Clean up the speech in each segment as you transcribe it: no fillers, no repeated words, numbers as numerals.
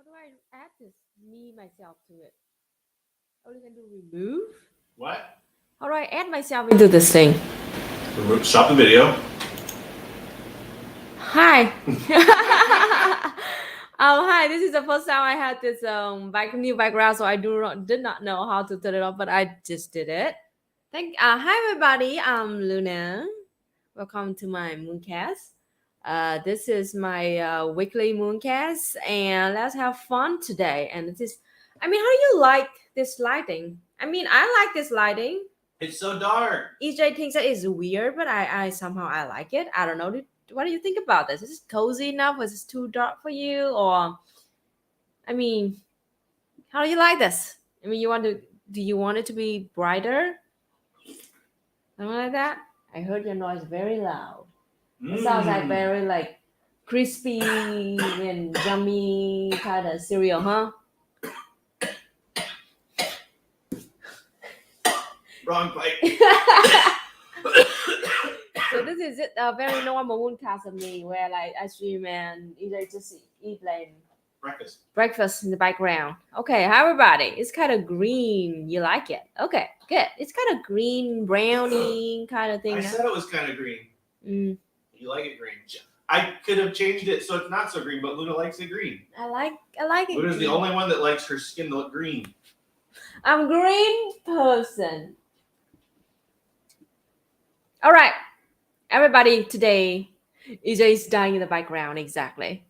do I add this me myself to it? Oh, you can do remove. What? How do I add myself into this thing? Stop the video. Hi. Hi. This is the first time I had this new background, so I did not know how to turn it off, but I just did it. Hi everybody. I'm Luna. Welcome to my Mooncast. This is my weekly Mooncast, and let's have fun today. And how do you like this lighting? I like this lighting. It's so dark. EJ thinks that it's weird, but I somehow I like it. I don't know. What do you think about this? Is it cozy enough? Was it too dark for you? Or, how do you like this? Do you want it to be brighter? Something like that? I heard your noise very loud. It sounds like very like crispy and yummy kind of cereal, huh? Wrong pipe. So this is a very normal mooncast of me, where like I stream and either just eat like breakfast in the background. Okay, hi everybody. It's kind of green. You like it? Okay, good. It's kind of green, brownie kind of thing. I said it was kind of green. You like it green. I could have changed it so it's not so green, but Luna likes it green. I like it. Luna's the only one that likes her skin to look green. I'm a green person. All right, everybody. Today, EJ is dying in the background. Exactly.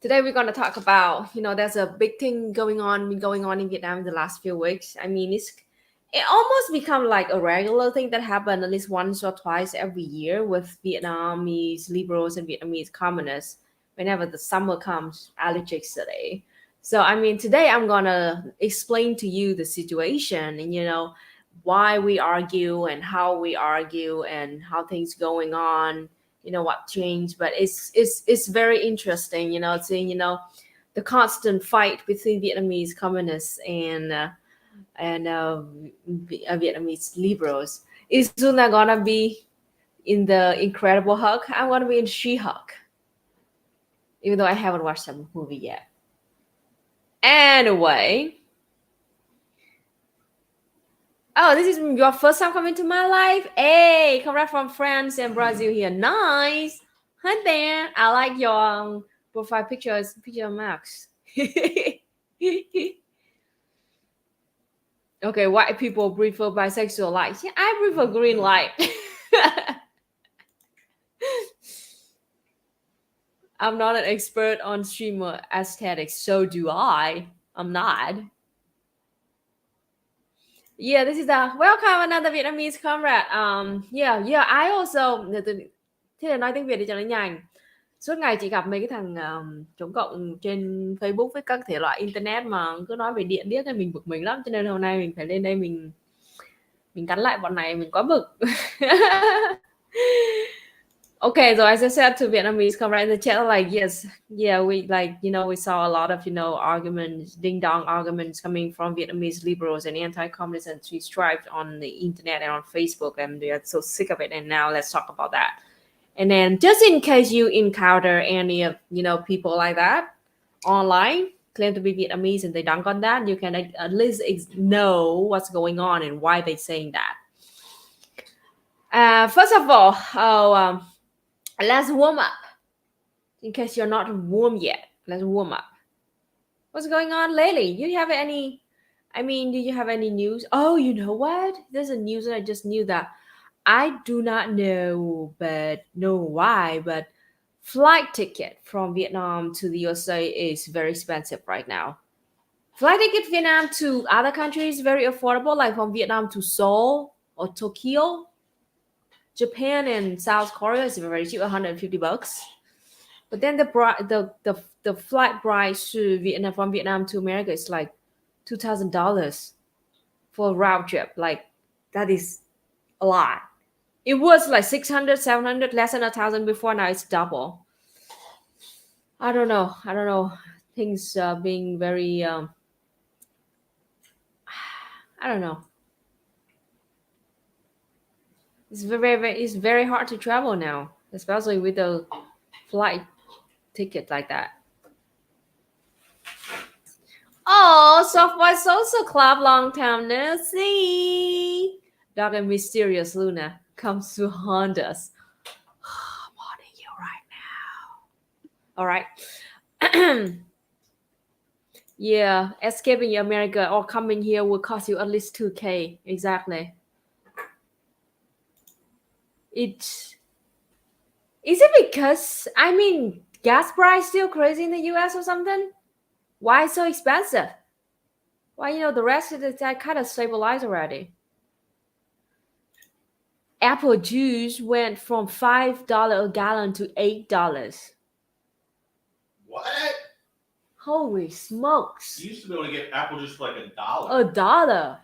Today we're gonna talk about, there's a big thing going on in Vietnam in the last few weeks. It almost become like a regular thing that happen at least once or twice every year with Vietnamese liberals and Vietnamese communists whenever the summer comes, electricity. So today I'm gonna explain to you the situation and why we argue and how we argue and how things going on, what changed. But it's very interesting, seeing the constant fight between Vietnamese communists and Vietnamese liberals. Is Luna gonna be in the Incredible Hulk? I'm gonna be in She-Hulk, even though I haven't watched that movie yet. Anyway, oh, this is your first time coming to my life. Hey, congrats from France and Brazil here. Nice. Hi there. I like your profile picture of Max. Okay, white people prefer bisexual light. Yeah, I prefer green light. I'm not an expert on streamer aesthetics, so do I. I'm not. Yeah, this is welcome another Vietnamese comrade. I also thế là nói tiếng Việt đi cho nó nhanh. Suốt ngày chị gặp mấy cái thằng chống cộng trên Facebook với các thể loại internet mà cứ nói về điện điếc, thì mình bực mình lắm, cho nên hôm nay mình phải lên đây mình cắn lại bọn này, mình quá bực. Okay, so as I said to Vietnamese comrade in the chat, like, yes, yeah, we we saw a lot of, arguments, ding dong arguments coming from Vietnamese liberals and anti-communists and three stripes on the internet and on Facebook, and they are so sick of it. And now let's talk about that. And then just in case you encounter any of, people like that online, claim to be Vietnamese and they dunk on that, you can at least know what's going on and why they're saying that. First of all, let's warm up. In case you're not warm yet, let's warm up. What's going on lately? Do you have any news? Oh, you know what? There's a news that I just knew that I do not know why, but flight ticket from Vietnam to the USA is very expensive right now. Flight ticket Vietnam to other countries is very affordable, like from Vietnam to Seoul or Tokyo. Japan and South Korea is very cheap, $150. But then the flight price to Vietnam from Vietnam to America is like $2,000 for a round trip. Like, that is a lot. It was like 600, 700, less than 1,000 before. Now it's double. I don't know. Things being very I don't know. It's very hard to travel now, especially with the flight ticket like that. Oh, Soft Boy Salsa Club, long time no see. Dark and mysterious Luna comes to haunt us. I'm haunting you right now. All right. Yeah, escaping America or coming here will cost you at least 2K. Exactly. Is it because gas price still crazy in the US or something? Why so expensive? Why the rest of the that kind of stabilized already? Apple juice went from $5 a gallon to $8. What? Holy smokes! You used to be able to get apple juice for like $1 $1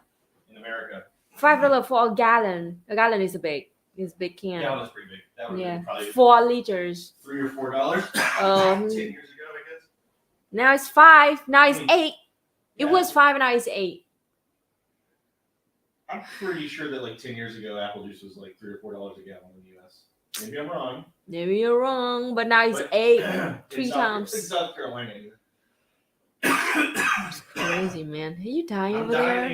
in America. $5 for a gallon. A gallon is a big can. Gallon is pretty big. That would Yeah, be probably 4 liters. $3 or $4. 10 years ago, I guess. Now it's 5. Now it's 8. Yeah. It was 5. Now it's 8. I'm pretty sure that like 10 years ago, apple juice was like $3 or $4 a gallon in the U.S. Maybe I'm wrong. Maybe you're wrong, but now it's 8. 3 times. In South Carolina. It's crazy, man. Are you dying over there?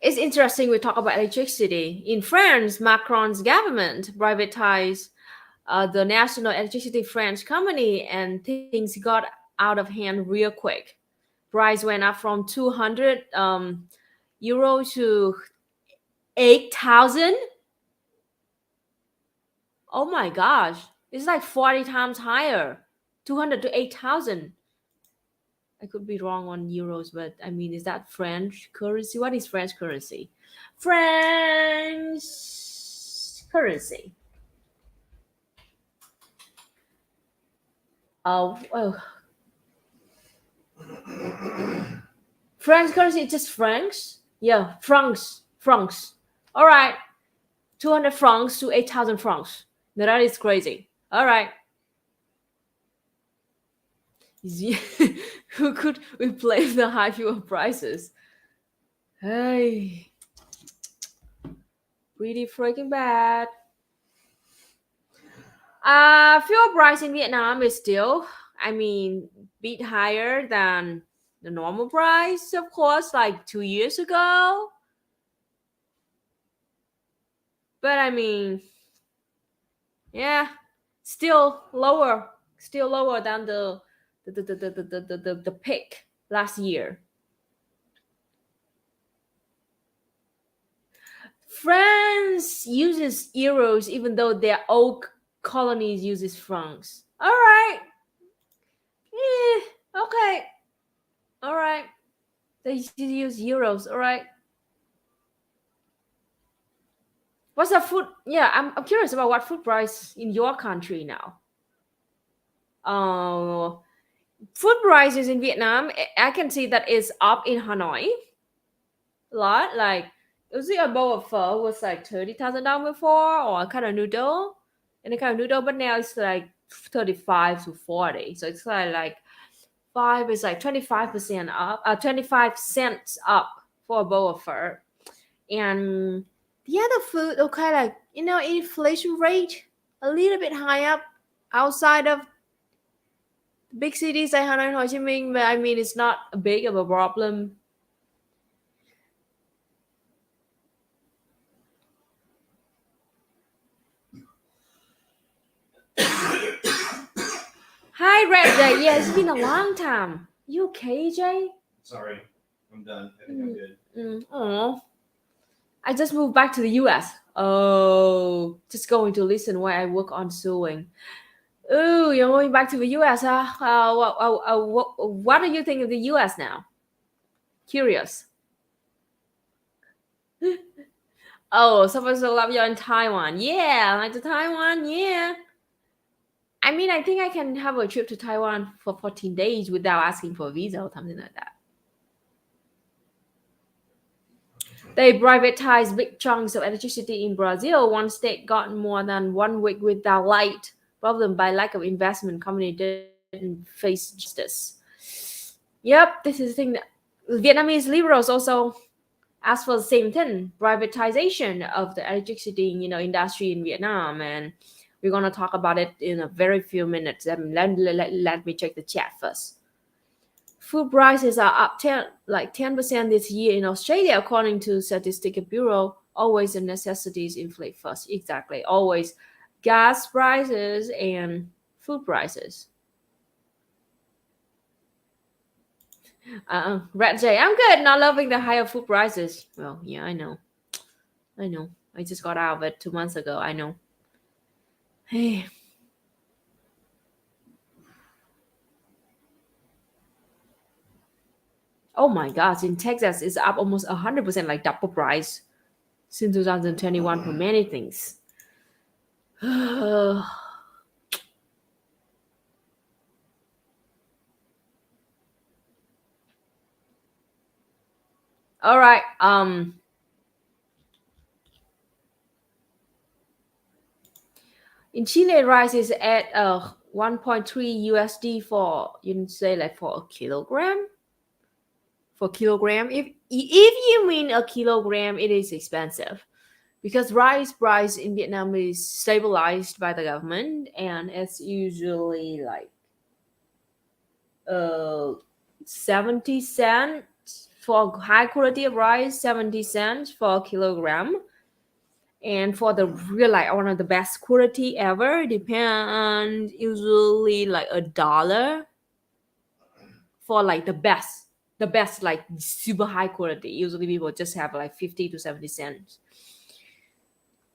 It's interesting we talk about electricity. In France, Macron's government privatized the national electricity French company, and things got out of hand real quick. Price went up from 200 euro to 8,000. Oh my gosh, it's like 40 times higher. 200 to 8,000. I could be wrong on euros, but is that French currency? What is French currency? French currency. Oh. French currency is just francs? Yeah, francs. All right. 200 francs to 8,000 francs. Now that is crazy. All right. Who could replace the high fuel prices? Hey, pretty freaking bad. Fuel price in Vietnam is still, bit higher than the normal price, of course, like 2 years ago. But yeah, still lower than the peak last year. France uses euros even though their old colonies uses francs. All right. Okay. All right. They use euros. All right. What's the food? Yeah, I'm curious about what food price in your country now. Food prices in Vietnam, I can see that it's up in Hanoi a lot. Like, usually a bowl of pho was like $30,000 before, or a kind of noodle, but now it's like 35 to 40. So it's like 5 is like 25% up, 25 cents up for a bowl of pho. And the other food, okay, like, inflation rate a little bit high up outside of big cities like Hanoi and Ho Chi Minh, but it's not a big of a problem. Hi, Red Day. Yeah, it's been a long time. You okay, Jay? Sorry, I'm done. I think I'm good. Oh, I just moved back to the US. Oh, just going to listen while I work on sewing. Oh, you're going back to the US, huh? What do you think of the US now? Curious. Oh, someone so love you in Taiwan. Yeah, like to Taiwan. Yeah. I think I can have a trip to Taiwan for 14 days without asking for a visa or something like that. They privatized big chunks of electricity in Brazil. One state got more than 1 week without light. Problem by lack of investment. Company didn't face justice. Yep, this is the thing. Vietnamese liberals also asked for the same thing, privatization of the electricity, industry in Vietnam, and we're gonna talk about it in a very few minutes. Let me check the chat first. Food prices are up 10% this year in Australia, according to Statistical Bureau. Always the necessities inflate first. Exactly. Always gas prices and food prices. Red J, I'm good. Not loving the higher food prices. Well, yeah, I know. I just got out of it 2 months ago. I know. Hey. Oh my gosh, in Texas, it's up almost 100%, like double price since 2021 for many things. All right. In Chile, rice is at 1.3 USD for, you can say, like for a kilogram. For kilogram, if you mean a kilogram, it is expensive because rice price in Vietnam is stabilized by the government, and it's usually like 70 cents for high quality of rice, 70 cents for a kilogram. And for the real, like one of the best quality ever, depends usually like $1 for like the best like super high quality. Usually people just have like 50 to 70 cents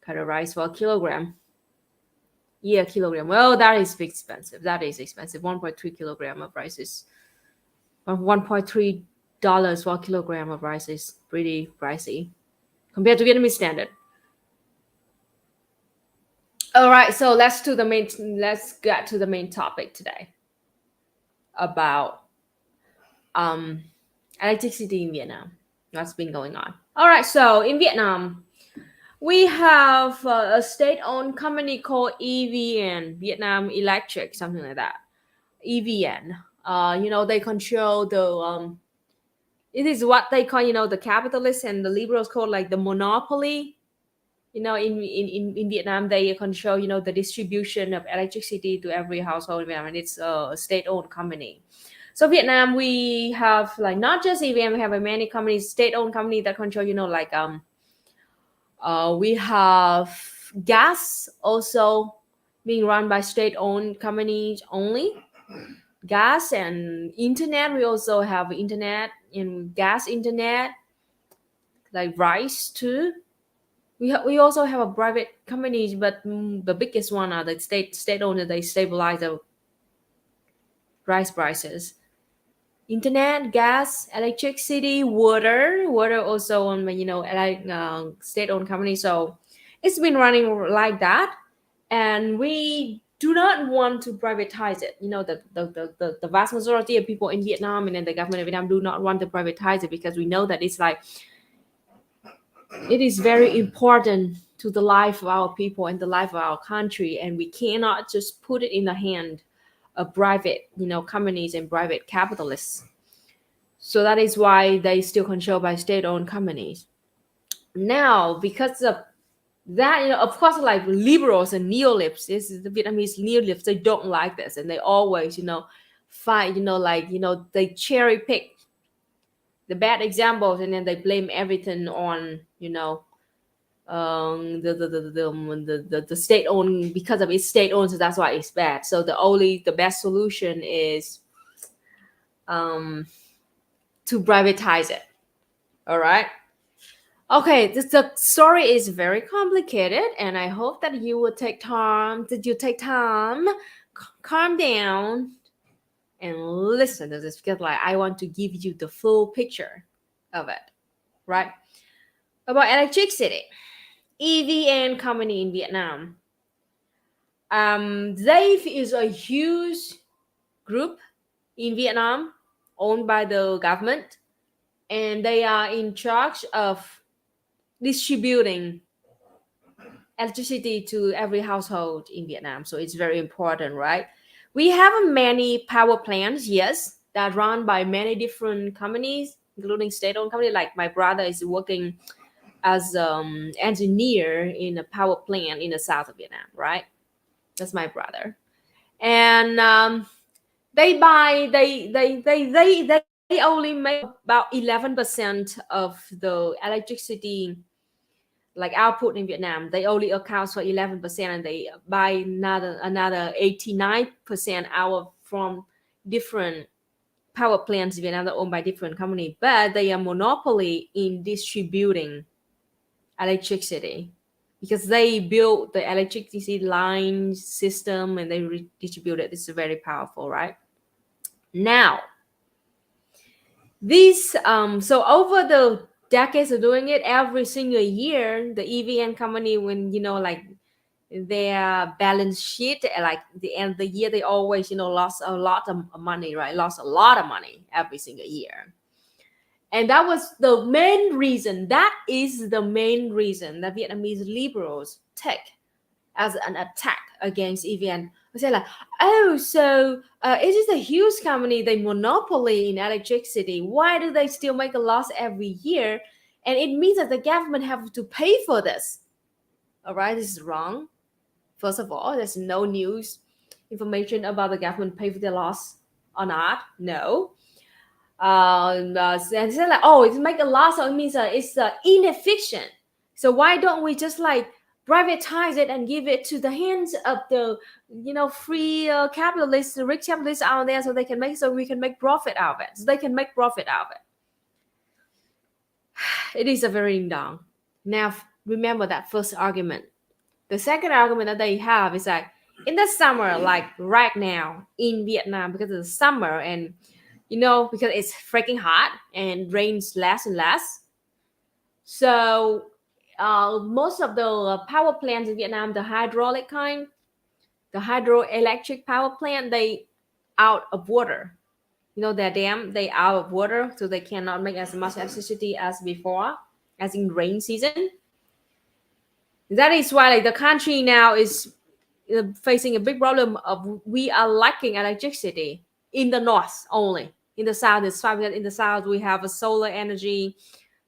kind of rice for a kilogram. Yeah, kilogram. Well, that is expensive. 1.3 kilogram of rice is $1.3 for a kilogram of rice is pretty pricey compared to Vietnamese standard. All right, so let's get to the main topic today about electricity in Vietnam. What's been going on? All right, so in Vietnam, we have a state-owned company called EVN, Vietnam Electric, something like that. EVN. They control the. It is what they call, the capitalists and the liberals call like the monopoly. In Vietnam, they control, the distribution of electricity to every household in Vietnam, and it's a state-owned company. So Vietnam, we have like not just EVN, we have many companies, state-owned company that control, we have gas also being run by state-owned companies only. Gas and internet, we also have internet and gas internet, like rice too. We also have a private companies, but the biggest one are the state-owned. They stabilize the rice prices. Internet, gas, electricity, water also on state-owned company. So it's been running like that, and we do not want to privatize it. The vast majority of people in Vietnam and then the government of Vietnam do not want to privatize it because we know that it's like it is very important to the life of our people and the life of our country, and we cannot just put it in the hand of private companies and private capitalists. So that is why they still controlled by state-owned companies. Now, because of that, of course, like liberals and neolibs, this is the Vietnamese neolibs, they don't like this, and they always fight, they cherry pick the bad examples, and then they blame everything on the state owned, because of its state owned, so that's why it's bad. So the best solution is to privatize it. All right. Okay, the story is very complicated, and I hope that you will take time. Calm down, and listen to this, because like I want to give you the full picture of it, right? About electricity, EVN company in Vietnam. They is a huge group in Vietnam owned by the government, and they are in charge of distributing electricity to every household in Vietnam. So it's very important, right? We have many power plants, yes, that run by many different companies, including state-owned company. Like my brother is working as engineer in a power plant in the south of Vietnam, right? That's my brother. And they buy they only make about 11% of the electricity like output in Vietnam. They only account for 11%, and they buy another 89% out from different power plants in Vietnam that are owned by different companies, but they are monopoly in distributing electricity because they built the electricity line system and they redistribute it. It's very powerful, right? Now, these so over the decades of doing it, every single year, the EVN company, when like their balance sheet, like the end of the year, they always lost a lot of money, right? Lost a lot of money every single year. And that was the main reason. That is the main reason that Vietnamese liberals take as an attack against EVN. We say like, oh, so it is a huge company, they monopoly in electricity. Why do they still make a loss every year? And it means that the government have to pay for this. All right, this is wrong. First of all, there's no news information about the government pay for the loss or not. No. And say like, oh, it make a loss, so it means it's inefficient. So why don't we just like privatize it and give it to the hands of the free capitalists, the rich capitalists out there, so we can make profit out of it. So they can make profit out of it. It is a very dumb. Now remember that first argument. The second argument that they have is like in the summer, like right now in Vietnam, because it's summer and because it's freaking hot and rains less and less. So most of the power plants in Vietnam, the hydraulic kind, the hydroelectric power plant, they out of water. Their dam, they out of water, so they cannot make as much electricity as before, as in rain season. That is why like the country now is facing a big problem of we are lacking electricity in the north only. In the south, it's fine because in the south we have a solar energy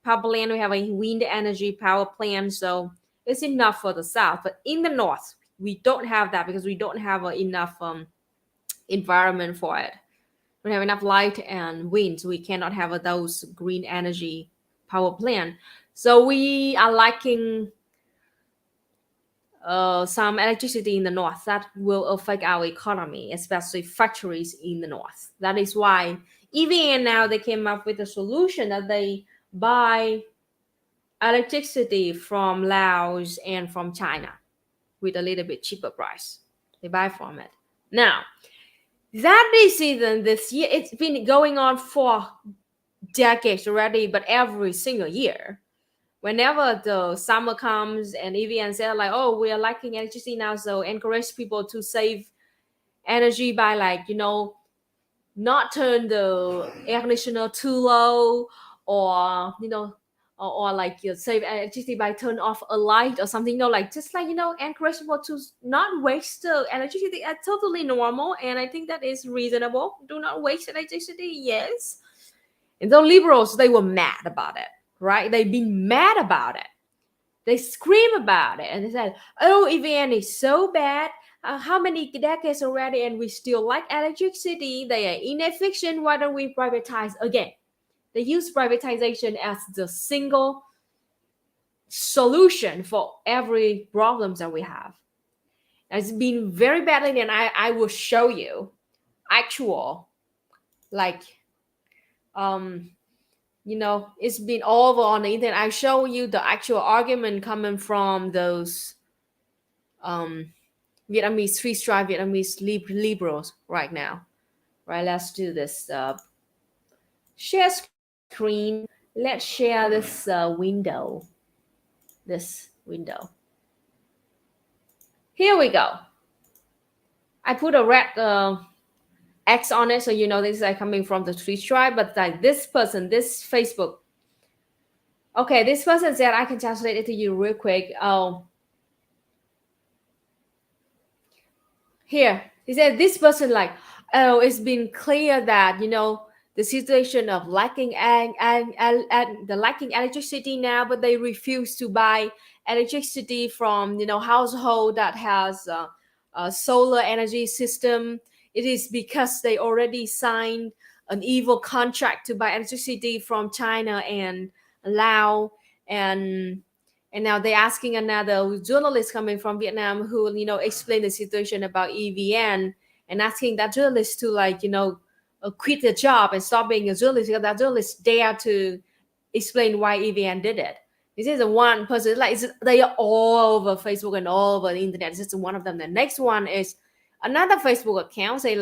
power plant, we have a wind energy power plant, so it's enough for the south. But in the north, we don't have that because we don't have enough environment for it. We don't have enough light and wind, so we cannot have those green energy power plant. So we are lacking some electricity in the north that will affect our economy, especially factories in the north. That is why EVN now they came up with a solution that they buy electricity from Laos and from China with a little bit cheaper price. They buy from it. Now, that decision this year, it's been going on for decades already, but every single year, whenever the summer comes and EVN said like, oh, we are lacking electricity now, so encourage people to save energy by like, not turn the air conditioner too low, or or like save electricity by turn off a light or something. Like just like encourage people to not waste the electricity. That's totally normal, and I think that is reasonable. Do not waste electricity. Yes. And the liberals, they were mad about it, right? They've been mad about it. They scream about it and they said, oh, EVN is so bad. How many decades already and we still lack electricity? They are inefficient. Why don't we privatize again? They use privatization as the single solution for every problem that we have. It's been very badly, and I will show you actual, like, it's been all over on the internet. I show you the actual argument coming from those Vietnamese three-stripe Vietnamese liberals right now. Right, let's do this. Share screen. Let's share this window. This window. Here we go. I put a red X on it, so this is coming from the three-stripe. But like this person, this Facebook. Okay, this person said, I can translate it to you real quick. Oh, here he said this person like, oh, it's been clear that the situation of lacking and the lacking electricity now, but they refuse to buy electricity from household that has a solar energy system, it is because they already signed an evil contract to buy electricity from China and Laos, and now they're asking another journalist coming from Vietnam who explain the situation about EVN, and asking that journalist to quit the job and stop being a journalist, because that journalist dare to explain why EVN did it. This is the one person, they are all over Facebook and all over the internet. This is one of them. The next one is another Facebook account say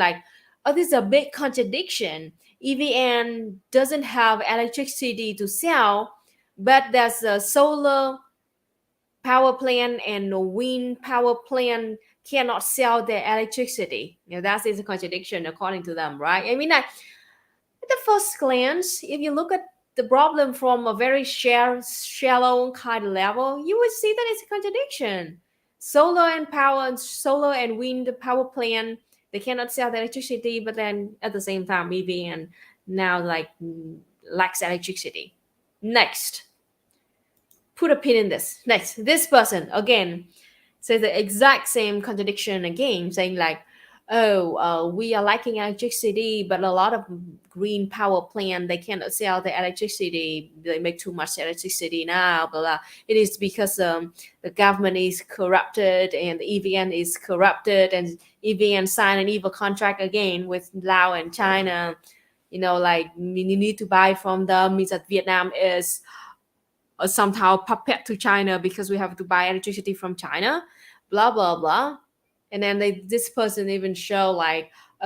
oh, this is a big contradiction. EVN doesn't have electricity to sell, but there's a solar power plant and a wind power plant cannot sell their electricity. That is a contradiction according to them, right? I mean, at the first glance, if you look at the problem from a very shallow kind of level, you would see that it's a contradiction. Solar and wind power plant, they cannot sell the electricity, but then at the same time, EVN now lacks electricity. Next, put a pin in this. Next, this person again says the exact same contradiction again, saying we are lacking electricity, but a lot of green power plant, they cannot sell the electricity. They make too much electricity now, blah, blah. It is because the government is corrupted and the EVN is corrupted, and EVN signed an evil contract again with Laos and China. You need to buy from them, means that Vietnam is somehow puppet to China because we have to buy electricity from China, blah, blah, blah. And then this person even show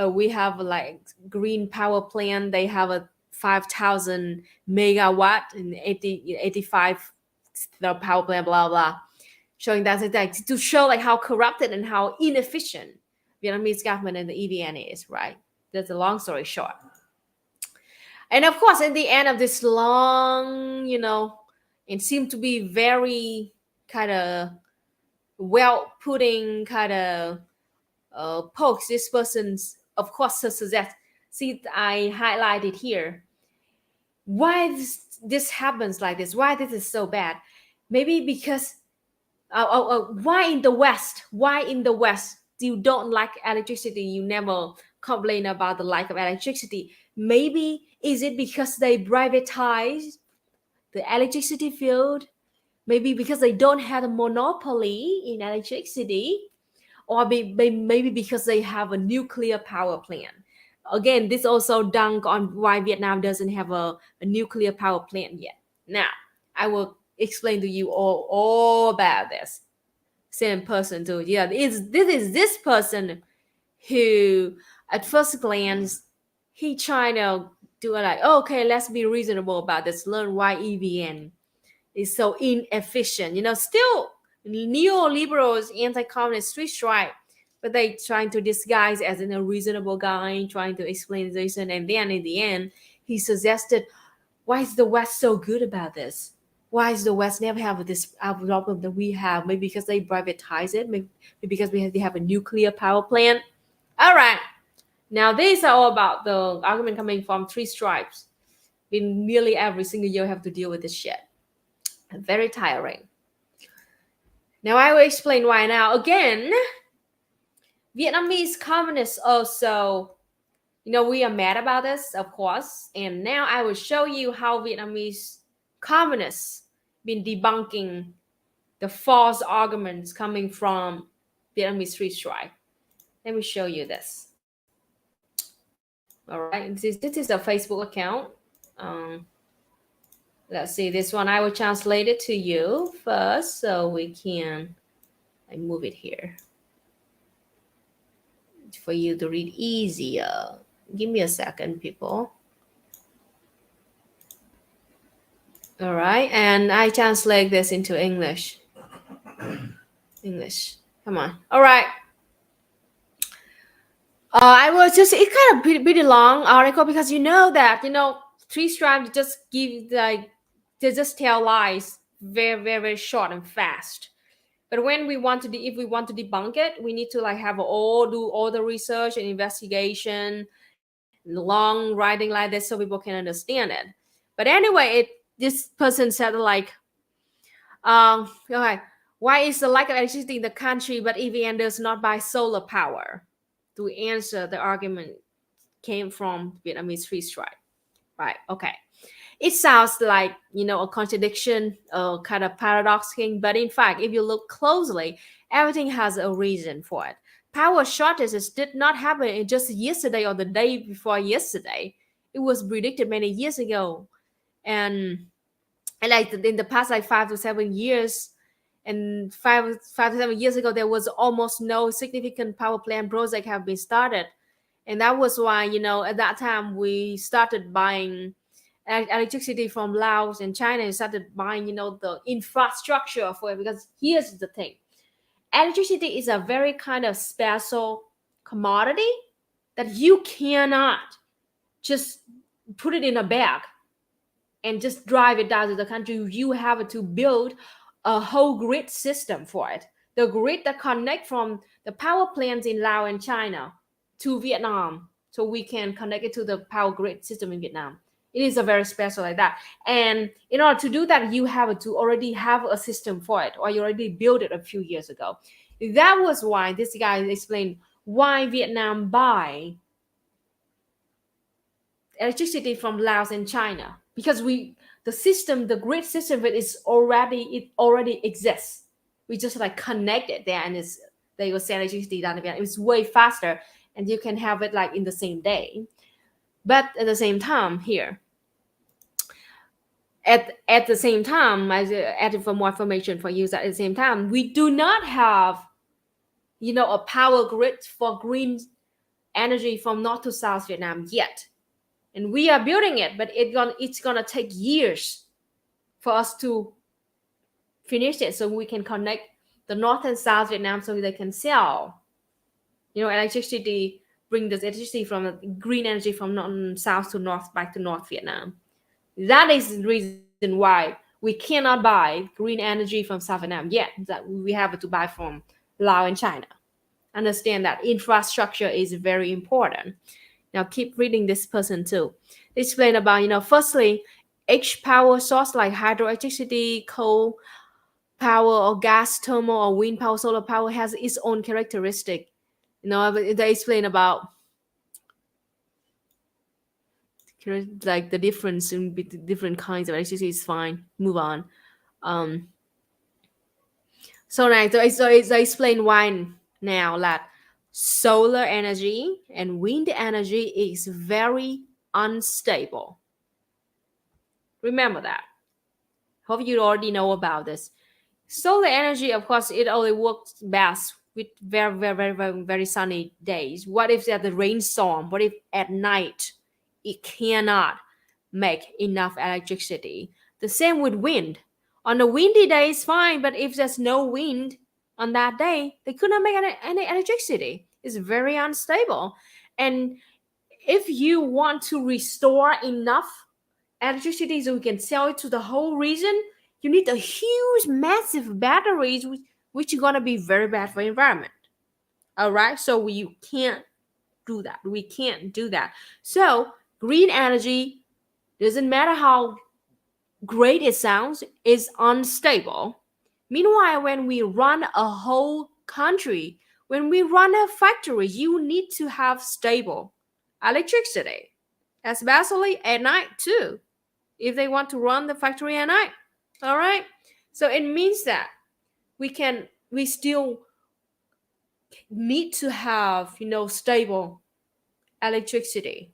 we have green power plant. They have a 5,000 megawatt and 85 the power plant, blah, blah. Showing that to show how corrupted and how inefficient Vietnamese government and the EVN is, right? That's a long story short. And of course, at the end of this long, it seemed to be very kind of well-putting kind of post, this person's, of course, suggest. See, I highlighted here. Why this happens like this? Why this is so bad? Maybe because why in the West? Why in the West you don't like electricity? You never complain about the lack of electricity. Maybe is it because they privatize the electricity field? Maybe because they don't have a monopoly in electricity, or maybe because they have a nuclear power plant. Again, this also dunk on why Vietnam doesn't have a nuclear power plant yet. Now, I will explain to you all about this. Same person too. Yeah, this is this person who, at first glance, he trying to do okay, let's be reasonable about this. Learn why EVN is so inefficient. Still neoliberals, anti-communist, street strike, but they trying to disguise as a reasonable guy, trying to explain the reason. And then in the end, he suggested, why is the West so good about this? Why is the West never have this problem that we have? Maybe because they privatize it. Maybe because they have a nuclear power plant. All right. Now, these are all about the argument coming from three stripes. In nearly every single year, you have to deal with this shit. Very tiring. Now, I will explain why now. Again, Vietnamese communists also, we are mad about this, of course. And now I will show you how Vietnamese communists been debunking the false arguments coming from Vietnamese street strike. Let me show you this. All right, this is a Facebook account. Let's see, this one I will translate it to you first so we can, I move it here for you to read easier. Give me a second, people. All right, and I translate this into English. English, come on. All right. I was just, it's kind of pretty long article because three stripes just give they just tell lies very, very, very short and fast. But when we want to, if we want to debunk it, we need to have do all the research and investigation, long writing like this so people can understand it. But anyway, this person said okay, why is the lack of electricity in the country but EVN does not buy solar power? to answer the argument came from Vietnamese free strike. Right. Okay. It sounds like, a contradiction, a kind of paradox thing, but in fact, if you look closely, everything has a reason for it. Power shortages did not happen just yesterday or the day before yesterday. It was predicted many years ago. And like in the past, like 5 to 7 years, and five to 7 years ago, there was almost no significant power plant project have been started. And that was why, at that time we started buying electricity from Laos and China, and started buying, the infrastructure for it. Because here's the thing: electricity is a very kind of special commodity that you cannot just put it in a bag and just drive it down to the country. You have to build a whole grid system for it. The grid that connect from the power plants in Laos and China to Vietnam, so we can connect it to the power grid system in Vietnam. It is a very special like that. And in order to do that, you have to already have a system for it, or you already built it a few years ago. That was why this guy explained why Vietnam buy electricity from Laos and China, because the grid system, it already exists. We just like connect it there, and they will send electricity down there. It's way faster, and you can have it like in the same day. But at the same time, here, at the same time, as added for more information for you, at the same time, we do not have, a power grid for green energy from North to South Vietnam yet. And we are building it, but it's gonna take years for us to finish it, so we can connect the North and South Vietnam, so they can sell, electricity, bring this electricity from green energy from South to North, back to North Vietnam. That is the reason why we cannot buy green energy from South Vietnam yet. That we have to buy from Laos and China. Understand that infrastructure is very important. Now keep reading this person too. They explain about, firstly, each power source like hydroelectricity, coal power, or gas thermal, or wind power, solar power has its own characteristic. They explain about like the difference in different kinds of electricity. Is fine. Move on. So now, so I explain why now that solar energy and wind energy is very unstable. Remember that. Hope you already know about this. Solar energy, of course, it only works best with very, very, very, very, very sunny days. What if there's a rainstorm? What if at night it cannot make enough electricity? The same with wind. On a windy day, it's fine, but if there's no wind on that day, they could not make any electricity. It's very unstable. And if you want to restore enough electricity so we can sell it to the whole region, you need a huge, massive batteries, which are going to be very bad for the environment. All right, so we can't do that. We can't do that. So green energy, doesn't matter how great it sounds, is unstable. Meanwhile, when we run a whole country, when we run a factory, you need to have stable electricity, especially at night too, if they want to run the factory at night. All right, so it means that we still need to have, stable electricity,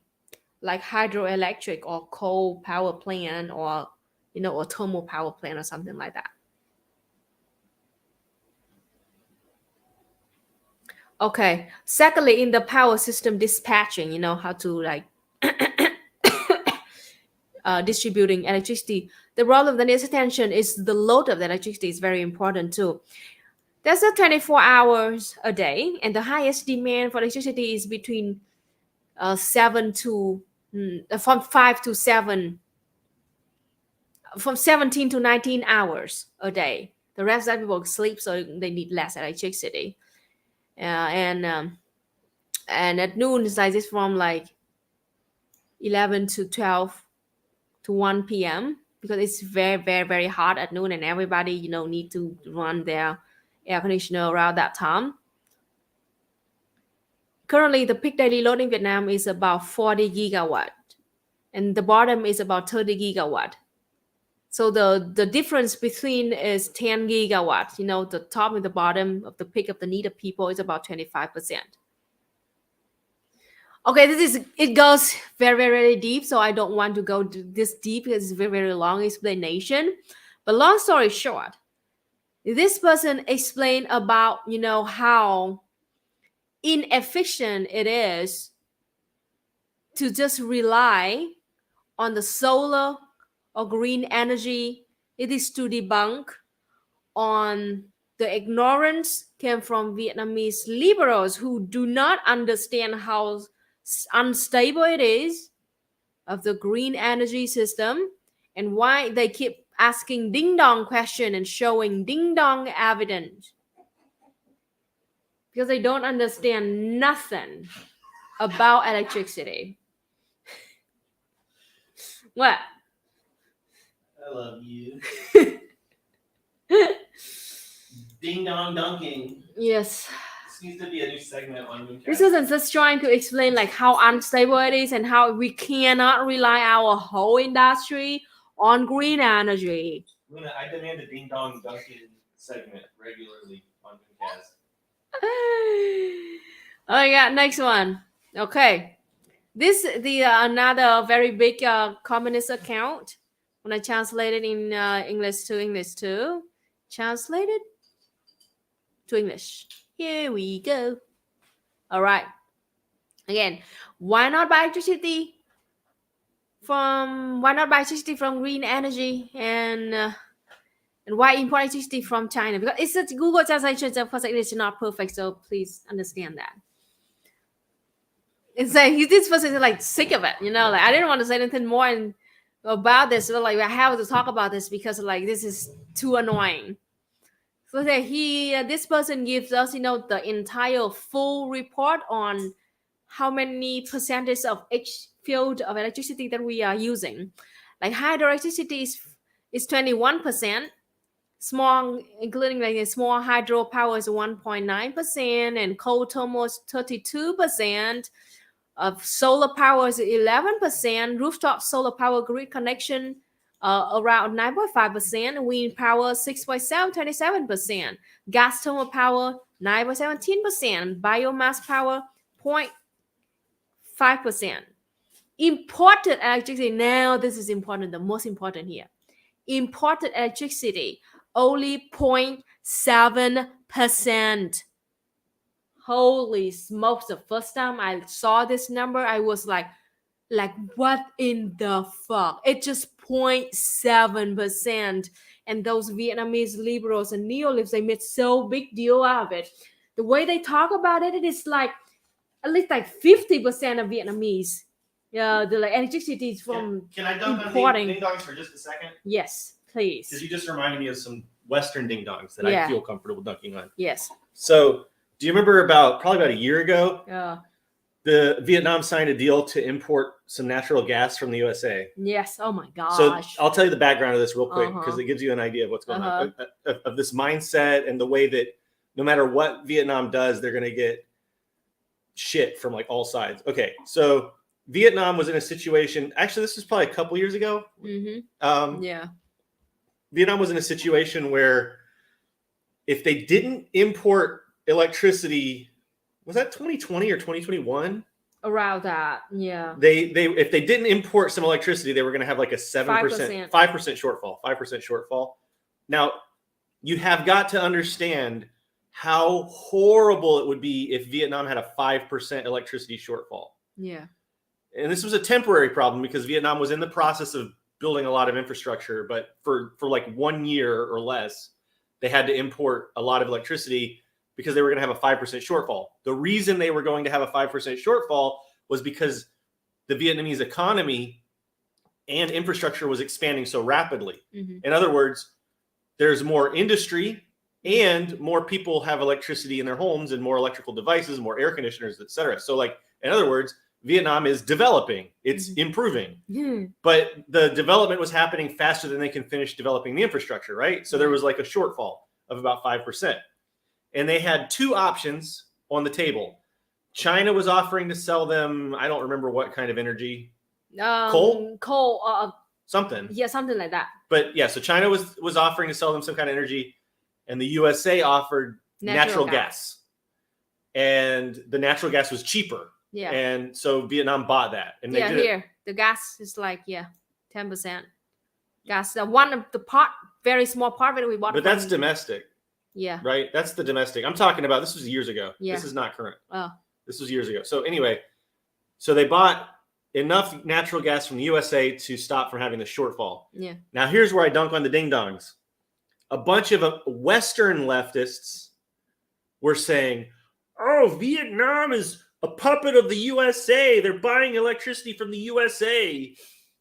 like hydroelectric or coal power plant, or or thermal power plant, or something like that. Okay, secondly, in the power system dispatching, how to like distributing electricity, the role of the needs attention is the load of the electricity is very important too. There's a 24 hours a day, and the highest demand for electricity is between 7 to from 5 to 7, from 17 to 19 hours a day. The rest of people sleep, so they need less electricity. And at noon it's like this, from like 11 to 12 to 1 p.m. because it's very, very, very hot at noon, and everybody need to run their air conditioner around that time. currently the peak daily load in Vietnam is about 40 gigawatt, and the bottom is about 30 gigawatt. So the difference between is 10 gigawatts. You know, the top and the bottom of the peak of the need of people is about 25%. Okay, it goes very, very, very deep. So I don't want to go this deep because it's very, very long explanation. But long story short, this person explained about, you know, how inefficient it is to just rely on the solar or green energy. It is to debunk on the ignorance came from Vietnamese liberals who do not understand how unstable it is of the green energy system and why they keep asking ding dong question and showing ding dong evidence, because they don't understand nothing about electricity. What? I love you. Ding dong dunking. Yes. This needs to be a new segment on MOONCAST. This isn't just trying to explain like how unstable it is and how we cannot rely our whole industry on green energy. Luna, I demand a ding dong dunking segment regularly on MOONCAST. Oh yeah, next one. Okay, this the another very big communist account. When I translate it in English to translated to English. Here we go. All right. Again, why not buy electricity from green energy, and why import electricity from China? Because it's a Google translation, so of course it's not perfect, so please understand that. It's like this person is like sick of it, you know. Like I didn't want to say anything more about this, but like I have to talk about this because like this is too annoying. So that this person gives us, you know, the entire full report on how many percentage of each field of electricity that we are using. Like hydroelectricity is 21%. Small, including like a small hydropower is 1.9%, and coal thermal is 32%. Of solar power is 11%. Rooftop solar power grid connection around 9.5%. Wind power 6.7, 27%. Gas thermal power 9.17%. Biomass power 0.5%. Imported electricity. Now this is important. The most important here. Imported electricity only 0.7%. Holy smokes, the first time I saw this number, I was like what in the fuck? It's just 0.7%. And those Vietnamese liberals and neolibs, they made so big deal out of it. The way they talk about it, it is like at least like 50% of Vietnamese. Yeah, the like electricity is from Can I dunk importing. on ding dongs for just a second? Yes, please. Because you just reminded me of some Western ding dongs that I feel comfortable dunking on. Yes. So, do you remember probably about a year ago, the Vietnam signed a deal to import some natural gas from the USA? Yes. Oh my gosh. So I'll tell you the background of this real quick because it gives you an idea of what's going on, of this mindset and the way that no matter what Vietnam does, they're going to get shit from like all sides. Okay, so Vietnam was in a situation. Actually, this was probably a couple years ago. Vietnam was in a situation where if they didn't import electricity, was that 2020 or 2021? Around that, yeah. They if they didn't import some electricity, they were going to have like a 5% shortfall. 5% shortfall. Now, you have got to understand how horrible it would be if Vietnam had a 5% electricity shortfall. Yeah. And this was a temporary problem because Vietnam was in the process of building a lot of infrastructure, but for like 1 year or less, they had to import a lot of electricity because they were going to have a 5% shortfall. The reason they were going to have a 5% shortfall was because the Vietnamese economy and infrastructure was expanding so rapidly. In other words, there's more industry and more people have electricity in their homes and more electrical devices, more air conditioners, etc. So like, in other words, Vietnam is developing, it's improving, but the development was happening faster than they can finish developing the infrastructure, right? So there was like a shortfall of about 5%. And they had two options on the table. China was offering to sell them, I don't remember what kind of energy. Coal? Coal, something. Yeah, something like that. But yeah, so China was offering to sell them some kind of energy, and the USA offered natural gas. And the natural gas was cheaper. Yeah. And so Vietnam bought that. And they did here, the gas is like 10%. Gas, one of the very small part of it we bought. But that's domestic. Yeah. Right? That's the domestic. I'm talking about, this was years ago. Yeah. This is not current. Oh. This was years ago. So anyway, so they bought enough natural gas from the USA to stop from having the shortfall. Yeah. Now here's where I dunk on the ding-dongs. A bunch of Western leftists were saying, oh, Vietnam is a puppet of the USA. They're buying electricity from the USA.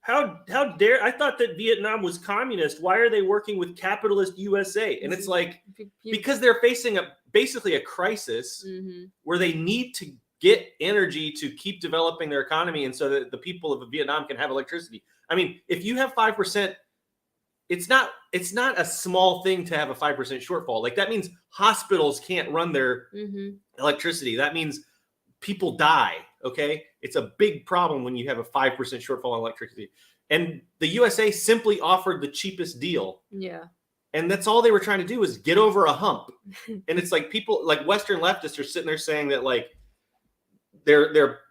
How dare, I thought that Vietnam was communist. Why are they working with capitalist USA? And it's like, because they're facing basically a crisis where they need to get energy to keep developing their economy, and so that the people of Vietnam can have electricity. I mean, if you have 5%, it's not a small thing to have a 5% shortfall. Like, that means hospitals can't run their electricity. That means people die. Okay, it's a big problem when you have a 5% shortfall on electricity. And the USA simply offered the cheapest deal. Yeah. And that's all they were trying to do, is get over a hump. And it's like, people like Western leftists are sitting there saying that like they're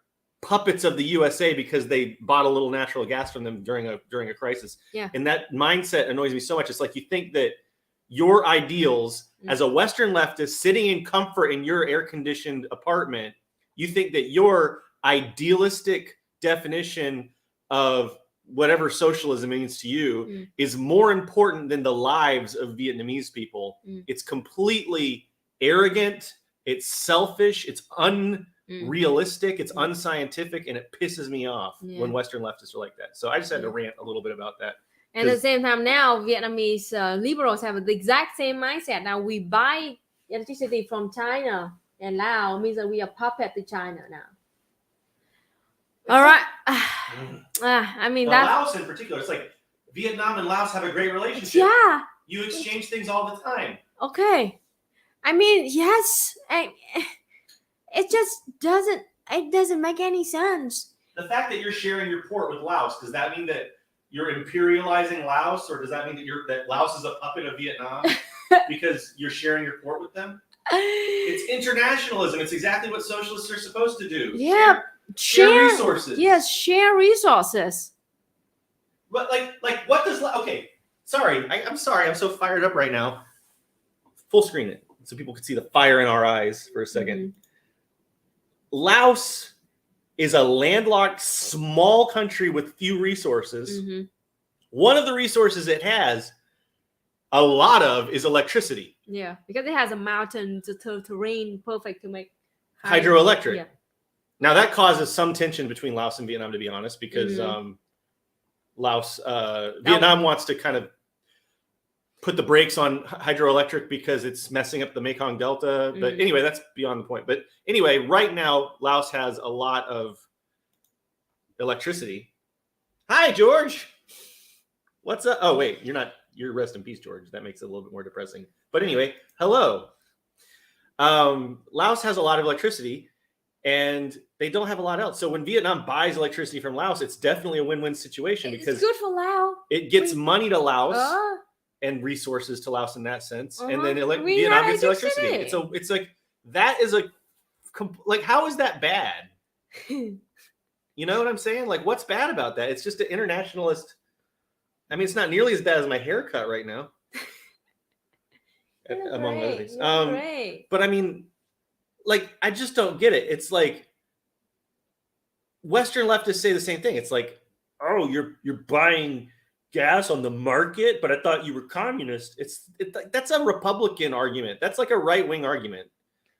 puppets of the USA because they bought a little natural gas from them during a crisis. Yeah. And that mindset annoys me so much. It's like, you think that your ideals as a Western leftist sitting in comfort in your air-conditioned apartment, you think that your idealistic definition of whatever socialism means to you is more important than the lives of Vietnamese people. It's completely arrogant. It's selfish. It's unrealistic. It's unscientific, and it pisses me off when Western leftists are like that. So I just had to rant a little bit about that. And at the same time, now Vietnamese liberals have the exact same mindset. Now we buy electricity from China and Laos, means that we are puppet to China now. All right. I mean, now, Laos in particular, it's like Vietnam and Laos have a great relationship. Yeah. You exchange things all the time. Okay. I mean, yes. It just doesn't make any sense. The fact that you're sharing your port with Laos, does that mean that you're imperializing Laos, or does that mean that Laos is a puppet of Vietnam because you're sharing your port with them? It's internationalism. It's exactly what socialists are supposed to do. Yeah, share resources. Yes, share resources. But like what does? Okay, sorry. I'm sorry. I'm so fired up right now. Full screen it so people can see the fire in our eyes for a second. Laos is a landlocked small country with few resources. One of the resources it has a lot of is electricity. Yeah, because it has a mountain terrain perfect to make hydroelectric. Yeah. Now that causes some tension between Laos and Vietnam, to be honest, because Vietnam wants to kind of put the brakes on hydroelectric because it's messing up the Mekong Delta. But anyway, that's beyond the point. But anyway, right now, Laos has a lot of electricity. Hi, George. What's up? Oh, wait, you're rest in peace, George. That makes it a little bit more depressing. But anyway, hello. Laos has a lot of electricity, and they don't have a lot else. So when Vietnam buys electricity from Laos, it's definitely a win-win situation because it's good for Laos. It gets money to Laos and resources to Laos in that sense, and then Vietnam gets electricity. It's like that is like, how is that bad? You know what I'm saying? Like, what's bad about that? It's just an internationalist. I mean, it's not nearly as bad as my haircut right now. Among other things. But I mean, like, I just don't get it. It's like Western leftists say the same thing. It's like, oh, you're buying gas on the market, but I thought you were communist. That's a Republican argument. That's like a right-wing argument.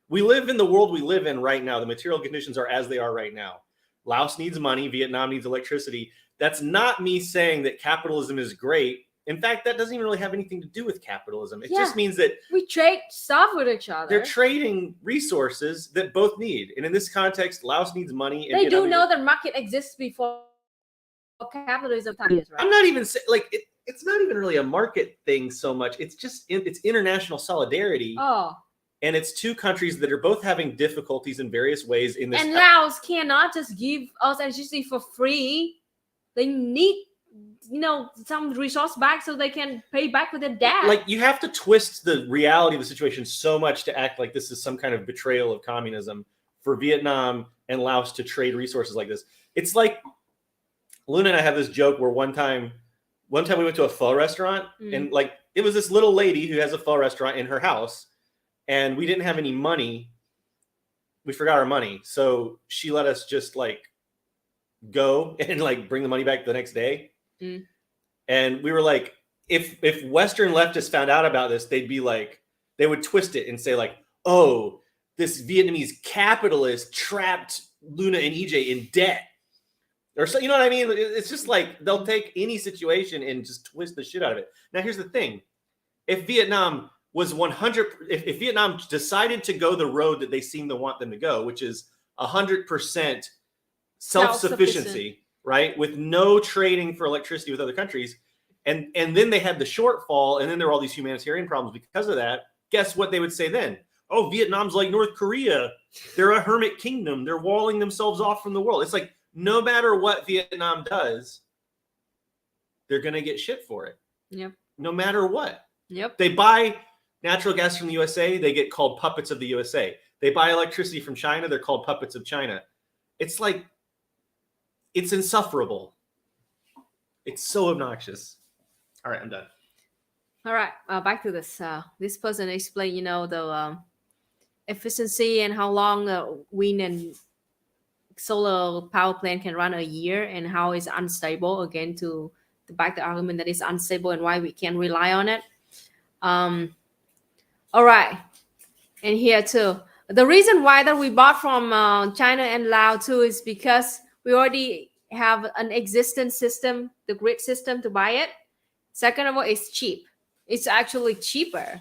We live in the world we live in right now. The material conditions are as they are right now. Laos needs money. Vietnam needs electricity. That's not me saying that capitalism is great. In fact, that doesn't even really have anything to do with capitalism. It just means that we trade stuff with each other. They're trading resources that both need. And in this context, Laos needs money. They do know the market exists before capitalism. Right? I'm not even saying, like, it's not even really a market thing so much. It's just, it's international solidarity. Oh. And it's two countries that are both having difficulties in various ways in this. And Laos cannot just give us electricity for free. They need, some resource back so they can pay back with their debt. Like, you have to twist the reality of the situation so much to act like this is some kind of betrayal of communism for Vietnam and Laos to trade resources like this. It's like Luna and I have this joke where one time we went to a pho restaurant and like it was this little lady who has a pho restaurant in her house, and we didn't have any money. We forgot our money, so she let us just like go and like bring the money back the next day. And we were like, if Western leftists found out about this, they'd be like, they would twist it and say like, oh, this Vietnamese capitalist trapped Luna and EJ in debt. Or so, you know what I mean? It's just like they'll take any situation and just twist the shit out of it. Now, here's the thing. If Vietnam was 100, if Vietnam decided to go the road that they seem to want them to go, which is 100% self-sufficiency, right? With no trading for electricity with other countries. And then they had the shortfall, and then there were all these humanitarian problems because of that. Guess what they would say then? Oh, Vietnam's like North Korea. They're a hermit kingdom. They're walling themselves off from the world. It's like, no matter what Vietnam does, they're going to get shit for it. Yep. No matter what. Yep. They buy natural gas from the USA, they get called puppets of the USA. They buy electricity from China, they're called puppets of China. It's like, it's insufferable. It's so obnoxious. All right, I'm done. All right, back to this. This person explained, the efficiency and how long wind and solar power plant can run a year, and how it's unstable. Again, to back the argument that it's unstable and why we can't rely on it. All right, and here too, the reason why that we bought from China and Laos too is because we already have an existing system, the grid system, to buy it. Second of all, it's cheap. It's actually cheaper,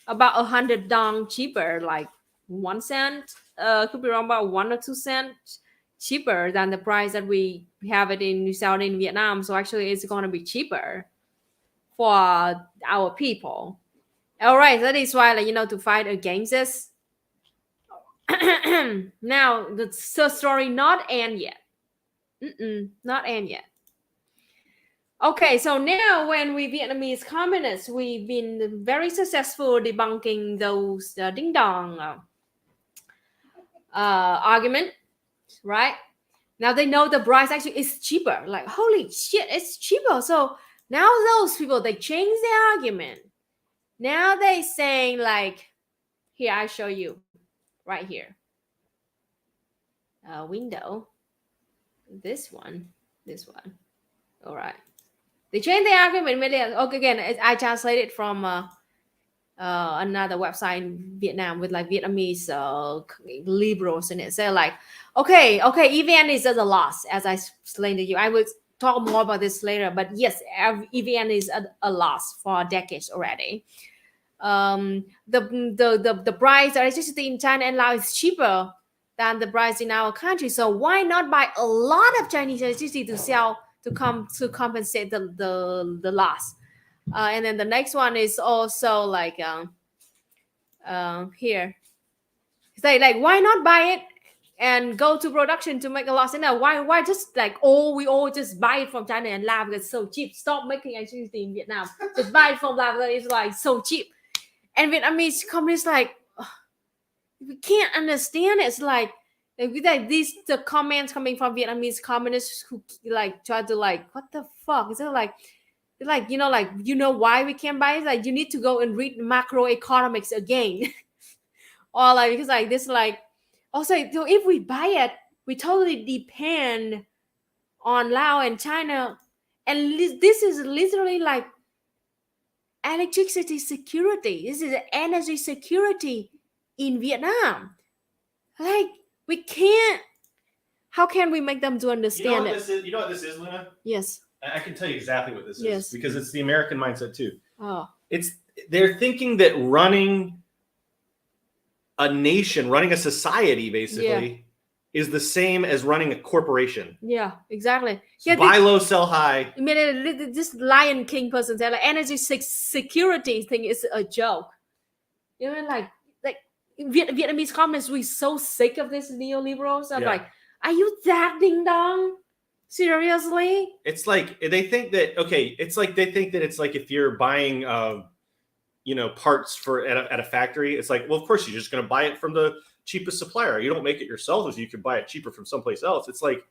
about 100 dong cheaper, like 1 cent. Could be wrong, about 1 or 2 cents cheaper than the price that we have it in in Vietnam. So actually, it's going to be cheaper for our people. All right, that is why, to fight against this. Now the story not end yet. Not end yet. Okay, so now when we Vietnamese communists, we've been very successful debunking those ding dong argument, right? Now they know the price actually is cheaper. Like, holy shit, it's cheaper. So now those people, they change their argument. Now they saying like, here, I show you right here. Window. This one. All right. They changed the argument. Okay, again, I translated from another website in Vietnam with like Vietnamese liberals in it. So like, okay, EVN is a loss, as I explained to you. I will talk more about this later, but yes, EVN is a loss for decades already. The price of electricity in China and Laos is cheaper than the price in our country. So why not buy a lot of Chinese electricity to sell to compensate the loss? And then the next one is also like here. It's like why not buy it and go to production to make a loss? And now why just like we all just buy it from China and Laos because it's so cheap. Stop making electricity in Vietnam. Just buy it from Laos. It's like so cheap. And Vietnamese companies like, we can't understand it. It's like the comments coming from Vietnamese communists who like try to like, what the fuck? Is it like why we can't buy it? Like, you need to go and read macroeconomics again. Or like, because like this, like, also, so if we buy it, we totally depend on Laos and China. And this is literally like electricity security. This is energy security in Vietnam. Like, we can't. How can we make them to understand it? You know what this is, Luna? Yes. I can tell you exactly what this Yes. is, because it's the American mindset too. Oh. They're thinking that running a nation, running a society, basically, is the same as running a corporation. Yeah, exactly. Yeah, buy low, sell high. I mean, this Lion King person said like energy security thing is a joke. You know, like Vietnamese communists, we're so sick of this neoliberals. I'm Yeah. like, are you that ding dong? Seriously? It's like they think that it's like they think that it's like if you're buying parts for at a factory, it's like, well, of course you're just going to buy it from the cheapest supplier. You don't make it yourself, so you can buy it cheaper from someplace else. It's like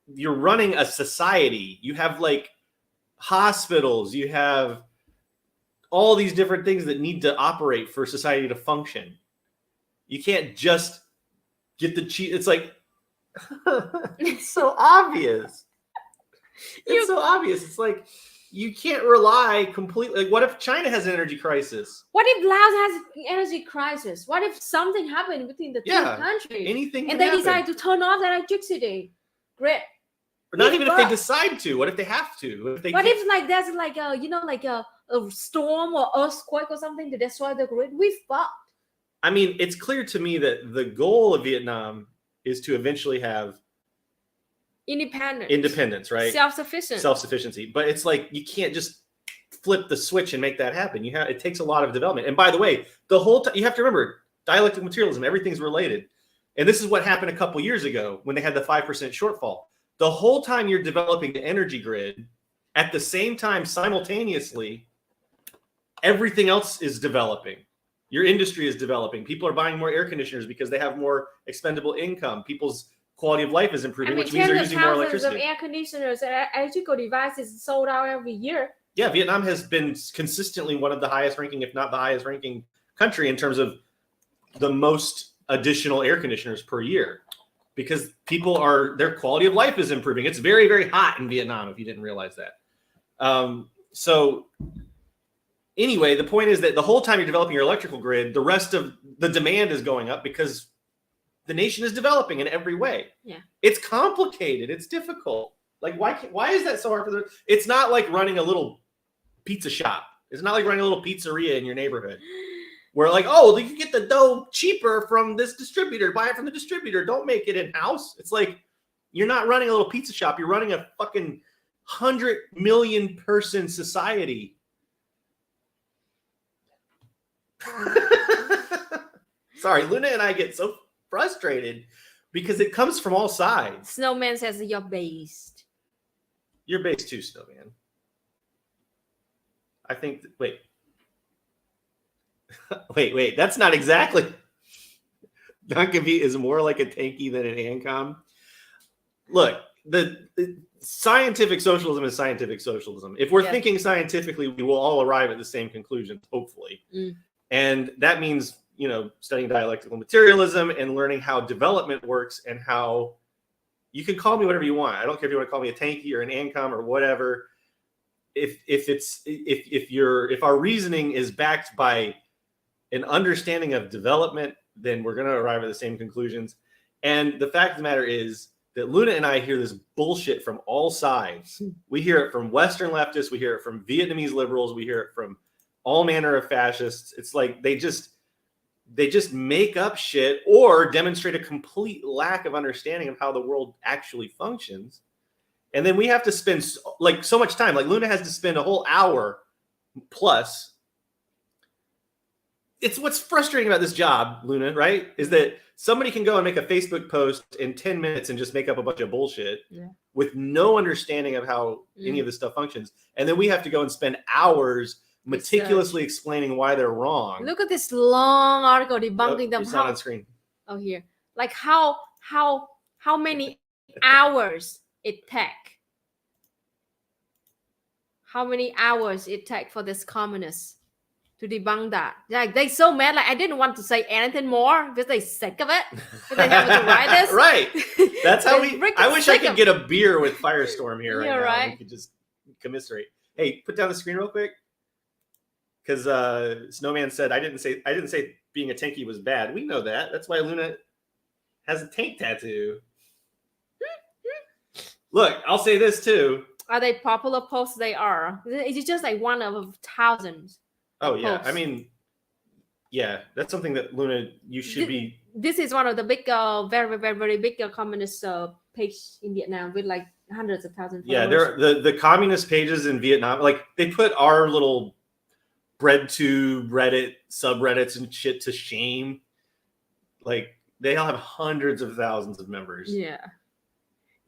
you're running a society. You have like hospitals, you have all these different things that need to operate for society to function. You can't just get the cheap. It's like it's so obvious. It's so obvious. It's like you can't rely completely. Like, what if China has an energy crisis? What if Laos has energy crisis? What if something happened between the two countries? Anything and can they happen. decide to turn off the electricity grid. Or not even if they decide to. What if they have to? What if like there's like a storm or earthquake or something to destroy the grid? We fucked. I mean, it's clear to me that the goal of Vietnam is to eventually have independence, right? Self-sufficiency. But it's like you can't just flip the switch and make that happen. It takes a lot of development. And by the way, the whole time you have to remember dialectical materialism, everything's related. And this is what happened a couple years ago when they had the 5% shortfall. The whole time you're developing the energy grid, at the same time, simultaneously, everything else is developing. Your industry is developing. People are buying more air conditioners because they have more expendable income. People's quality of life is improving, which means they're using more electricity. Of air conditioners and electrical devices sold out every year. Yeah, Vietnam has been consistently one of the highest ranking, if not the highest ranking country in terms of the most additional air conditioners per year. Because their quality of life is improving. It's very, very hot in Vietnam, if you didn't realize that. So anyway, the point is that the whole time you're developing your electrical grid, the rest of the demand is going up because the nation is developing in every way. Yeah. It's complicated. It's difficult. Like, why is that so hard for them? It's not like running a little pizza shop. It's not like running a little pizzeria in your neighborhood. Where like, oh, you can get the dough cheaper from this distributor. Buy it from the distributor. Don't make it in-house. It's like you're not running a little pizza shop. You're running a fucking 100 million person society. Sorry, Luna and I get so frustrated because it comes from all sides. Snowman says you're based. You're based too, Snowman. I think. Wait. That's not exactly. Dunkavie is more like a tanky than an ANCOM. Look, the scientific socialism is scientific socialism. If we're thinking scientifically, we will all arrive at the same conclusions, hopefully. And that means, studying dialectical materialism and learning how development works and how you can call me whatever you want. I don't care if you want to call me a tanky or an ANCOM or whatever. If our reasoning is backed by an understanding of development, then we're going to arrive at the same conclusions. And the fact of the matter is that Luna and I hear this bullshit from all sides. We hear it from Western leftists. We hear it from Vietnamese liberals. We hear it from all manner of fascists. It's like they just make up shit or demonstrate a complete lack of understanding of how the world actually functions. And then we have to spend like so much time. Like Luna has to spend a whole hour plus. It's what's frustrating about this job, Luna, right? Is that somebody can go and make a Facebook post in 10 minutes and just make up a bunch of bullshit with no understanding of how any of this stuff functions. And then we have to go and spend hours meticulously explaining why they're wrong. Look at this long article debunking them. It's not on screen. Oh, here. Like how many hours it take? How many hours it take for this communist to debunk that? Like they so mad. Like I didn't want to say anything more because they sick of it. But they have to write this. Right. That's how I wish I could get a beer with Firestorm here right now. Right. We could just commiserate. Hey, put down the screen real quick. Because Snowman said I didn't say being a tanky was bad. We know that. That's why Luna has a tank tattoo. Look, I'll say this too. Are they popular posts? They are. It's just like one of thousands. Oh yeah, posts. I mean, yeah, that's something that Luna you should be. This is one of the big, very, very, very big communist page in Vietnam with like hundreds of thousands. Yeah, they're the communist pages in Vietnam. Like they put our little BreadTube, Reddit, subreddits, and shit to shame. Like they all have hundreds of thousands of members. Yeah.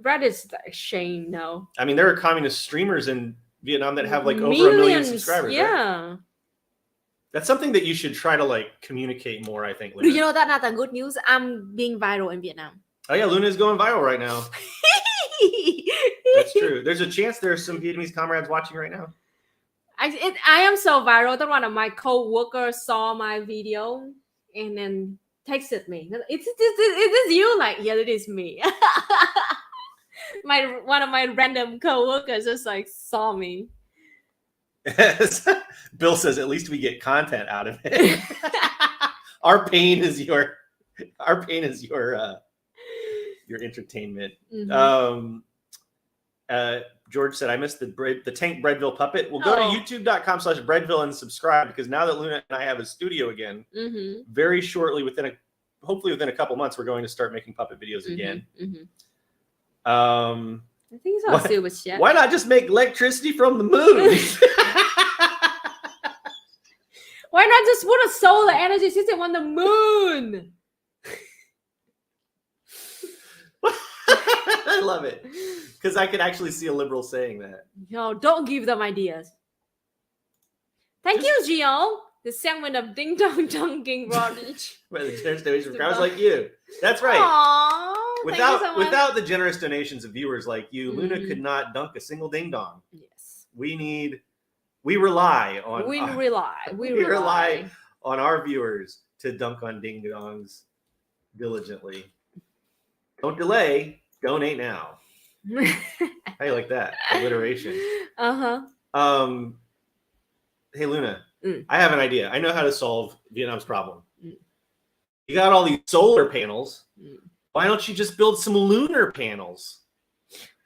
Reddit's like shame now. I mean, there are communist streamers in Vietnam that have like Millions, over 1 million subscribers. Yeah. Right? That's something that you should try to like communicate more, I think. Luna. Do you know that not the good news? I'm being viral in Vietnam. Oh yeah, Luna is going viral right now. That's true. There's a chance there's some Vietnamese comrades watching right now. I am so viral that one of my co-workers saw my video and then texted me. Is this you? Like, yeah, it is me. One of my random co-workers just like saw me. Bill says, at least we get content out of it. Our pain is your entertainment. Mm-hmm. George said, I missed the Tank Breadville puppet. Well, go to youtube.com/Breadville and subscribe, because now that Luna and I have a studio again, very shortly, hopefully within a couple months, we're going to start making puppet videos again. I think it's all super shit. Why not just make electricity from the moon? Why not just put a solar energy system on the moon? I love it, because I could actually see a liberal saying that. No, don't give them ideas. Thank you, Gio. The segment of Ding Dong Dunking Rodage. By the generous donation from crowds like you. That's right. Aww, without the generous donations of viewers like you, Luna could not dunk a single ding dong. Yes. We rely on our viewers to dunk on ding dongs diligently. Don't delay. Donate now. How you like that? Alliteration. Hey, Luna. I have an idea. I know how to solve Vietnam's problem. You got all these solar panels. Why don't you just build some lunar panels?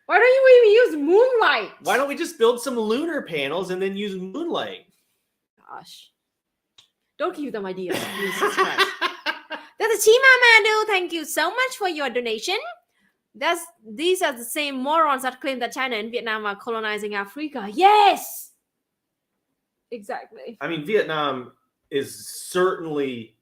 Why don't you even use moonlight? Why don't we just build some lunar panels and then use moonlight? Gosh. Don't give them ideas. Jesus Christ. That's a Chima Madu. Thank you so much for your donation. These are the same morons that claim that China and Vietnam are colonizing Africa. Yes! Exactly. I mean, Vietnam is certainly...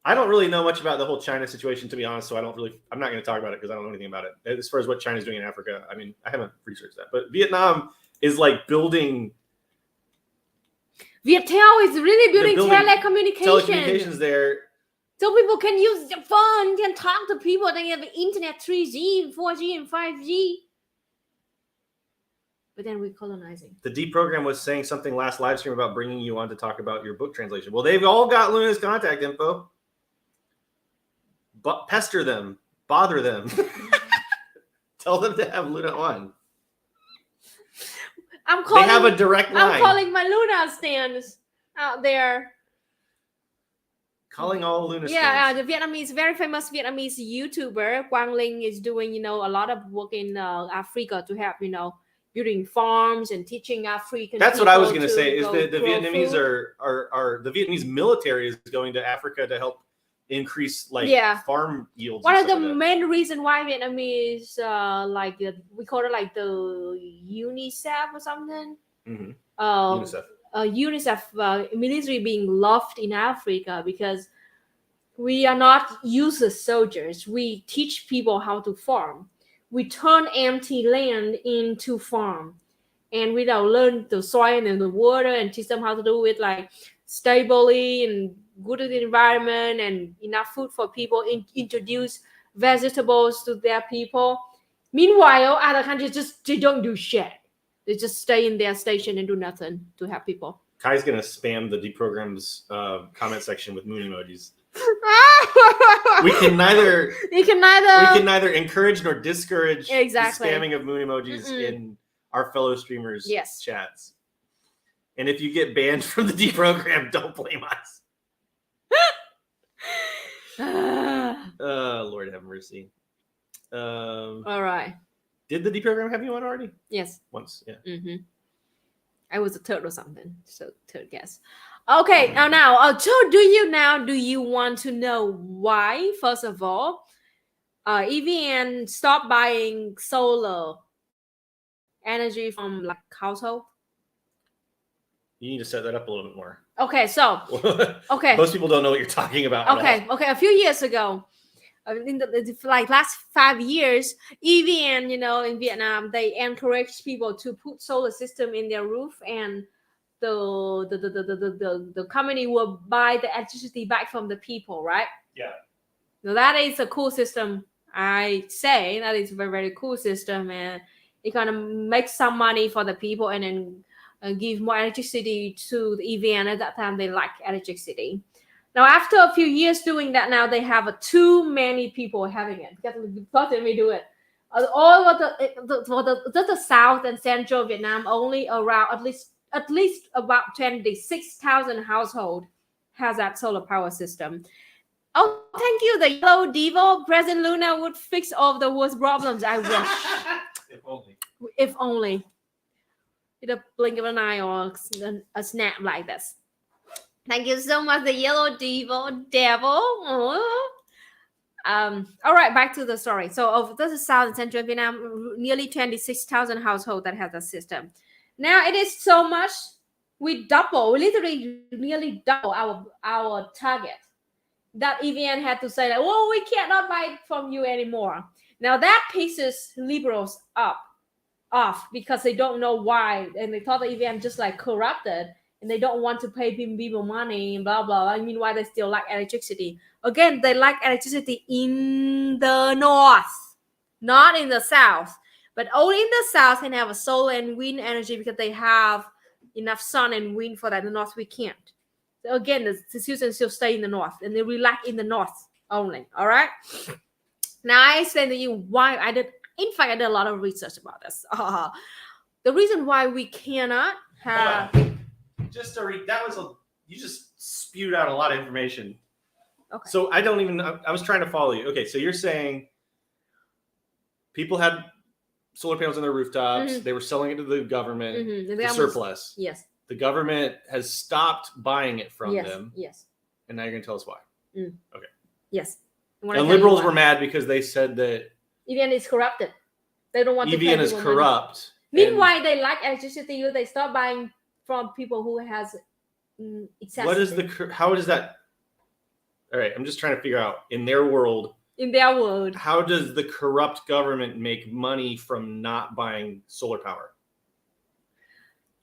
I don't really know much about the whole China situation, to be honest, so I'm not going to talk about it because I don't know anything about it. As far as what China's doing in Africa, I mean, I haven't researched that. But Vietnam is like building... Viettel is really building telecommunications there. So people can use their phone, can talk to people, they have internet 3G, 4G, and 5G. But then we're colonizing. The deprogram was saying something last live stream about bringing you on to talk about your book translation. Well, they've all got Luna's contact info. But pester them, bother them. Tell them to have Luna on. They have a direct line. I'm calling my Luna stands out there. Calling all Luna stands. The very famous Vietnamese YouTuber Quang Linh is doing, a lot of work in Africa to help, building farms and teaching African. That's what I was going to say. Is the Vietnamese are the Vietnamese military is going to Africa to help increase farm yields. One of the main reasons why Vietnamese we call it like the UNICEF or something. UNICEF military being loved in Africa because we are not useless soldiers. We teach people how to farm. We turn empty land into farm, and we learn the soil and the water and teach them how to do it like stably and good to the environment and enough food for people. Introduce vegetables to their people. Meanwhile, other countries they don't do shit. They just stay in their station and do nothing to help people. Kai's gonna spam the deprogram's comment section with moon emojis. We can neither encourage nor discourage the spamming of moon emojis in our fellow streamers' chats. And if you get banned from the deprogram, don't blame us. Lord have mercy. All right. Did the deprogram have you on already? Yes. Once, yeah. I was a third or something. So third guess. Okay, now, do you want to know why, first of all, EVN stopped buying solar energy from household? You need to set that up a little bit more. Okay, so okay. Most people don't know what you're talking about. Okay, a few years ago, in the like last 5 years, EVN, in Vietnam, they encourage people to put solar system in their roof, and the company will buy the electricity back from the people, right? Yeah. So that is a cool system. I say that is a very, very cool system, and it kind of makes some money for the people, and then give more electricity to the EVN. At that time, they lack electricity. Now, after a few years doing that, now they have too many people having it because we do it. All of the south and central Vietnam, only around at least about 26,000 households has that solar power system. Oh, thank you. The yellow devil, President Luna, would fix all of the worst problems. I wish. If only. If only. With a blink of an eye or a snap like this. Thank you so much, the yellow devil. All right, back to the story. So of the south and central Vietnam, nearly 26,000 households that have the system. Now it is so much, we literally nearly double our target. That EVN had to say that, well, we cannot buy it from you anymore. Now that pisses liberals off because they don't know why, and they thought the EVN just like corrupted, and they don't want to pay people money and blah blah. I mean, why they still lack electricity? Again, they lack electricity in the north, not in the south. But only in the south can have a solar and wind energy because they have enough sun and wind for that. In the north, we can't. So again, the citizens still stay in the north, and they lack in the north only. All right. Now I explain to you why I did. In fact, I did a lot of research about this. The reason why we cannot have. Just to read, you just spewed out a lot of information. Okay. So I was trying to follow you. Okay, so you're saying people had solar panels on their rooftops. Mm-hmm. They were selling it to the government, The surplus. Yes. The government has stopped buying it from them. Yes. And now you're going to tell us why. Okay. Yes. And liberals were mad because they said that EVN is corrupted. They don't want to pay EVN is corrupt. Meanwhile, they lack electricity. They stop buying from people who has excessive. What is how does that? All right, I'm just trying to figure out in their world. How does the corrupt government make money from not buying solar power?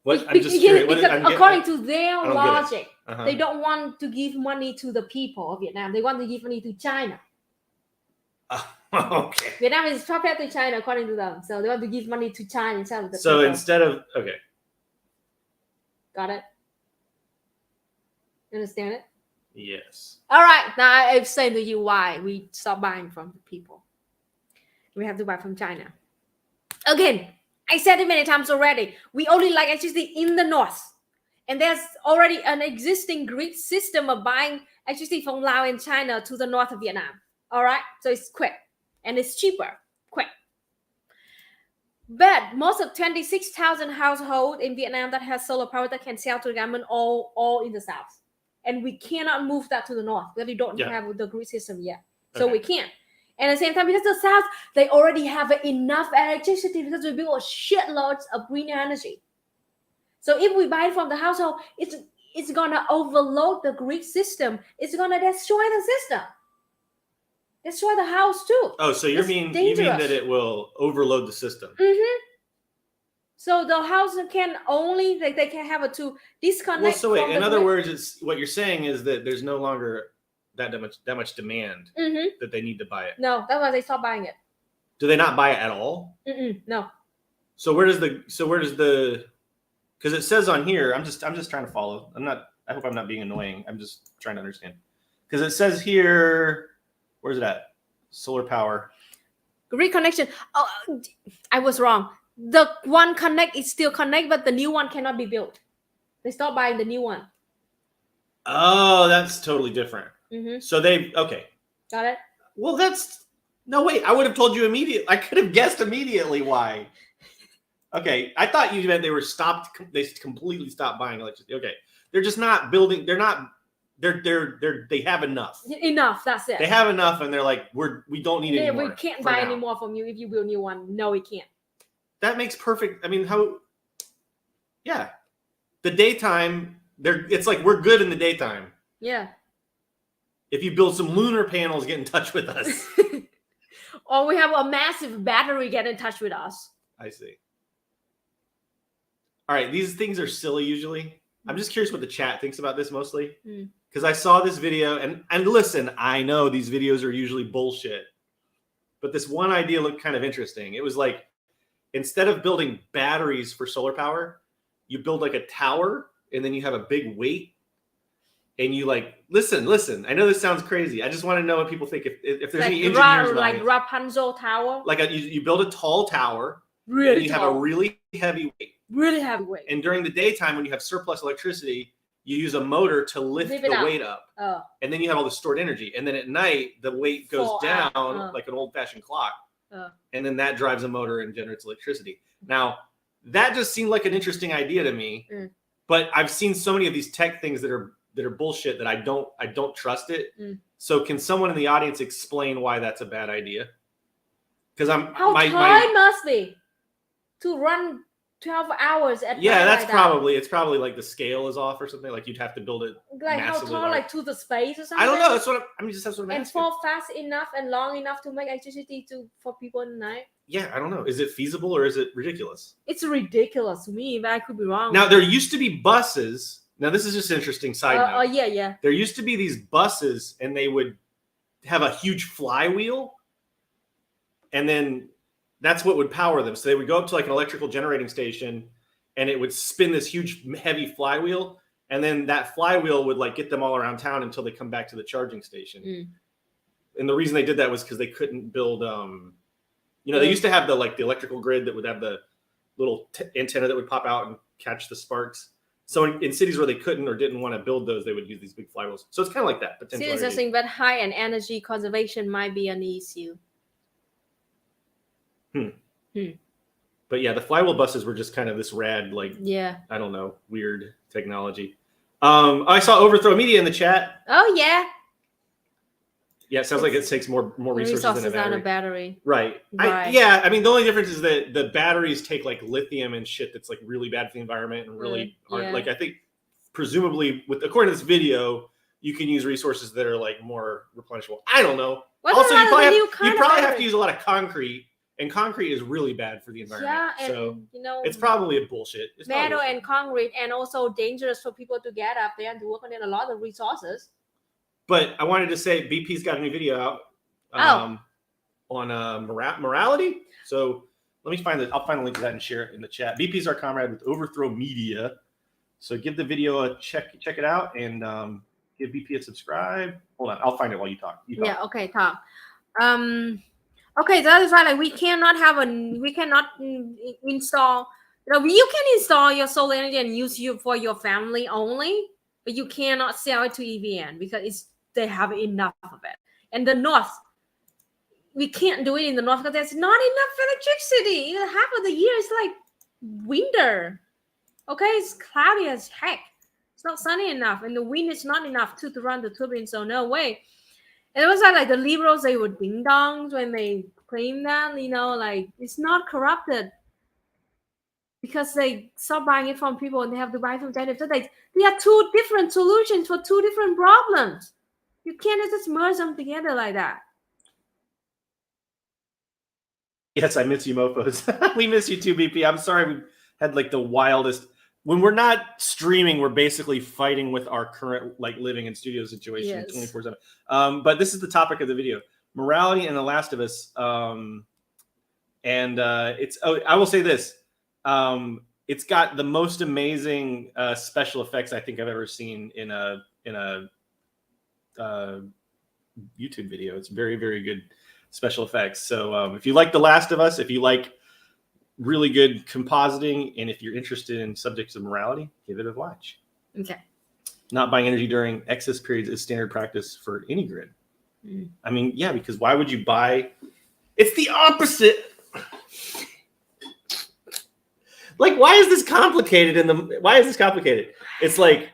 I'm just curious. According to their logic, they don't want to give money to the people of Vietnam. They want to give money to China. Okay. Vietnam is compared to China, according to them. So they want to give money to China instead of the So people. instead of okay. Got it? Understand it? Yes. All right. Now I've said to you why we stop buying from the people. We have to buy from China. Again, I said it many times already. We only like electricity in the north. And there's already an existing grid system of buying electricity from Laos and China to the north of Vietnam. All right? So it's quick. And it's cheaper. Quick. But most of 26,000 households in Vietnam that has solar power that can sell to the government all in the south. And we cannot move that to the north because we don't have the grid system yet. So we can't. And at the same time, because the south, they already have enough electricity because we build shitloads of green energy. So if we buy it from the household, it's going to overload the grid system. It's going to destroy the system. Destroy the house too. Oh, so you mean that it will overload the system? Mm-hmm. So the house can only they can have it to disconnect. Well, so wait. In other words, it's what you're saying is that there's no longer that much demand that they need to buy it. No, that's why they stop buying it. Do they not buy it at all? No. So where does the? Because it says on here, I'm just trying to follow. I hope I'm not being annoying. I'm just trying to understand. Because it says here. Where's it at? Solar power. Grid connection. Oh, I was wrong. The one connect is still connect, but the new one cannot be built. They stop buying the new one. Oh, that's totally different. So okay. Got it? Well, no, wait. I would have told you immediately. I could have guessed immediately why. Okay. I thought you meant they completely stopped buying electricity. Okay. They're just not building. They're not. They have enough. Enough, that's it. They have enough, and they're like, we don't need any more. We can't buy any more from you if you build a new one. No, we can't. That makes perfect. I mean, how? Yeah. the daytime, it's like we're good in the daytime. Yeah. If you build some lunar panels, get in touch with us. Or we have a massive battery, get in touch with us. I see. All right, these things are silly usually. I'm just curious what the chat thinks about this mostly. Because I saw this video, and listen, I know these videos are usually bullshit. But this one idea looked kind of interesting. It was like, instead of building batteries for solar power, you build like a tower, and then you have a big weight. And you like, listen, I know this sounds crazy. I just want to know what people think. If there's like any engineers like Rapunzel Tower. Like you build a tall tower, really and you tall. have a really heavy weight. Really heavy weight. And during the daytime, when you have surplus electricity, you use a motor to lift the weight up. Oh. And then you have all the stored energy. And then at night, the weight goes down like an old-fashioned clock. And then that drives a motor and generates electricity. Now, that just seemed like an interesting idea to me. But I've seen so many of these tech things that are bullshit that I don't trust it. So can someone in the audience explain why that's a bad idea? Because how time must be to run 12 hours at yeah, that's like probably it's probably like the scale is off or something. Like you'd have to build it like how tall, like to the space or something. I don't know. That's what just that's what I'm and asking. fall fast enough and long enough to make electricity for people in the night. Yeah, I don't know. Is it feasible or is it ridiculous? It's ridiculous to me, but I could be wrong. Now there used to be buses. Now this is just an interesting side note. Oh yeah. There used to be these buses, and they would have a huge flywheel, and then that's what would power them. So they would go up to like an electrical generating station, and it would spin this huge heavy flywheel, and then that flywheel would like get them all around town until they come back to the charging station. And the reason they did that was because they couldn't build they used to have the electrical grid that would have the little antenna that would pop out and catch the sparks. So in cities where they couldn't or didn't want to build those, they would use these big flywheels. So it's kind of like that potential. See, interesting, but high-end energy conservation might be an issue. But yeah, the flywheel buses were just kind of this rad, I don't know, weird technology. I saw Overthrow Media in the chat. Oh yeah. Yeah, it sounds like it takes more resources than a battery. Right. I mean, the only difference is that the batteries take like lithium and shit that's like really bad for the environment and really hard. Like I think presumably according to this video, you can use resources that are like more replenishable. I don't know. Also, you probably have to use a lot of concrete. And concrete is really bad for the environment. Yeah, and so it's probably a bullshit. It's metal and concrete, and also dangerous for people to get up there and to work on it. A lot of resources. But I wanted to say BP's got a new video out on morality. So let me find it. I'll find a link to that and share it in the chat. BP's our comrade with Overthrow Media. So give the video a check it out, and give BP a subscribe. Hold on, I'll find it while you talk. Yeah. Okay. Talk. Okay, that is right. Like we cannot install. You can install your solar energy and use it for your family only, but you cannot sell it to EVN because they have enough of it. And the north, we can't do it in the north because there's not enough electricity. Half of the year is like winter. Okay, it's cloudy as heck. It's not sunny enough, and the wind is not enough to run the turbine. So no way. And it was like the liberals, they were ding dongs when they claim that, it's not corrupted because they stop buying it from people and they have to buy from China. So they have two different solutions for two different problems. You can't just merge them together like that. Yes, I miss you, mofos. We miss you too, BP. I'm sorry we had like the wildest. When we're not streaming, we're basically fighting with our current living in studio situation 24/7. But this is the topic of the video: morality and The Last of Us. I will say this: it's got the most amazing special effects I think I've ever seen in a YouTube video. It's very, very good special effects. So if you like The Last of Us, if you like really good compositing, and if you're interested in subjects of morality, give it a watch. Okay. Not buying energy during excess periods is standard practice for any grid. I mean, yeah, because why would you buy? It's the opposite. Like, why is this complicated? It's like,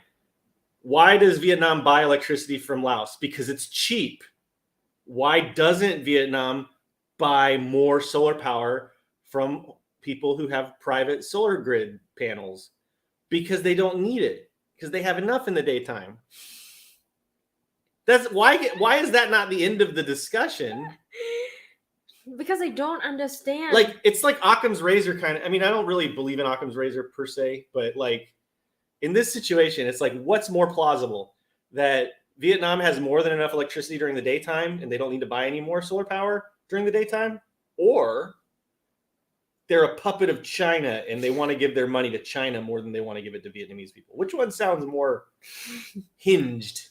why does Vietnam buy electricity from Laos? Because it's cheap. Why doesn't Vietnam buy more solar power from people who have private solar grid panels? Because they don't need it. Because they have enough in the daytime. That's why is that not the end of the discussion? Because I don't understand. Like, it's like Occam's razor kind of. I mean, I don't really believe in Occam's razor per se, but like in this situation, it's like, what's more plausible? That Vietnam has more than enough electricity during the daytime and they don't need to buy any more solar power during the daytime? Or they're a puppet of China and they want to give their money to China more than they want to give it to Vietnamese people? Which one sounds more hinged?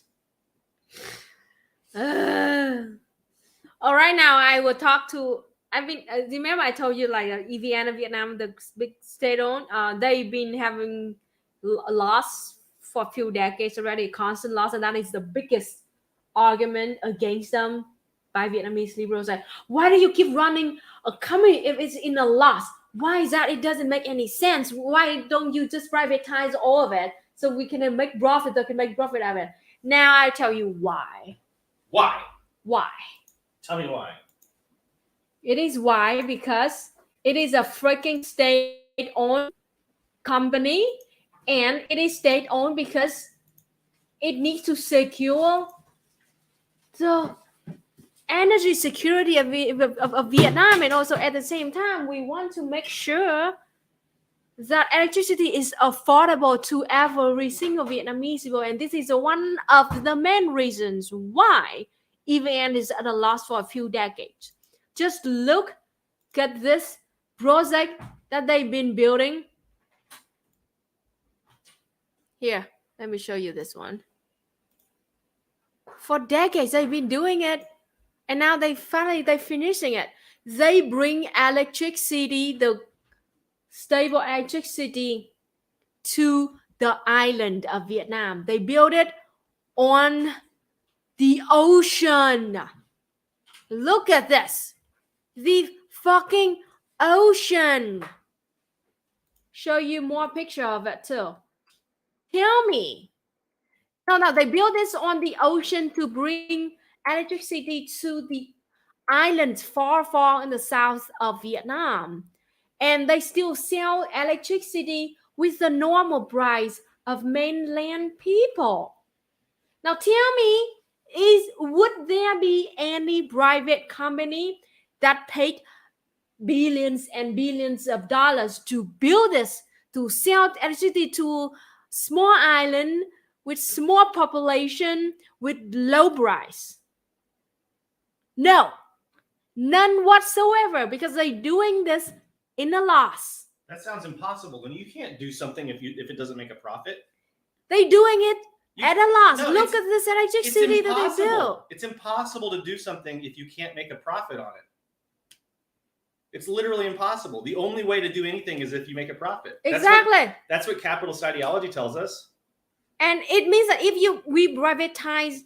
All right, now I will talk to. I mean, remember I told you like EVN of Vietnam, the big state-owned. They've been having loss for a few decades already, constant loss, and that is the biggest argument against them by Vietnamese liberals. Like, why do you keep running a company if it's in a loss? Why is that? It doesn't make any sense. Why don't you just privatize all of it so we can make profit? They can make profit out of it. Now I tell you why. Why? Why? Tell me why. It is why, because it is a freaking state-owned company, and it is state-owned because it needs to secure the energy security of Vietnam, and also at the same time we want to make sure that electricity is affordable to every single Vietnamese people, and this is one of the main reasons why EVN is at a loss for a few decades. Just look at this project that they've been building. Here, let me show you this one. For decades they've been doing it, and now they're finishing it. They bring electricity, the stable electricity, to the island of Vietnam. They build it on the ocean. Look at this. The fucking ocean. Show you more picture of it too. Tell me. No, they build this on the ocean to bring electricity to the islands far in the south of Vietnam. And they still sell electricity with the normal price of mainland people. Now tell me, would there be any private company that paid billions and billions of dollars to build this, to sell electricity to small island with small population with low price? No, none whatsoever, because they're doing this in a loss. That sounds impossible. When you can't do something if it doesn't make a profit. They're doing it at a loss. No, look at this electricity that they built. It's impossible to do something if you can't make a profit on it. It's literally impossible. The only way to do anything is if you make a profit. Exactly. That's what capitalist ideology tells us. And it means that if we privatize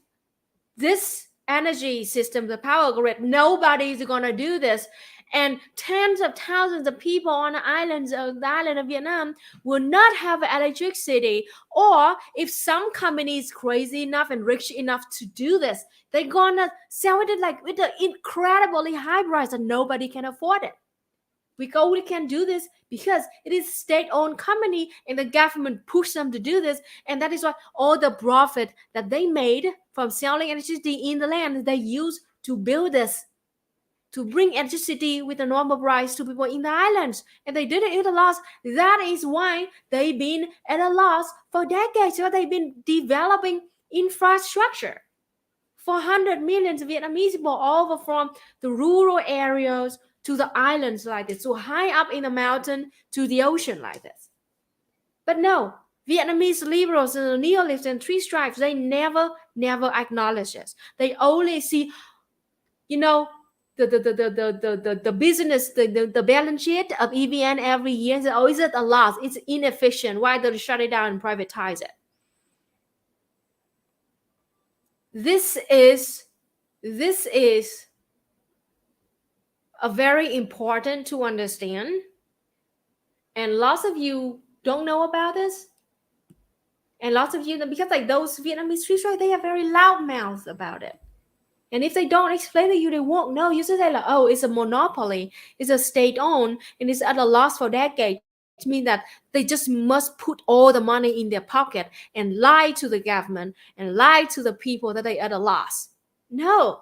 this energy system, the power grid, nobody is going to do this. And tens of thousands of people on the island of Vietnam will not have electricity. Or if some company is crazy enough and rich enough to do this, they're going to sell it like with an incredibly high price and nobody can afford it. We only can do this because it is a state-owned company and the government pushed them to do this. And that is why all the profit that they made from selling electricity in the land, they used to build this, to bring electricity with a normal price to people in the islands. And they did it at a loss. That is why they've been at a loss for decades. So they've been developing infrastructure for 100 million Vietnamese people all over from the rural areas to the islands like this, so high up in the mountain to the ocean like this. But no, Vietnamese liberals and the neoliberals and three stripes, they never acknowledge this. They only see, the business, the balance sheet of EVN every year. And say, oh, is it a loss? It's inefficient. Why don't you shut it down and privatize it? This is a very important to understand, and lots of you don't know about this, and lots of you, because like those Vietnamese street strikes, they are very loud mouths about it, and if they don't explain to you, they won't know. You just say like, oh, it's a monopoly, it's a state-owned, and it's at a loss for decades. It means that they just must put all the money in their pocket and lie to the government and lie to the people that they are the loss. No,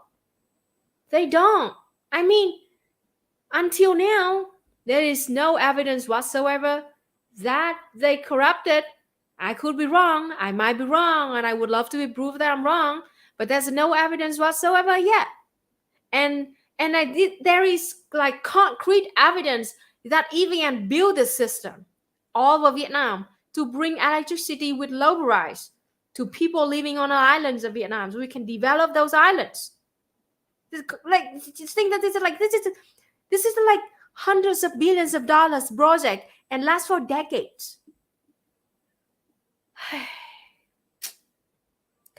they don't. I mean, until now, there is no evidence whatsoever that they corrupted. I could be wrong. I might be wrong, and I would love to be proved that I'm wrong. But there's no evidence whatsoever yet. And there is like concrete evidence that EVN built a system all over Vietnam to bring electricity with low price to people living on the islands of Vietnam, so we can develop those islands. Like, just think that this is like hundreds of billions of dollars project and lasts for decades.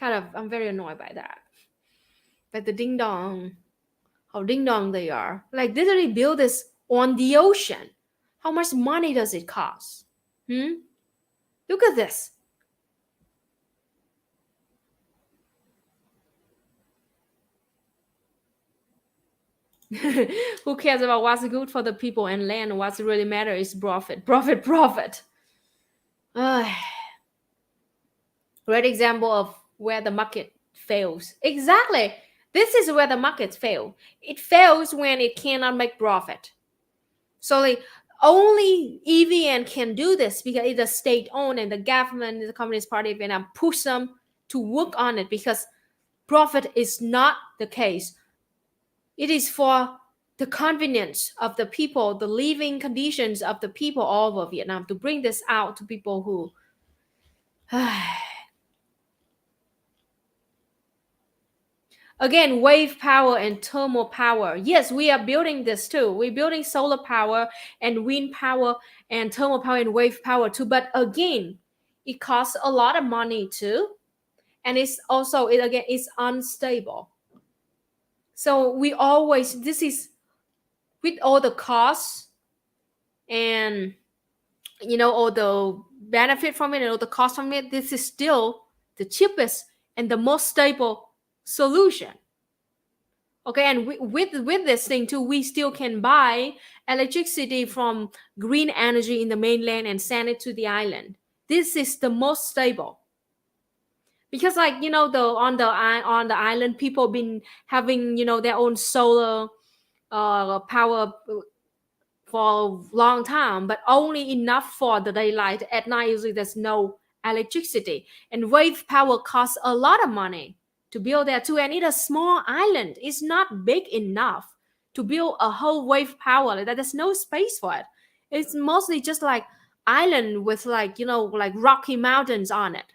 I'm very annoyed by that. But the ding dong, how ding dong they are. Like, literally build this on the ocean. How much money does it cost? Look at this. Who cares about what's good for the people and land? What's really matter is profit. Great example of where the market fails. Exactly. This is where the markets fail. It fails when it cannot make profit. So like, only EVN can do this because it's a state-owned, and the government, the Communist Party of Vietnam, push them to work on it because profit is not the case. It is for the convenience of the people, the living conditions of the people all over Vietnam, to bring this out to people who... Again, wave power and thermal power. Yes, we are building this too. We're building solar power and wind power and thermal power and wave power too. But again, it costs a lot of money too. And it's also, it's unstable. So this is with all the costs and, all the benefit from it and all the cost from it, this is still the cheapest and the most stable solution. Okay, and with this thing too, we still can buy electricity from green energy in the mainland and send it to the island. This is the most stable, because like on the island, people been having their own solar power for a long time, but only enough for the daylight. At night, usually there's no electricity, and wave power costs a lot of money to build that too, and it's a small island. It's not big enough to build a whole wave power like that. There's no space for it. It's mostly just like island with like rocky mountains on it.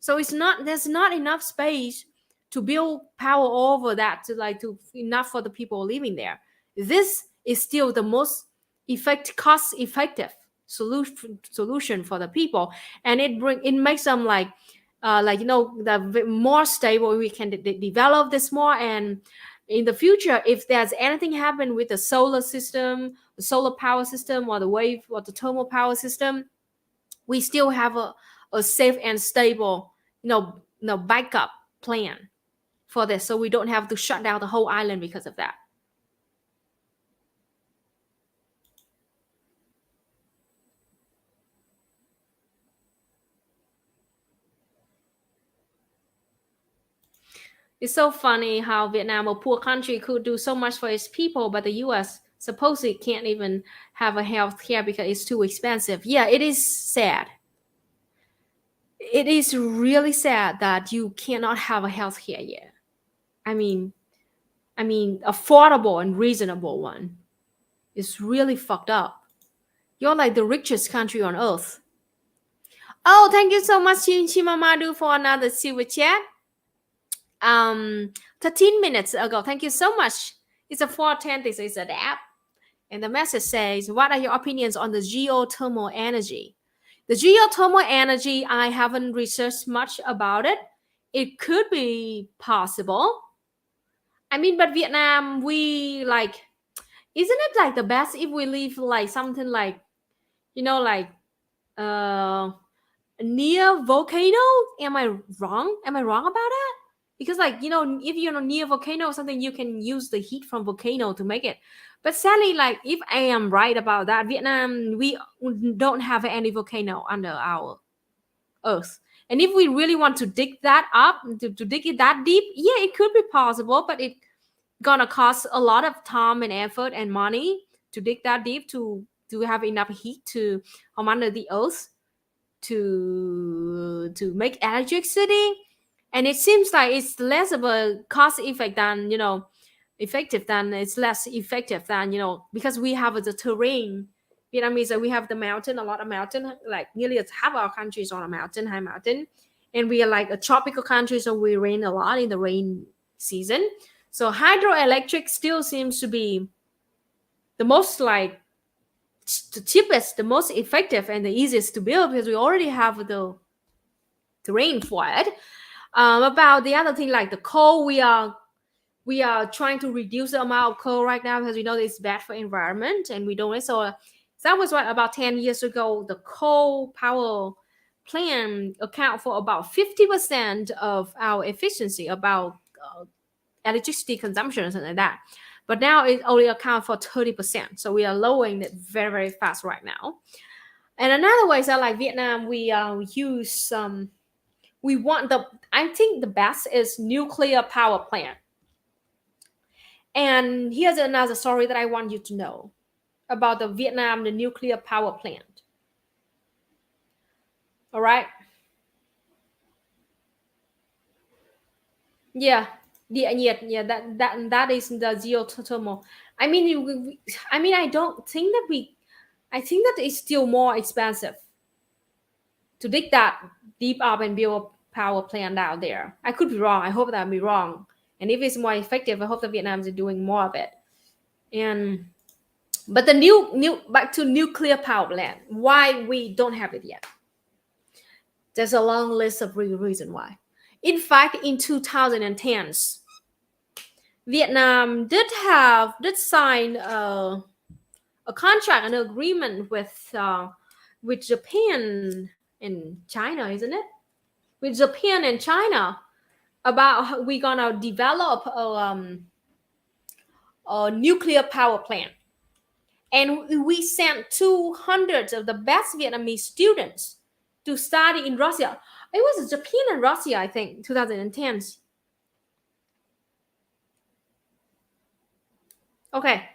So there's not enough space to build power over that to enough for the people living there. This is still the most cost effective solution for the people, and it makes them the more stable. We can develop this more, and in the future, if there's anything happen with the solar system, the solar power system, or the wave or the thermal power system, we still have a safe and stable backup plan for this, so we don't have to shut down the whole island because of that. It's so funny how Vietnam, a poor country, could do so much for its people, but the U.S. supposedly can't even have a health care because it's too expensive. Yeah, it is sad. It is really sad that you cannot have a health care yet. I mean, affordable and reasonable one. It's really fucked up. You're like the richest country on earth. Oh, thank you so much, Chimamadu, for another silver chat. 13 minutes ago. Thank you so much. It's a 410. This is an app. And the message says, what are your opinions on the geothermal energy? The geothermal energy, I haven't researched much about it. It could be possible. I mean, but Vietnam, isn't it like the best if we live like something like, near volcano? Am I wrong about it? because like if you're near volcano or something, you can use the heat from volcano to make it. But sadly, like if I am right about that, Vietnam, we don't have any volcano under our earth. And if we really want to dig that up, to dig it that deep, yeah, it could be possible, but it gonna cost a lot of time and effort and money to dig that deep to have enough heat to from under the earth to make electricity. And it seems like it's less of a cost effect than effective than it's less effective than because we have the terrain. Vietnamese, we have the mountain, a lot of mountain, like nearly half our country is on a mountain, high mountain, and we are like a tropical country, so we rain a lot in the rain season. So hydroelectric still seems to be the most like the cheapest, the most effective, and the easiest to build because we already have the terrain for it. About the other thing, like the coal, we are trying to reduce the amount of coal right now because we know it's bad for environment and we don't. So that was what about 10 years ago, the coal power plant account for about 50% of our efficiency, about electricity consumption or something like that. But now it only accounts for 30%. So we are lowering it very, very fast right now. And another way is that like Vietnam, we use we want I think the best is nuclear power plant. And here's another story that I want you to know about the Vietnam, the nuclear power plant. All right. Yeah. Yeah. That is the geothermal. I mean, I don't think that I think that it's still more expensive to dig that deep up and build a power plant out there. I could be wrong. I hope that I'm be wrong. And if it's more effective, I hope that Vietnam is doing more of it. And but the back to nuclear power plant, why we don't have it yet? There's a long list of reasons why. In fact, in 2010s, Vietnam did sign a contract, an agreement with Japan and China, isn't it? With Japan and China about how we're gonna develop a nuclear power plant. And we sent 200 of the best Vietnamese students to study in Russia. It was Japan and Russia, I think, 2010s. Okay.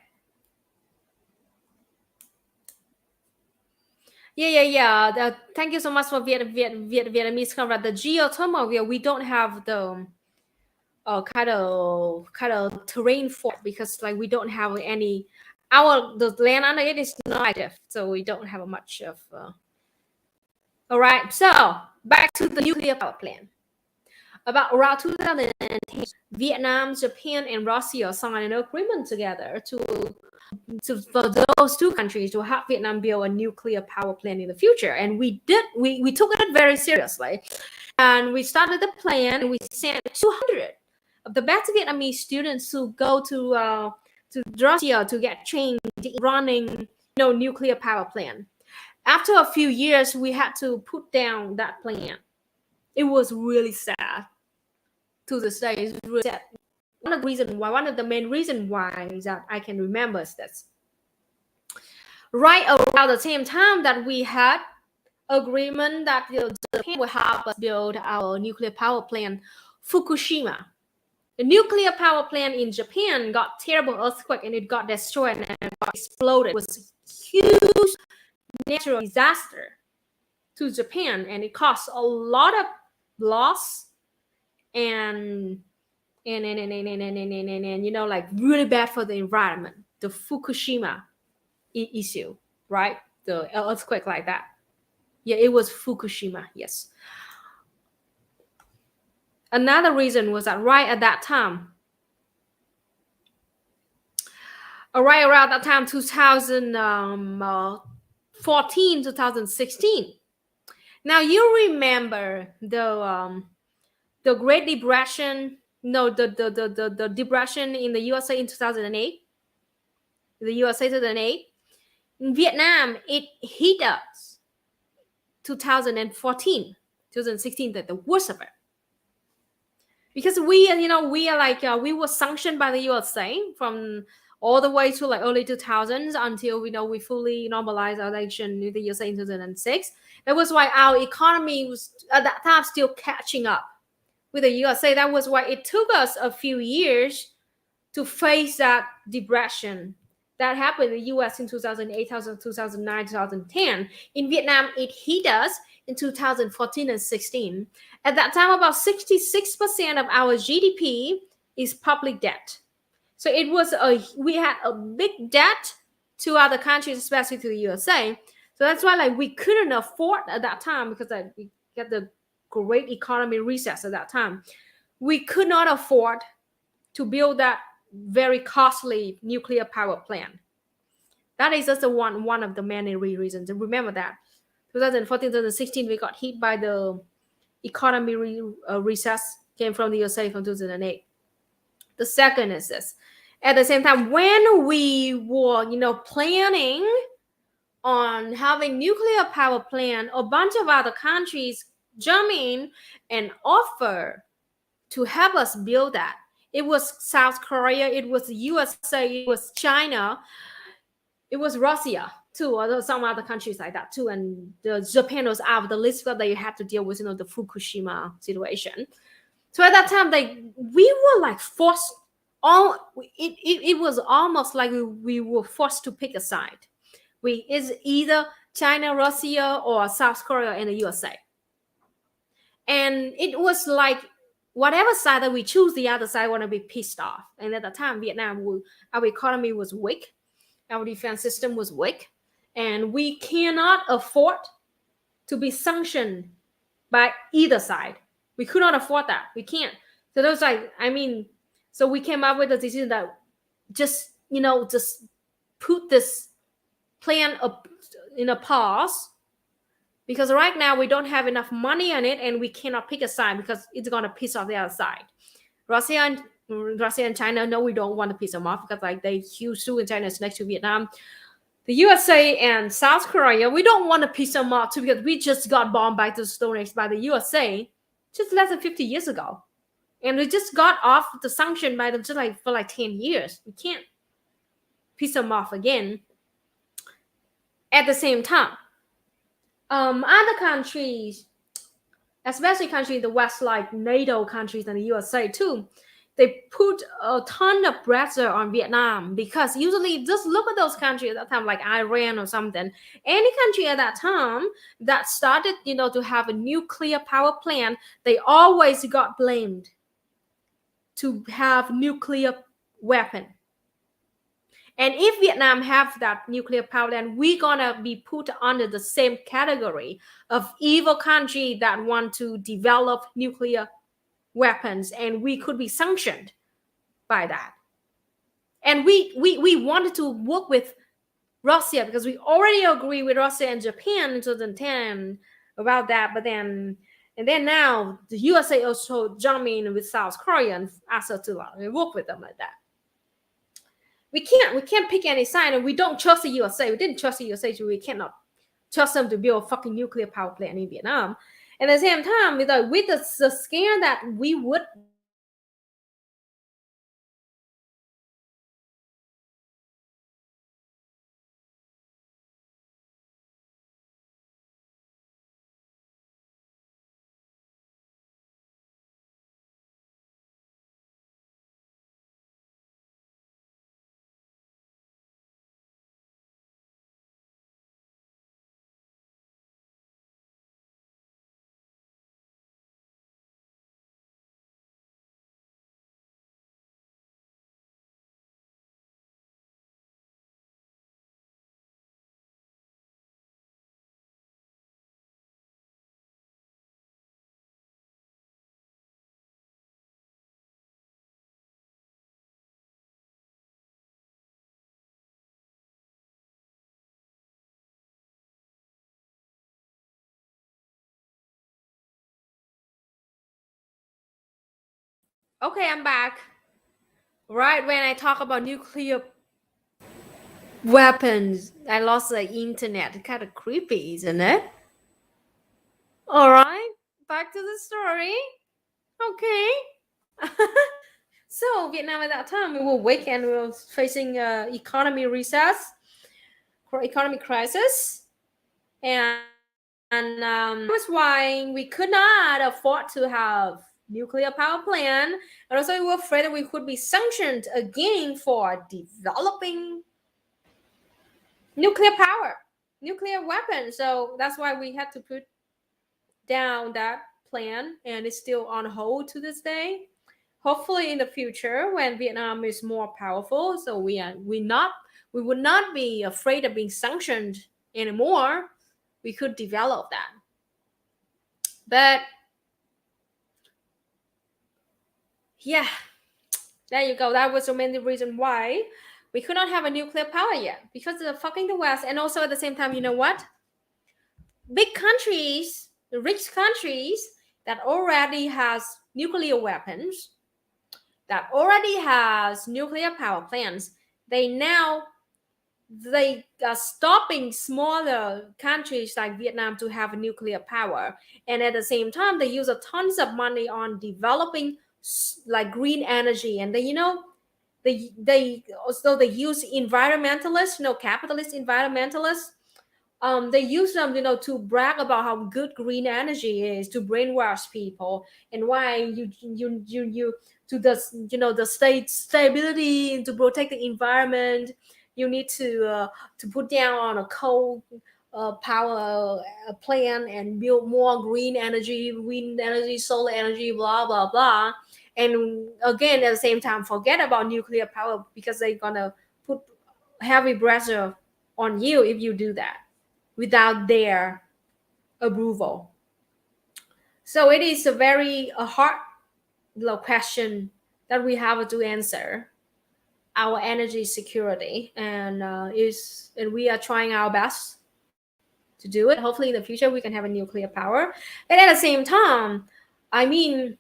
Yeah. Thank you so much for Vietnamese cover. The geothermal, we don't have the kind of terrain for it because like we don't have any. The land under it is not active, so we don't have much of. All right, so back to the nuclear power plant. About around 2010, Vietnam, Japan, and Russia signed an agreement together for those two countries to help Vietnam build a nuclear power plant in the future. And we took it very seriously. And we started the plan and we sent 200 of the best Vietnamese students to go to Russia to get trained running nuclear power plant. After a few years, we had to put down that plan. It was really sad. To this day, it's really sad. One of the main reasons why is that I can remember is this. Right around the same time that we had agreement that Japan will help us build our nuclear power plant, Fukushima. The nuclear power plant in Japan got terrible earthquake and it got destroyed and got exploded. It was a huge natural disaster to Japan and it caused a lot of loss and like really bad for the environment. The Fukushima issue, right? The earthquake like that. Yeah, it was Fukushima. Yes. Another reason was that right at that time, right around that time, 2014, 2016. Now you remember the Great Depression, the depression in the USA in 2008. The USA 2008. In Vietnam, it hit us 2014, 2016, the worst of it. because we are like we were sanctioned by the USA from all the way to like early 2000s until we fully normalized our election in the USA in 2006. That was why our economy was at that time still catching up with the USA. That was why it took us a few years to face that depression that happened in the US in 2008, 2009, 2010. In Vietnam, it hit us in 2014 and 16. At that time, about 66% of our GDP is public debt. So we had a big debt to other countries, especially to the USA. So that's why like we couldn't afford at that time, because we got the great economy recess at that time. We could not afford to build that very costly nuclear power plant. That is just one of the many reasons. And remember that 2014, 2016, we got hit by the economy recess, came from the USA from 2008. The second is this. At the same time, when we were, planning on having nuclear power plant, a bunch of other countries jump in and offer to help us build that. It was South Korea, it was the USA, it was China, it was Russia too, or some other countries like that too. And Japan was out of the list because they had to deal with the Fukushima situation. So at that time, we were like forced. It was almost like we were forced to pick a side. It's either China, Russia, or South Korea and the USA. And it was like whatever side that we choose, the other side want to be pissed off. And at the time, Vietnam, our economy was weak, our defense system was weak, and we cannot afford to be sanctioned by either side. We could not afford that. We can't. So those so we came up with the decision that just put this plan up in a pause, because right now we don't have enough money on it, and we cannot pick a side because it's gonna piss off the other side. Russia and China, no, we don't want to piss them off because like they huge too, and China is next to Vietnam. The USA and South Korea, we don't want to piss them off too, because we just got bombed by the Stone Age by the USA just less than 50 years ago. And we just got off the sanction by them just for 10 years. We can't piss them off again. At the same time, other countries, especially countries in the West, like NATO countries and the USA too, they put a ton of pressure on Vietnam, because usually just look at those countries at that time, like Iran or something. Any country at that time that started, to have a nuclear power plant, they always got blamed to have nuclear weapon. And if Vietnam have that nuclear power plant, we're gonna be put under the same category of evil country that want to develop nuclear weapons, and we could be sanctioned by that. And we wanted to work with Russia because we already agree with Russia and Japan in 2010 about that. But then now the USA also jump in with South Korea and ask us to work with them like that. We can't pick any side, and we don't trust the USA. We didn't trust the USA, so we cannot trust them to build a fucking nuclear power plant in Vietnam. And at the same time, with the scare that we would Okay, I'm back. Right when I talk about nuclear weapons, I lost the internet. Kind of creepy, isn't it? All right, back to the story. Okay. So Vietnam at that time, we were weak and we were facing economic crisis, and that was why we could not afford to have nuclear power plant, and also we were afraid that we could be sanctioned again for developing nuclear power, nuclear weapons. So that's why we had to put down that plan, and it's still on hold to this day. Hopefully, in the future, when Vietnam is more powerful, so we would not be afraid of being sanctioned anymore. We could develop that, but yeah, there you go. That was the main reason why we could not have a nuclear power yet, because of the fucking the West, and also at the same time, you know what? Big countries, the rich countries that already has nuclear weapons, that already has nuclear power plants, they are stopping smaller countries like Vietnam to have nuclear power, and at the same time they use a tons of money on developing like green energy, and they also they use environmentalists, capitalist environmentalists. They use them, to brag about how good green energy is, to brainwash people, and why you to the the state stability and to protect the environment. You need to put down on a coal power plant and build more green energy, wind energy, solar energy, blah blah blah. And again, at the same time, forget about nuclear power because they're gonna put heavy pressure on you if you do that without their approval. So it is a hard question that we have to answer, our energy security, and we are trying our best to do it. Hopefully in the future we can have a nuclear power. But at the same time, I mean,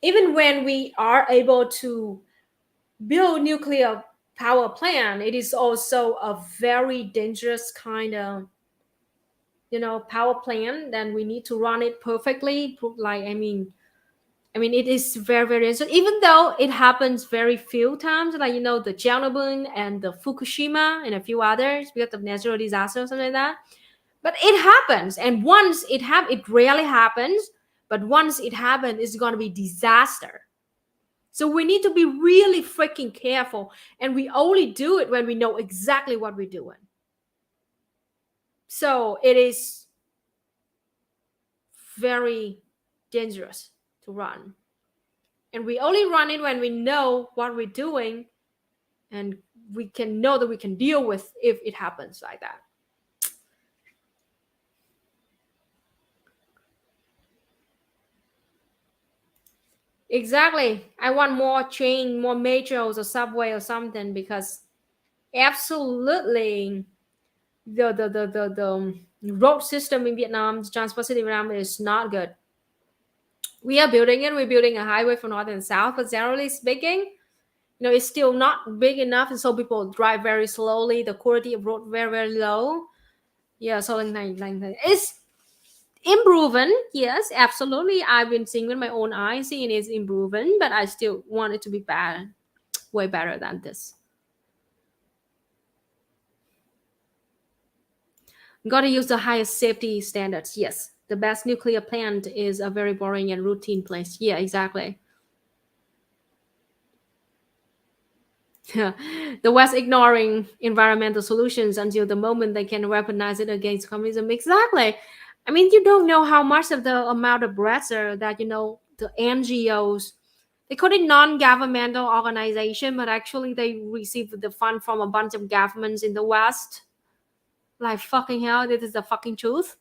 even when we are able to build nuclear power plant, it is also a very dangerous kind of power plant. Then we need to run it perfectly, like I mean it is very very dangerous, even though it happens very few times, like the Chernobyl and the Fukushima and a few others because of natural disaster or something like that. But it happens, and once it rarely happens, but once it happens it's going to be disaster. So we need to be really freaking careful, and we only do it when we know exactly what we're doing. So it is very dangerous to run. And we only run it when we know what we're doing, and we can know that we can deal with if it happens like that. Exactly. I want more train, more metros or subway or something, because absolutely the road system in Vietnam, the transport system in Vietnam is not good. We are building it. We're building a highway from north and south, but generally speaking, it's still not big enough, and so people drive very slowly. The quality of road very very low. Yeah, so it's improving. Yes, absolutely. I've been seeing with my own eyes, seeing it's improving, but I still want it to be better, way better than this. Got to use the highest safety standards. Yes, the best nuclear plant is a very boring and routine place. Yeah, exactly. The West ignoring environmental solutions until the moment they can weaponize it against communism. Exactly. I mean, you don't know how much of the amount of pressure that the NGOs, they call it non-governmental organization, but actually they receive the fund from a bunch of governments in the West. Like fucking hell, this is the fucking truth.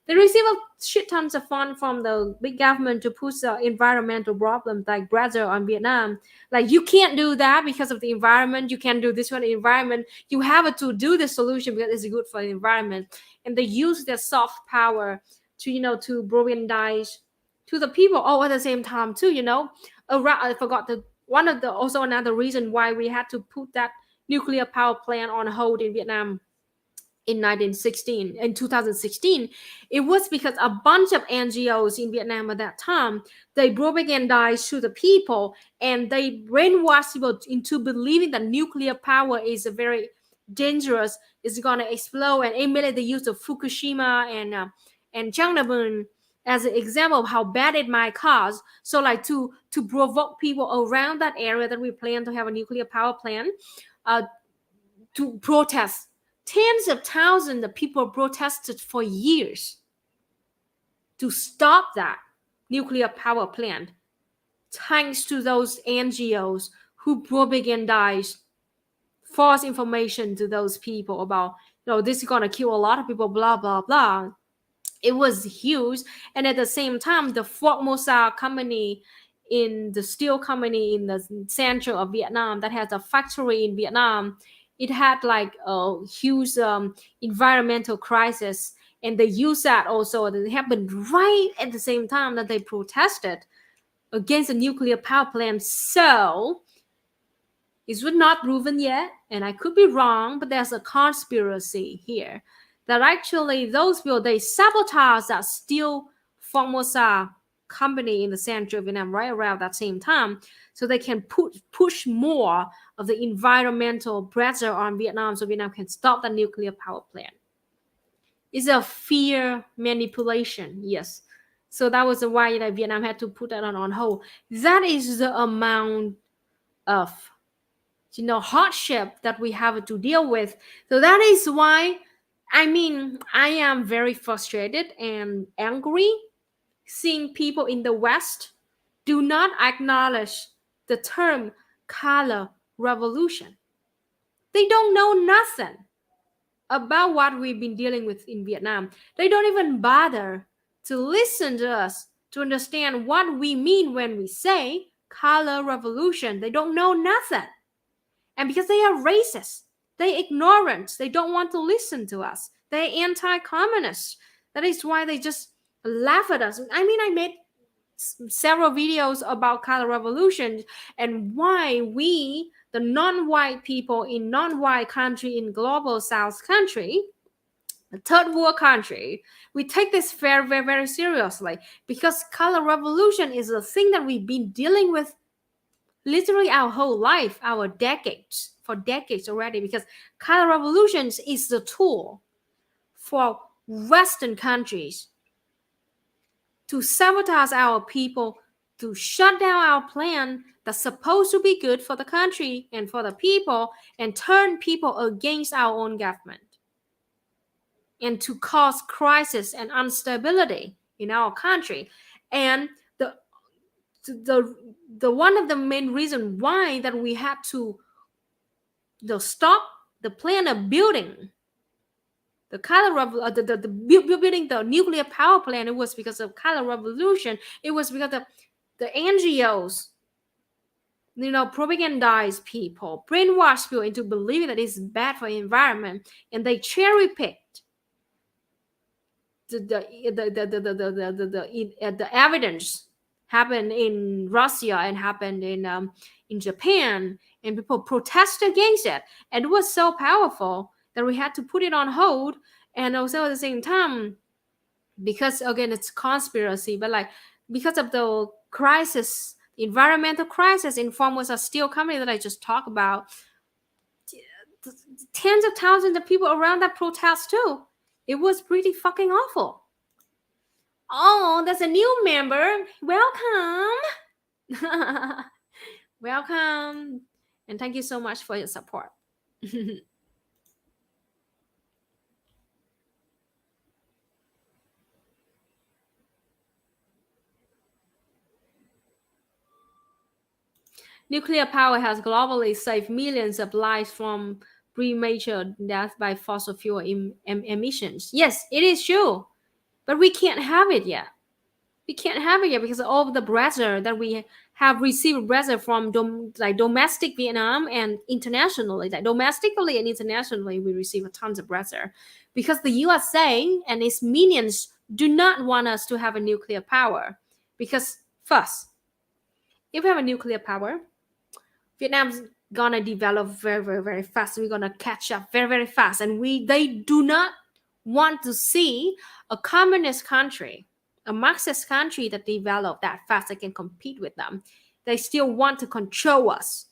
They receive a shit tons of fund from the big government to push the environmental problems like Brazil on Vietnam. Like, you can't do that because of the environment. You can't do this for the environment. You have to do the solution because it's good for the environment. And they use their soft power to to propagandize to the people. Oh, at the same time too, I forgot the one of the also another reason why we had to put that nuclear power plant on hold in Vietnam. in 2016, it was because a bunch of NGOs in Vietnam at that time, they propagandized to the people and they brainwashed people into believing that nuclear power is a very dangerous, it's going to explode, and immediately they used the Fukushima and Chernobyl as an example of how bad it might cause. So like to provoke people around that area that we plan to have a nuclear power plant, to protest. Tens of thousands of people protested for years to stop that nuclear power plant, thanks to those NGOs who propagandized false information to those people about, this is going to kill a lot of people, blah, blah, blah. It was huge. And at the same time, the Formosa company, in the steel company in the center of Vietnam that has a factory in Vietnam, it had like a huge environmental crisis, and they used that also. It happened right at the same time that they protested against the nuclear power plant. So it's not proven yet, and I could be wrong, but there's a conspiracy here that actually those people, they sabotage that steel Formosa company in the center of Vietnam right around that same time, so they can push more of the environmental pressure on Vietnam, so Vietnam can stop the nuclear power plant. It's a fear manipulation, yes. So that was why Vietnam had to put that on hold. That is the amount of hardship that we have to deal with. So that is why I am very frustrated and angry seeing people in the West do not acknowledge the term color revolution. They don't know nothing about what we've been dealing with in Vietnam. They don't even bother to listen to us to understand what we mean when we say color revolution. They don't know nothing. And because they are racist, they ignorant, they don't want to listen to us. They're anti-communist. That is why they just laugh at us. I made several videos about color revolution and why we, the non-white people in non-white country, in global South country, a third world country, we take this very, very, very seriously, because color revolution is a thing that we've been dealing with literally our whole life, for decades already, because color revolutions is the tool for Western countries to sabotage our people, to shut down our plan that's supposed to be good for the country and for the people, and turn people against our own government, and to cause crisis and instability in our country. And the one of the main reason why that we had to stop the plan of building the building the nuclear power plant, it was because of color revolution. It was because of the NGOs, propagandize people, brainwash people into believing that it's bad for the environment, and they cherry picked the evidence. Happened in Russia and happened in Japan, and people protest against it, and it was so powerful that we had to put it on hold. And also at the same time, because again it's conspiracy, but because of the crisis, environmental crisis in Formosa steel company that I just talked about, tens of thousands of people around that protest too. It was pretty fucking awful. Oh, there's a new member. Welcome. Welcome. And thank you so much for your support. Nuclear power has globally saved millions of lives from premature death by fossil fuel emissions. Yes, it is true. But we can't have it yet. We can't have it yet because of all the pressure that we have received pressure from domestic Vietnam and internationally. Domestically and internationally, we receive tons of pressure because the USA and its minions do not want us to have a nuclear power. Because first, if we have a nuclear power, Vietnam's gonna develop very, very, very fast. We're gonna catch up very, very fast. And they do not want to see a communist country, a Marxist country that develop that fast that can compete with them. They still want to control us.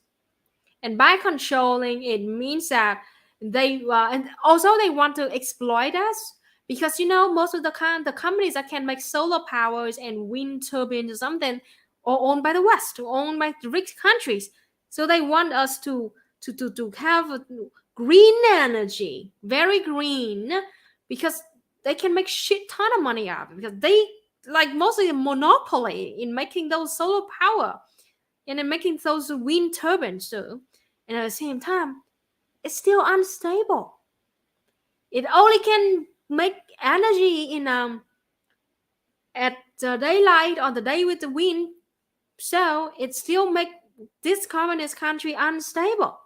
And by controlling, it means that and also they want to exploit us, because most of the companies that can make solar powers and wind turbines or something are owned by the West, or owned by the rich countries. So they want us to have a green energy, very green, because they can make shit ton of money out of it, because they like mostly a monopoly in making those solar power and in making those wind turbines too. And at the same time, it's still unstable. It only can make energy in at the daylight or the day with the wind, so it still make this communist country unstable.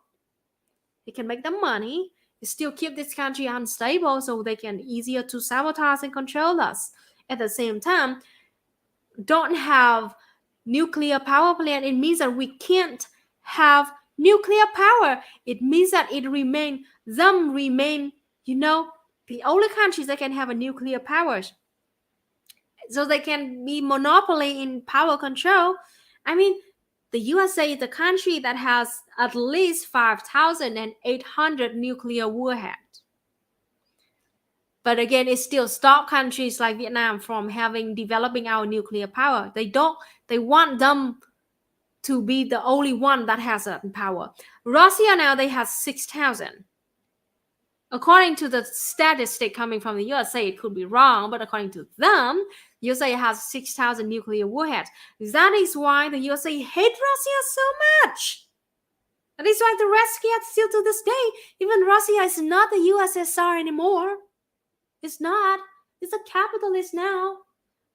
It can make them money, it still keep this country unstable, so they can easier to sabotage and control us. At the same time, don't have nuclear power plant, it means that we can't have nuclear power. It means that remain the only countries that can have a nuclear powers, so they can be monopoly in power control. I mean, the USA is the country that has at least 5,800 nuclear warheads. But again, it still stops countries like Vietnam from developing our nuclear power. They want them to be the only one that has that power. Russia now, they have 6,000. According to the statistic coming from the USA, it could be wrong, but according to them, USA has 6,000 nuclear warheads. That is why the USA hate Russia so much. That is why the Russia still to this day, even Russia is not the USSR anymore. It's not. It's a capitalist now.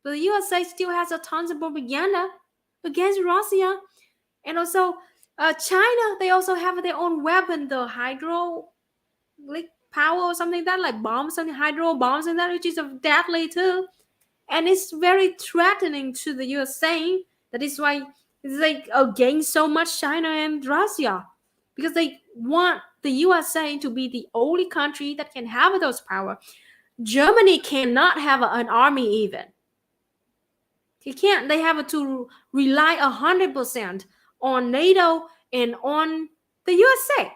But the USA still has a tons of propaganda against Russia. And also, China, they also have their own weapon, the hydro power or something like that, like bombs and hydro bombs and that, which is deadly too. And it's very threatening to the USA. That is why they against so much China and Russia, because they want the USA to be the only country that can have those power. Germany cannot have an army even. They can't. They have to rely 100% on NATO and on the USA.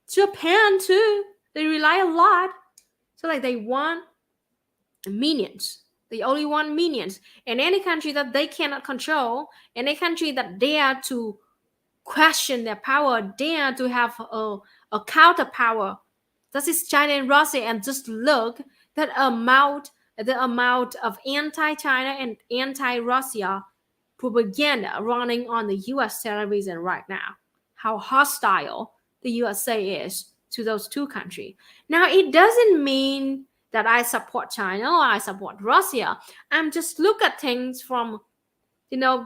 Japan too, they rely a lot. So like they want minions. They only want minions. And any country that they cannot control, any country that dare to question their power, dare to have a counter power, that is China and Russia. And just look the amount of anti-China and anti-Russia propaganda running on the US television right now. How hostile the USA is to those two countries. Now, it doesn't mean that I support China or I support Russia. I'm just look at things from,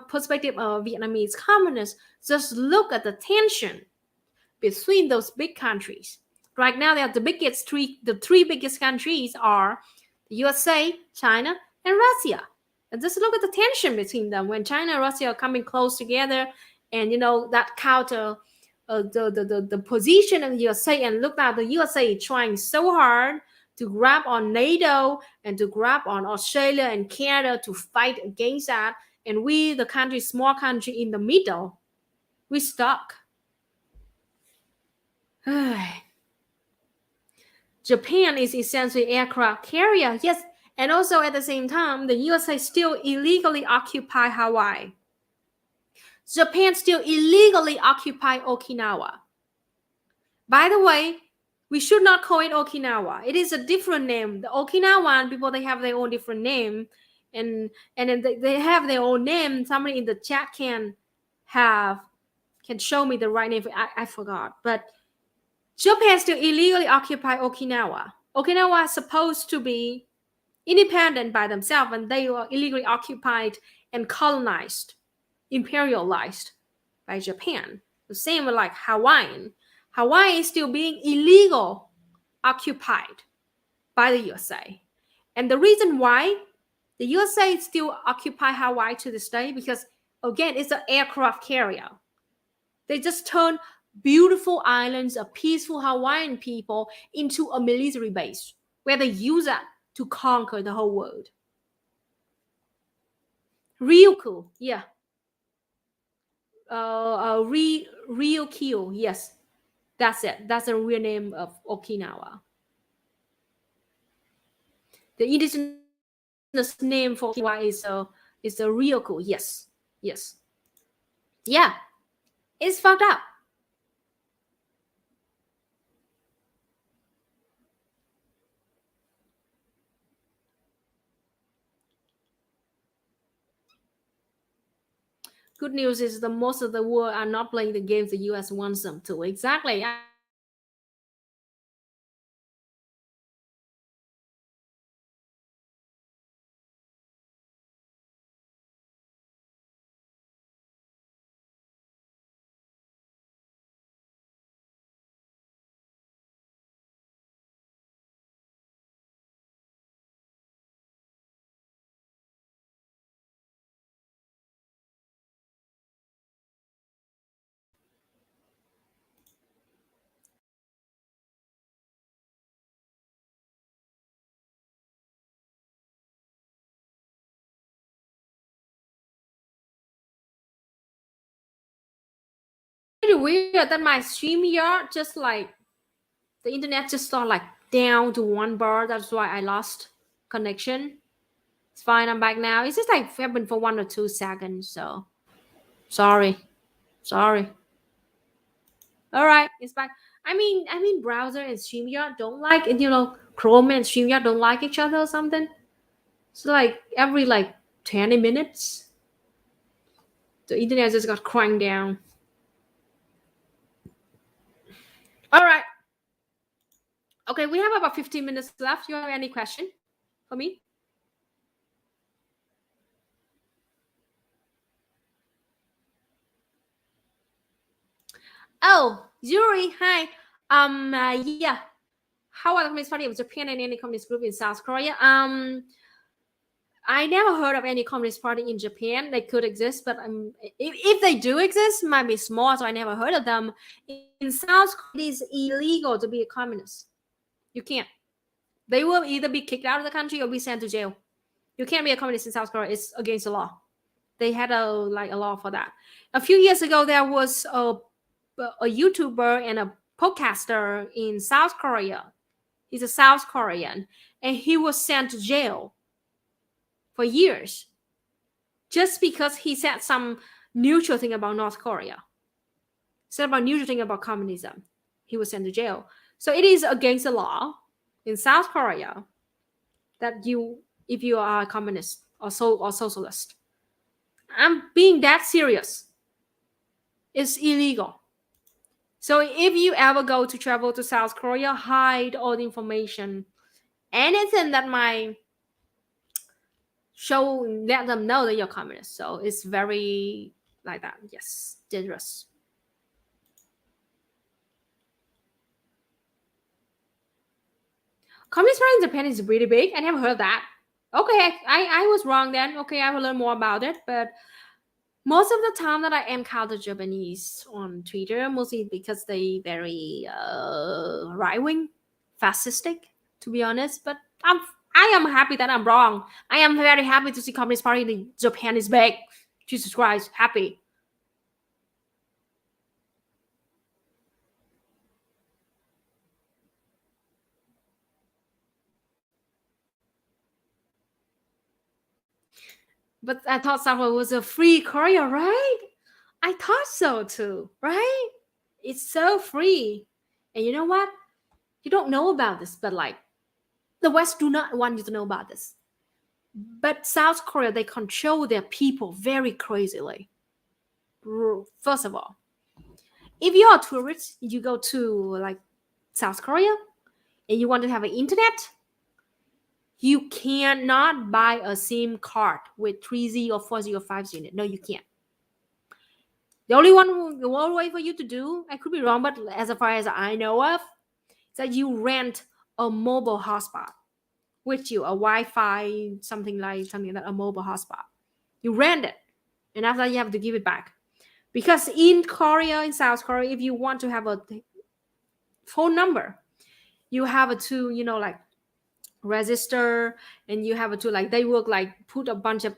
perspective of Vietnamese communists. Just look at the tension between those big countries. Right now, they are the three biggest countries are the USA, China, and Russia. And just look at the tension between them when China and Russia are coming close together, and that counter the position of the USA. And look now, the USA is trying so hard to grab on NATO and to grab on Australia and Canada to fight against that. And we, the country, small country in the middle, we stuck. Japan is essentially aircraft carrier. Yes, and also at the same time, the USA still illegally occupy Hawaii. Japan still illegally occupy Okinawa. By the way, we should not call it Okinawa. It is a different name. The Okinawan people, they have their own different name, and then they have their own name. Somebody in the chat can show me the right name. I forgot, but Japan still illegally occupy Okinawa. Okinawa is supposed to be independent by themselves, and they were illegally occupied and colonized, imperialized by Japan. The same with like Hawaii. Hawaii is still being illegal occupied by the USA. And the reason why the USA still occupy Hawaii to this day, because again, it's an aircraft carrier. They just turn beautiful islands of peaceful Hawaiian people into a military base where they use that to conquer the whole world. Ryukyu, yeah. Ryukyu, yes. That's it. That's the real name of Okinawa. The indigenous name for Okinawa is the Ryukyu. Yes, yes, yeah. It's fucked up. Good news is the most of the world are not playing the games the US wants them to. Exactly. Pretty weird that my StreamYard just like the internet just started like down to one bar. That's why I lost connection. It's fine. I'm back now. It's just like happened for 1 or 2 seconds. So sorry. All right, it's back. I mean, browser and StreamYard don't like, and Chrome and StreamYard don't like each other or something. So like every like 20 minutes, the internet just got cranked down. All right. Okay, we have about 15 minutes left. You have any question for me? Oh, Yuri, hi. Yeah. How are the Communist Party of Japan and any communist group in South Korea? I never heard of any communist party in Japan. They could exist, but if they do exist, it might be small, so I never heard of them. In South Korea, it is illegal to be a communist. You can't. They will either be kicked out of the country or be sent to jail. You can't be a communist in South Korea. It's against the law. They had a law for that. A few years ago, there was a YouTuber and a podcaster in South Korea. He's a South Korean, and he was sent to jail for years just because he said some neutral thing about North Korea. Said about neutral thing about communism. He was sent to jail. So it is against the law in South Korea that if you are a communist or socialist. I'm being that serious. It's illegal. So if you ever go to travel to South Korea, hide all the information. Anything that might let them know that you're communist. So it's very like that. Yes, dangerous. Communist Party in Japan is really big. I never heard that. Okay, I was wrong then. Okay, I will learn more about it. But most of the time that I encounter Japanese on Twitter, mostly because they very right wing, fascistic, to be honest. But I am happy that I'm wrong. I am very happy to see Communist Party in Japan is big. Jesus Christ, happy. But I thought South Korea was a free Korea, right? I thought so too, right? It's so free. And you know what? You don't know about this, but like the West do not want you to know about this. But South Korea, they control their people very crazily. First of all, if you're a tourist, you go to like South Korea and you want to have an internet, you cannot buy a SIM card with 3G or 4G or 5G in it. No, you can't. The only way for you to do, I could be wrong, but as far as I know of, is that you rent a mobile hotspot with you, a Wi-Fi, something like a mobile hotspot. You rent it, and after that you have to give it back Because in Korea, in South Korea, if you want to have a phone number, you have to, like register, and you have to, like, they will like put a bunch of,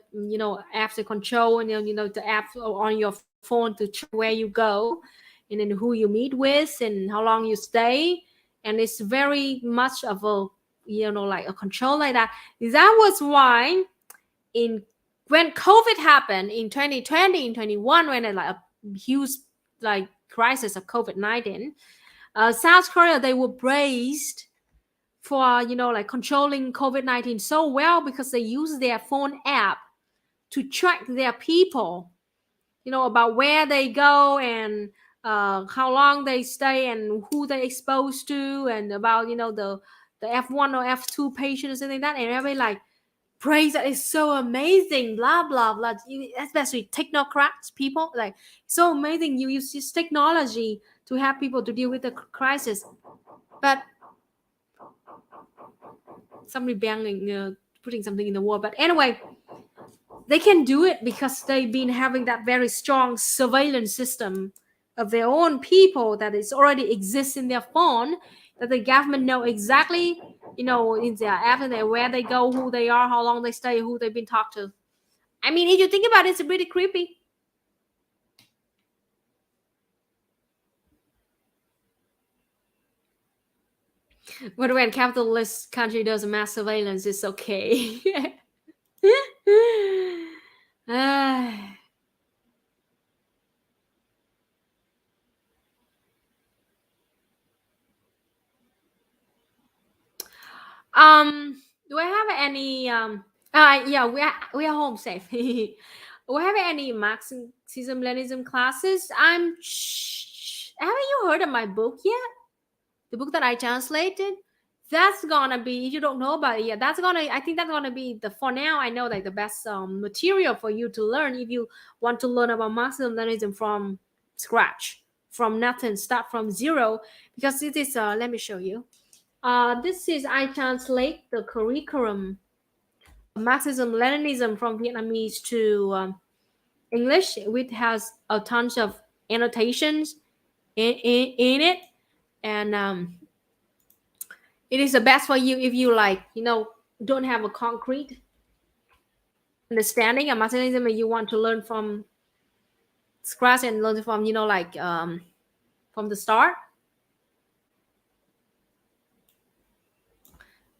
apps to control, and the app on your phone to check where you go, and then who you meet with and how long you stay. And it's very much of a, like a control like that. That was why in when COVID happened in 2020, in 21, when it, like a huge like crisis of COVID-19, South Korea, they were praised for, like controlling COVID-19 so well, because they use their phone app to track their people, about where they go, and how long they stay, and who they exposed to, and about, the F1 or F2 patients and like that. And everybody like praise that is so amazing, blah blah blah. Especially technocrats people, like, so amazing, you use this technology to help people to deal with the crisis. But somebody banging, putting something in the wall. But anyway, they can do it because they've been having that very strong surveillance system of their own people that is already exists in their phone, that the government know exactly, in their app, and where they go, who they are, how long they stay, who they've been talked to. I mean, if you think about it, it's pretty creepy. But when capitalist country does mass surveillance, it's okay. Ah. Do I have any yeah, we are home safe. Do I have any Marxism Leninism classes? Haven't you heard of my book yet? The book that I translated? That's gonna be, if you don't know about it yet, I think that's gonna be the, for now, I know, like the best material for you to learn if you want to learn about Marxism Leninism from scratch, from nothing, start from zero. Because it is let me show you. This is, I translate the curriculum of Marxism Leninism from Vietnamese to English, which has a tons of annotations in it. And it is the best for you if you, like, don't have a concrete understanding of Marxism, and you want to learn from scratch and learn from, like from the start.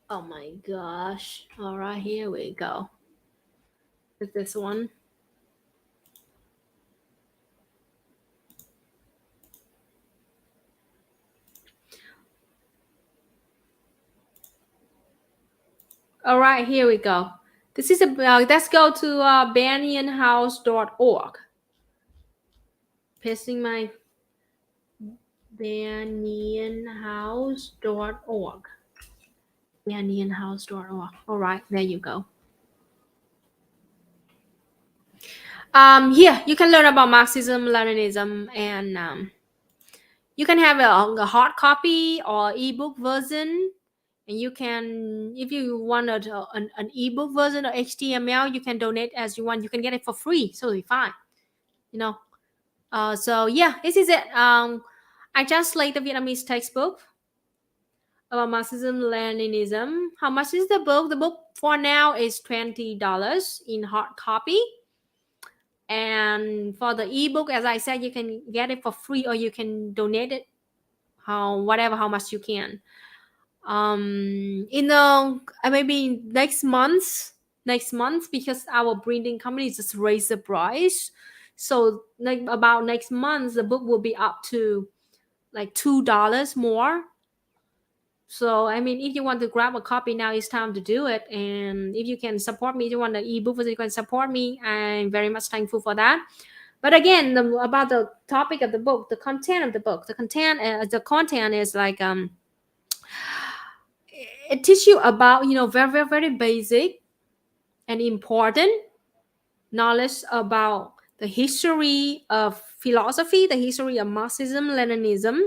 Oh my gosh. All right, here we go. With this one. All right, here we go. This is a, let's go to banyanhouse.org. Pasting my banyanhouse.org. Banyanhouse.org. All right, there you go. Here you can learn about Marxism, Leninism, and you can have a hard copy or ebook version. And you can, if you want an ebook version or HTML, you can donate as you want. You can get it for free, so it's fine. So yeah, this is it. I translate the Vietnamese textbook about Marxism, Leninism. How much is the book? The book for now is $20 in hard copy. And for the ebook, as I said, you can get it for free, or you can donate it, how much you can. In the maybe next month, because our printing company just raised the price. So like about next month, the book will be up to like $2 more. So I mean, if you want to grab a copy now, it's time to do it. And if you can support me, if you want the ebook, you can support me. I'm very much thankful for that. But again, about the topic of the book, the content of the book, the content is like it teaches you about, very, very, very basic and important knowledge about the history of philosophy, the history of Marxism, Leninism,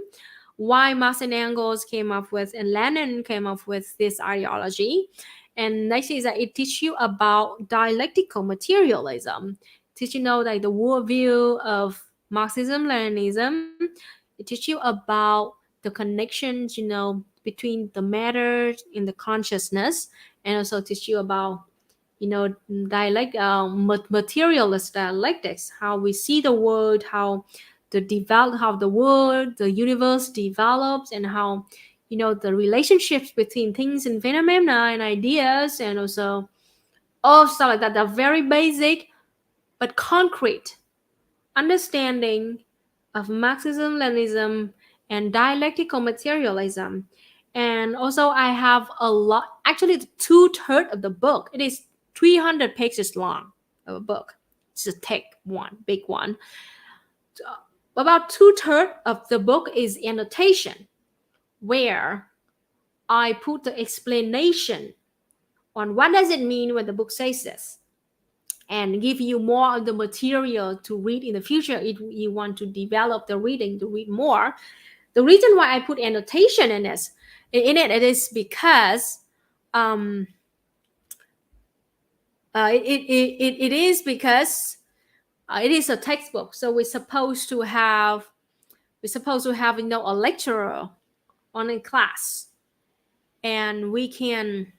why Marx and Engels came up with, and Lenin came up with this ideology. And next is that it teaches you about dialectical materialism, teach like the worldview of Marxism, Leninism. It teaches you about the connections, between the matter in the consciousness, and also teach you about, materialist dialectics, how we see the world, how the world, the universe develops, and how, the relationships between things and phenomena and ideas, and also all stuff like that. They're very basic but concrete understanding of Marxism, Leninism, and dialectical materialism. And also, I have a lot, actually, 2/3 of the book. It is 300 pages long of a book. It's a thick one, big one. About 2/3 of the book is annotation, where I put the explanation on what does it mean when the book says this, and give you more of the material to read in the future if you want to develop the reading to read more. The reason why I put annotation in it is because it is because it is a textbook, so we're supposed to have a lecturer on a class, and we can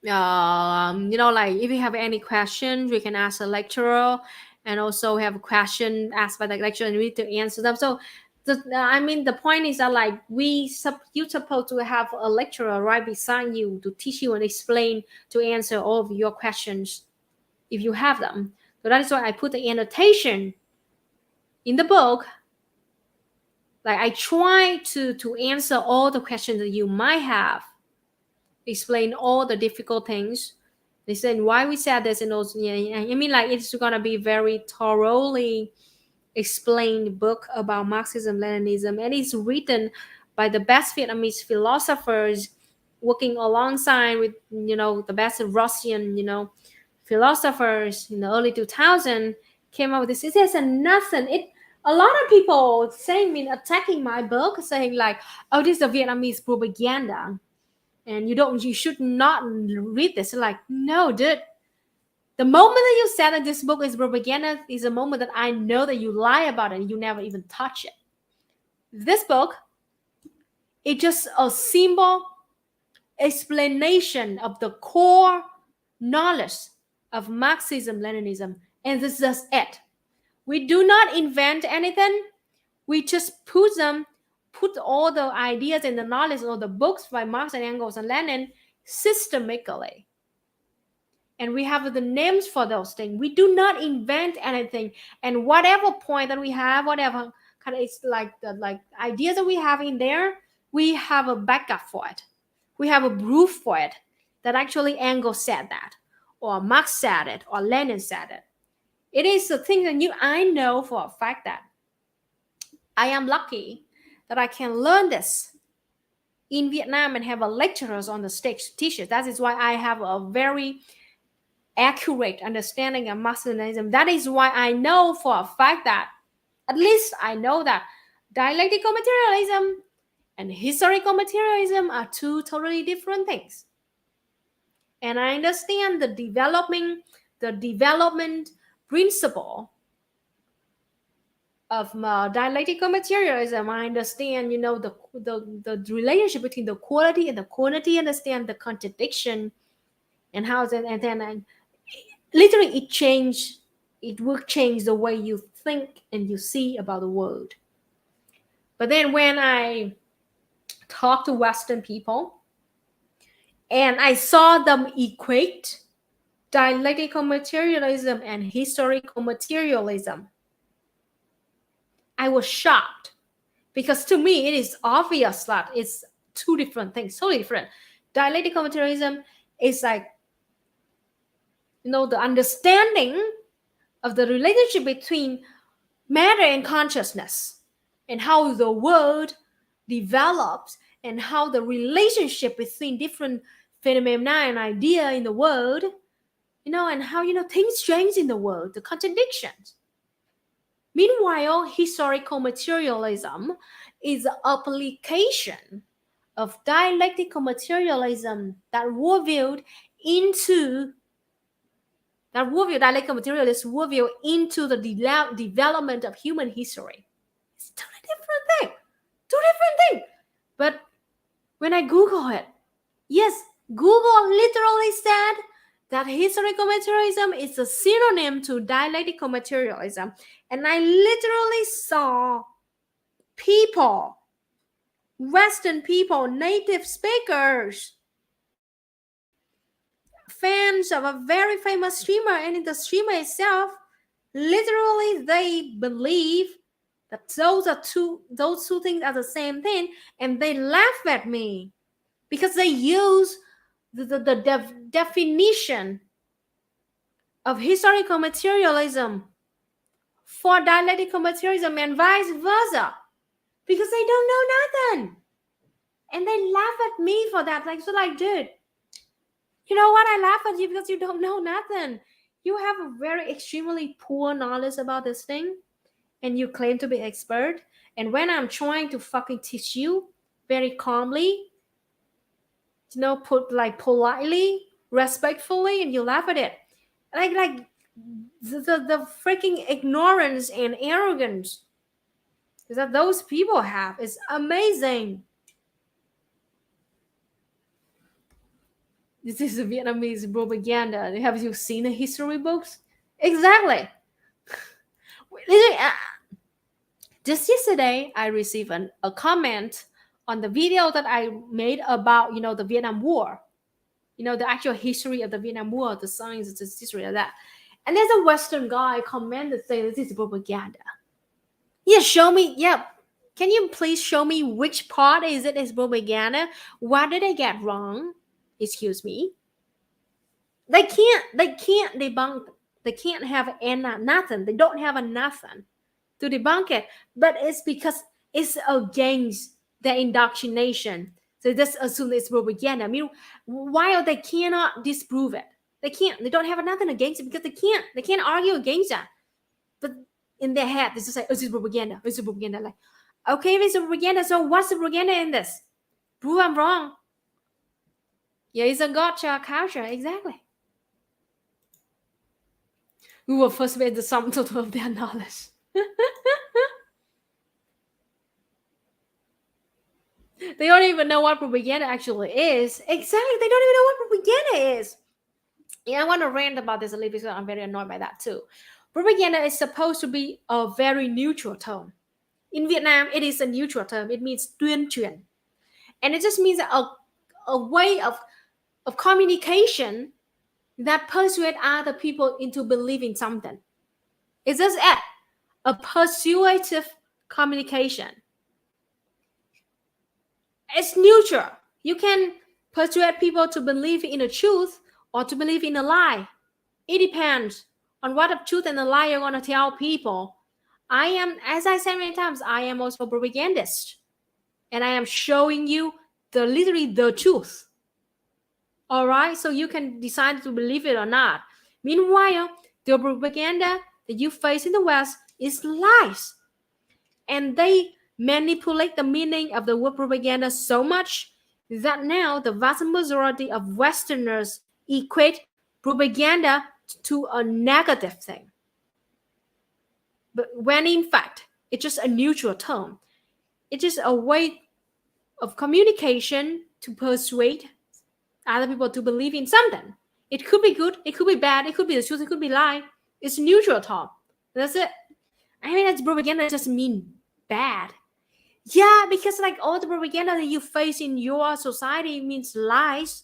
like if you have any questions, we can ask the lecturer, and also have a question asked by the lecturer, and we need to answer them. So the point is that, like, you're supposed to have a lecturer right beside you to teach you and explain, to answer all of your questions if you have them. So that is why I put the annotation in the book. Like, I try to answer all the questions that you might have, explain all the difficult things, listen why we said this, and also, like, it's gonna be very thoroughly explained book about Marxism, Leninism, and it's written by the best Vietnamese philosophers, working alongside with the best Russian philosophers in the early 2000s, came up with this. It has nothing. A lot of people attacking my book, saying like, oh, this is a Vietnamese propaganda, and you should not read this. Like, no, dude. The moment that you said that this book is propaganda is a moment that I know that you lie about it and you never even touch it. This book is just a simple explanation of the core knowledge of Marxism, Leninism, and this is just it. We do not invent anything. We just put all the ideas and the knowledge of the books by Marx and Engels and Lenin systemically. And we have the names for those things. We do not invent anything. And whatever point that we have, whatever kind of, it's like the ideas that we have in there, we have a backup for it. We have a proof for it, that actually Engels said that, or Marx said it, or Lenin said it. It is the thing that I know for a fact that I am lucky that I can learn this in Vietnam and have a lecturers on the stage teach it. That is why I have a very accurate understanding of Marxism. That is why I know for a fact that, at least I know that, dialectical materialism and historical materialism are two totally different things. And I understand the development principle of dialectical materialism. I understand, the relationship between the quality and the quantity. Understand the contradiction, and how then, and then literally it will change the way you think and you see about the world. But then when I talk to Western people and I saw them equate dialectical materialism and historical materialism, I was shocked, because to me it is obvious that it's two different things, totally different. Dialectical materialism is like, the understanding of the relationship between matter and consciousness, and how the world develops, and how the relationship between different phenomena and idea in the world, and how things change in the world, the contradictions. Meanwhile, historical materialism is an application of dialectical materialism that revealed into that worldview, dialectical materialist worldview, into the development of human history. It's a totally different thing. Two different things. But when I Google it, yes, Google literally said that historical materialism is a synonym to dialectical materialism. And I literally saw people, Western people, native speakers, fans of a very famous streamer, and in the streamer itself, literally they believe that those two things are the same thing, and they laugh at me because they use the definition of historical materialism for dialectical materialism and vice versa, because they don't know nothing, and they laugh at me for that. Like, so like, dude, you know what? I laugh at you because you don't know nothing. You have a very extremely poor knowledge about this thing, and you claim to be expert. And when I'm trying to fucking teach you very calmly, put like politely, respectfully, and you laugh at it, like the freaking ignorance and arrogance that those people have is amazing. This is Vietnamese propaganda. Have you seen the history books? Exactly. Just yesterday, I received a comment on the video that I made about, the Vietnam War. The actual history of the Vietnam War, the science, the history of that. And there's a Western guy commented saying this is propaganda. Yeah, show me. Yeah. Can you please show me which part is propaganda? What did I get wrong? Excuse me. They can't debunk. They can't have nothing. They don't have a nothing to debunk it. But it's because it's against the indoctrination. So just assume it's propaganda. I mean, while they cannot disprove it, they don't have nothing against it because they can't argue against that. But in their head, they just say, "Oh, it's propaganda. It's propaganda." Like, okay, if it's propaganda, so what's the propaganda in this? Prove I'm wrong. Yeah, it's a gotcha culture, exactly. We will first make the sum total of their knowledge. They don't even know what propaganda actually is. Exactly, they don't even know what propaganda is. Yeah, I want to rant about this a little bit because I'm very annoyed by that too. Propaganda is supposed to be a very neutral term. In Vietnam, it is a neutral term. It means tuyên truyền. And it just means a way of communication that persuade other people into believing something. It's just a persuasive communication. It's neutral. You can persuade people to believe in a truth or to believe in a lie. It depends on what of truth and a lie you're going to tell people. I am, as I said many times, I am also a propagandist. And I am showing you literally the truth. All right? So you can decide to believe it or not. Meanwhile, the propaganda that you face in the West is lies. And they manipulate the meaning of the word propaganda so much that now the vast majority of Westerners equate propaganda to a negative thing. But when in fact, it's just a neutral term. It's just a way of communication to persuade other people to believe in something. It could be good, it could be bad, it could be the truth, it could be lie. It's neutral term. That's it. I mean, that's propaganda doesn't mean bad. Yeah, because like all the propaganda that you face in your society means lies.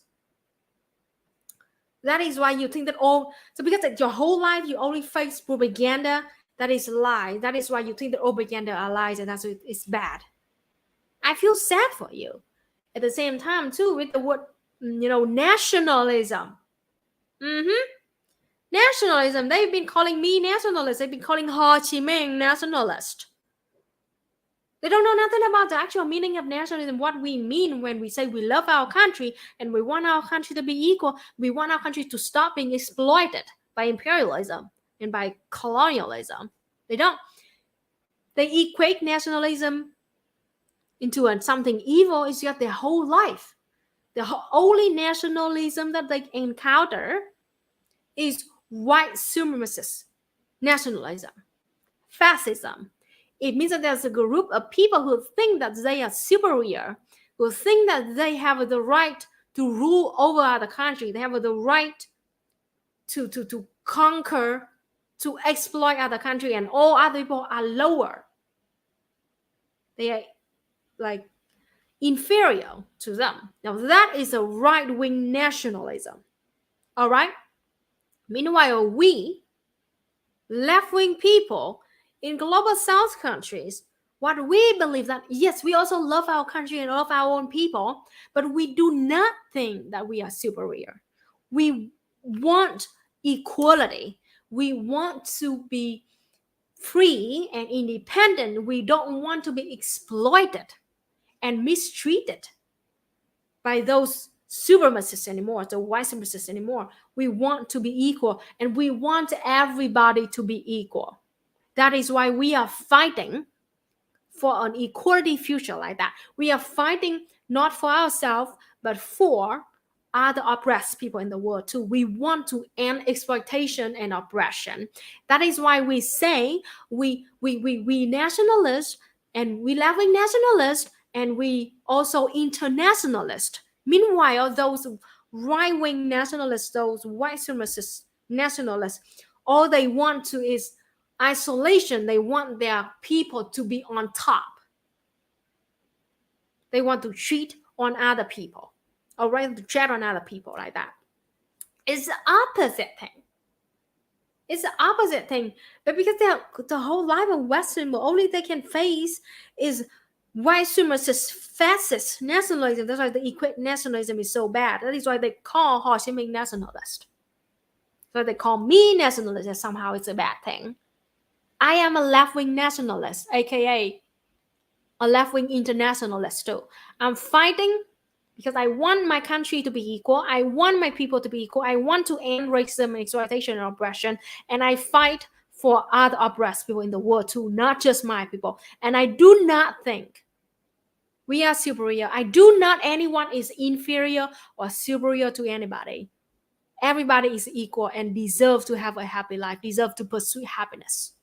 That is why you think that so because like your whole life you only face propaganda that is lie. That is why you think that all propaganda are lies and that's it's bad. I feel sad for you. At the same time too, with the word, nationalism. Nationalism, they've been calling me nationalist. They've been calling Ho Chi Minh nationalist. They don't know nothing about the actual meaning of nationalism, what we mean when we say we love our country and we want our country to be equal. We want our country to stop being exploited by imperialism and by colonialism. They don't. They equate nationalism into something evil. It's just their whole life. The only nationalism that they encounter is white supremacist nationalism, fascism. It means that there's a group of people who think that they are superior, who think that they have the right to rule over other country. They have the right to conquer, to exploit other country, and all other people are lower. They are like inferior to them. Now that is a right-wing nationalism. All right. Meanwhile, we left-wing people in global south countries, what we believe that yes, we also love our country and love our own people, but we do not think that we are superior. We want equality. We want to be free and independent. We don't want to be exploited and mistreated by those supremacists anymore, the white supremacists anymore. We want to be equal, and we want everybody to be equal. That is why we are fighting for an equality future like that. We are fighting not for ourselves, but for other oppressed people in the world too. We want to end exploitation and oppression. That is why we say we nationalists, and we left-wing nationalists, and we also internationalist. Meanwhile, those right-wing nationalists, those white supremacist nationalists, all they want to is isolation. They want their people to be on top. They want to cheat on other people, or rather to chat on other people like that. It's the opposite thing. It's the opposite thing. But because the whole life of Western world, only they can face is white supremacist, fascist nationalism. That's why the equate nationalism is so bad. That is why they call Ho Chi Minh nationalist. So they call me nationalist, and somehow it's a bad thing. I am a left-wing nationalist, aka a left-wing internationalist too. I'm fighting because I want my country to be equal. I want my people to be equal. I want to end racism and exploitation and oppression. And I fight for other oppressed people in the world too, not just my people. And I do not think we are superior. I do not anyone is inferior or superior to anybody. Everybody is equal and deserve to have a happy life, deserve to pursue happiness.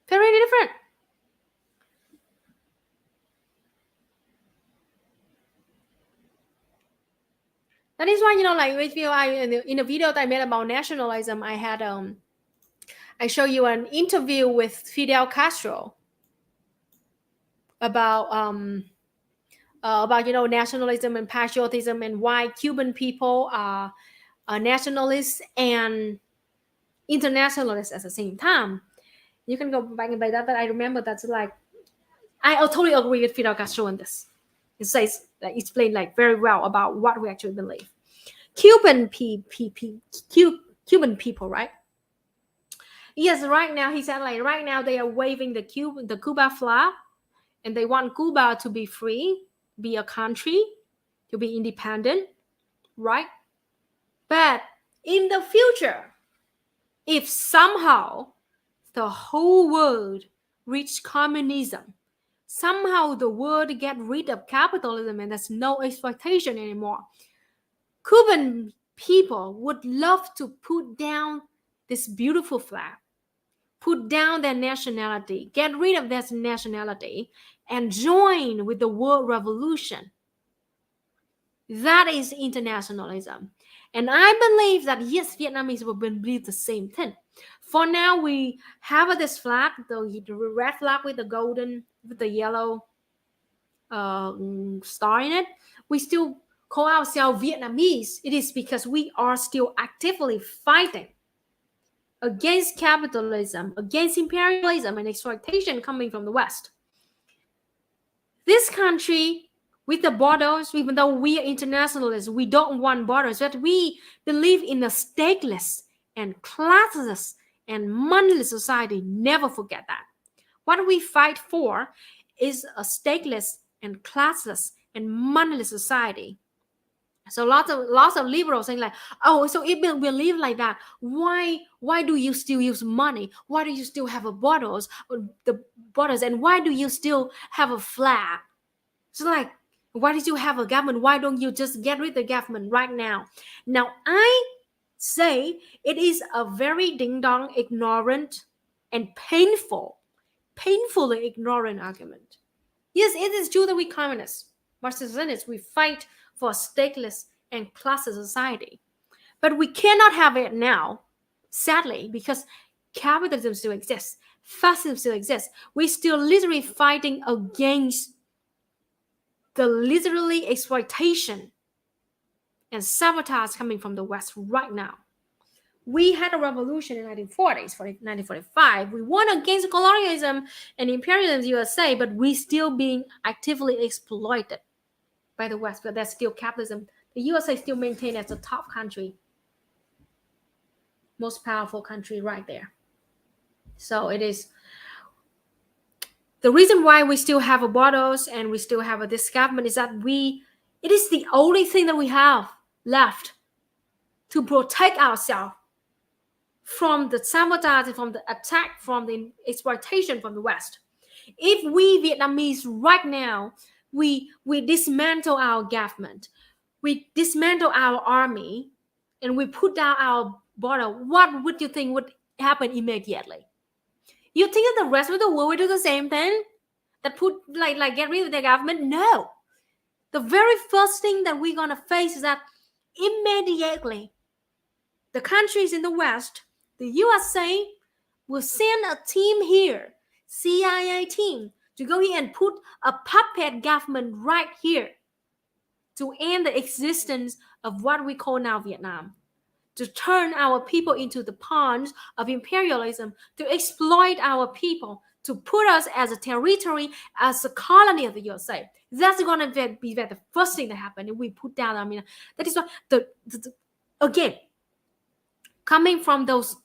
Very different. That is why, like with you, in a video that I made about nationalism, I had I show you an interview with Fidel Castro about nationalism and patriotism, and why Cuban people are nationalists and internationalists at the same time. You can go back and by that, but I remember that's like I totally agree with Fidel Castro on this. It says that explained like very well about what we actually believe. Cuban people, right? Yes, right now he said like right now they are waving the Cuba flag, and they want Cuba to be free, be a country, to be independent, right? But in the future, if somehow the whole world reach communism, somehow the world get rid of capitalism and there's no exploitation anymore, Cuban people would love to put down this beautiful flag, put down their nationality, get rid of their nationality, and join with the world revolution. That is internationalism. And I believe that yes, Vietnamese will believe the same thing. For now, we have this flag, the red flag with the golden, with the yellow star in it. We still call ourselves Vietnamese. It is because we are still actively fighting against capitalism, against imperialism and exploitation coming from the West. This country with the borders, even though we are internationalists, we don't want borders, but we believe in a stateless and classless and moneyless society. Never forget that. What we fight for is a stateless and classless and moneyless society. So lots of liberals saying like, oh, so if we live like that, why do you still use money? Why do you still have the borders, and why do you still have a flag? So like, Why did you have a government? Why don't you just get rid of the government right now? Now, I say it is a very ding-dong, ignorant, and painfully ignorant argument. Yes, it is true that we communists, Marxist-Leninists, we fight for a stateless and classless society. But we cannot have it now, sadly, because capitalism still exists, fascism still exists. We're still literally fighting against the literally exploitation and sabotage coming from the West right now. We had a revolution in the 1940s, 1945. We won against colonialism and imperialism in the USA, but we still being actively exploited by the West. But that's still capitalism. The USA still maintained as the top country, most powerful country right there. So it is the reason why we still have a borders and we still have this government is that it is the only thing that we have left to protect ourselves from the sabotage, from the attack, from the exploitation from the West. If we Vietnamese right now, we dismantle our government, we dismantle our army, and we put down our border, what would you think would happen immediately? You think that the rest of the world will do the same thing? That put like get rid of the government? No. The very first thing that we're gonna face is that immediately the countries in the West, the USA, will send a team here, CIA team, to go here and put a puppet government right here to end the existence of what we call now Vietnam, to turn our people into the pawns of imperialism, to exploit our people, to put us as a territory, as a colony of the USA. That's going to be the first thing that happened if we put down. I mean, that is what again, coming from those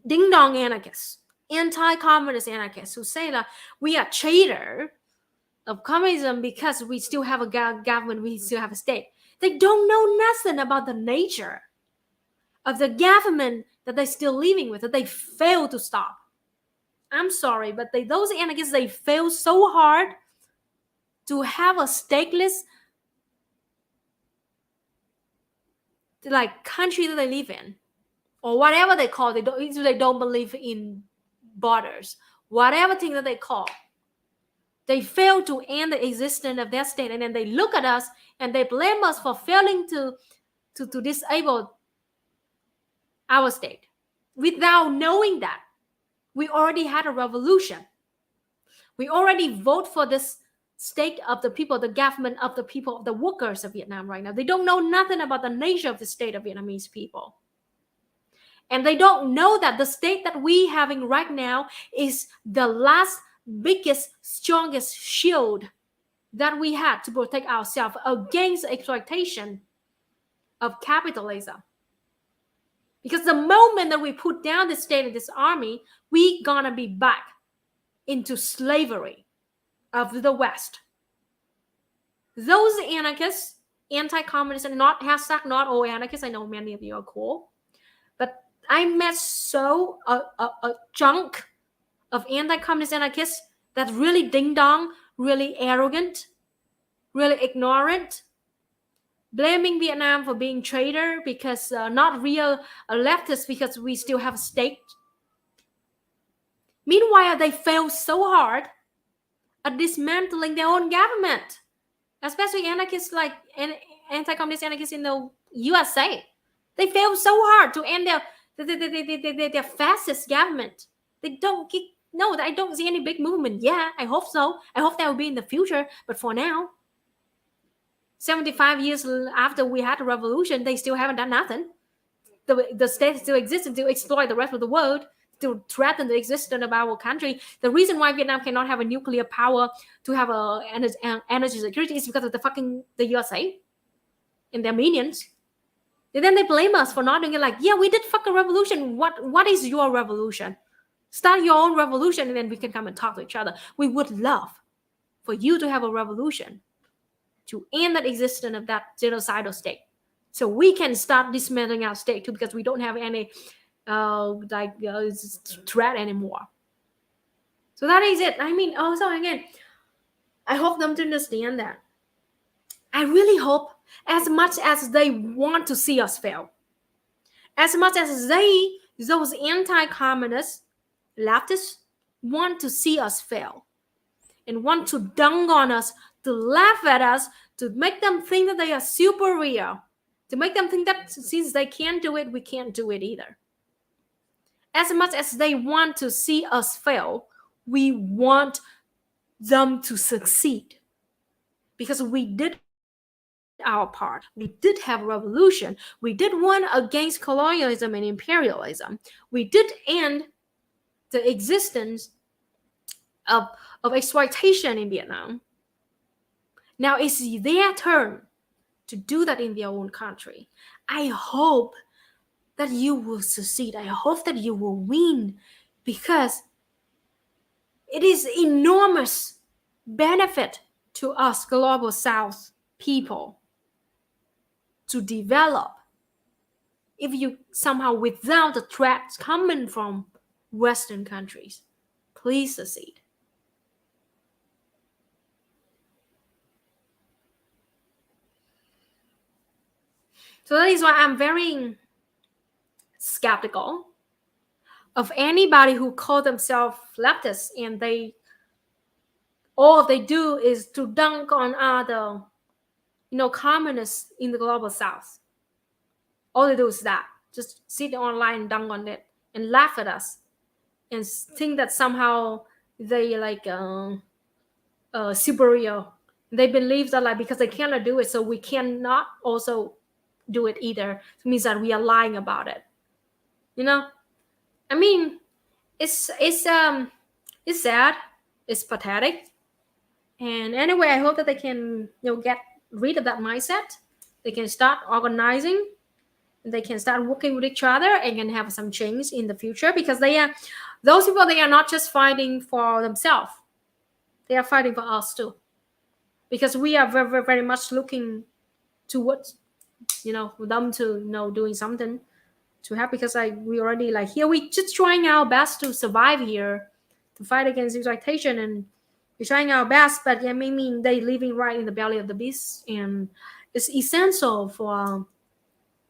ding-dong anarchists, anti-communist anarchists who say that we are traitor of communism because we still have a government, we still have a state. They don't know nothing about the nature of the government that they're still living with, that they fail to stop. I'm sorry, but those anarchists, they fail so hard to have a stateless country that they live in, or whatever they call it. They don't believe in borders, whatever thing that they call. They fail to end the existence of their state, and then they look at us and they blame us for failing to disable our state without knowing that we already had a revolution. We already vote for this state of the people, the government of the people, of the workers of Vietnam right now. They don't know nothing about the nature of the state of Vietnamese people. And they don't know that the state that we having right now is the last, biggest, strongest shield that we had to protect ourselves against the exploitation of capitalism. Because the moment that we put down the state of this army, we gonna be back into slavery of the West. Those anarchists, anti-communists, and not all anarchists, I know many of you are cool, but I met a chunk of anti-communist anarchists that's really ding-dong, really arrogant, really ignorant, blaming Vietnam for being traitor because not real leftists because we still have a state. Meanwhile, they fail so hard at dismantling their own government, especially anarchists like anti-communist anarchists in the USA. They fail so hard to end their fascist government. I don't see any big movement. Yeah, I hope so. I hope that will be in the future. But for now, 75 years after we had a revolution, they still haven't done nothing. The state still exists to exploit the rest of the world, to threaten the existence of our country. The reason why Vietnam cannot have a nuclear power to have energy security is because of the USA and their minions. And then they blame us for not doing it. Yeah, we did fuck a revolution. What is your revolution? Start your own revolution, and then we can come and talk to each other. We would love for you to have a revolution to end the existence of that genocidal state, so we can start dismantling our state too, because we don't have any threat anymore. So that is it. I mean, also again, I hope them to understand that I really hope, as much as they want to see us fail, as much as those anti-communist leftists want to see us fail and want to dunk on us, to laugh at us, to make them think that they are superior, to make them think that since they can't do it, we can't do it either. As much as they want to see us fail, we want them to succeed, because we did our part. We did have a revolution. We did one against colonialism and imperialism. We did end the existence of, of exploitation in Vietnam. Now it's their turn to do that in their own country. I hope that you will succeed. I hope that you will win, because it is enormous benefit to us global South people to develop if you somehow, without the threats coming from Western countries, please succeed. So that is why I'm very skeptical of anybody who call themselves leftists and all they do is to dunk on other, communists in the global South. All they do is that, just sit online and dunk on it and laugh at us and think that somehow they superior. They believe that because they cannot do it, so we cannot also do it either. It means that we are lying about it. I mean, it's sad, it's pathetic, and anyway, I hope that they can get rid of that mindset. They can start organizing. They can start working with each other and can have some change in the future, because those people, they are not just fighting for themselves. They are fighting for us too, because we are very, very much looking towards for them to doing something to help, because we already here, we just trying our best to survive here, to fight against exploitation, and we're trying our best, but I mean they living right in the belly of the beast, and it's essential for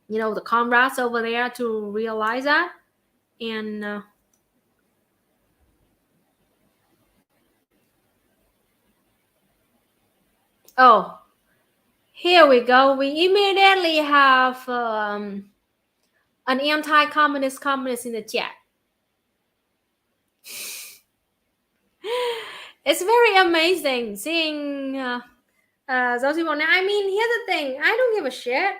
the comrades over there to realize that. And oh, here we go. We immediately have an anti-communist communist in the chat. It's very amazing seeing those people. Now, I mean, here's the thing. I don't give a shit.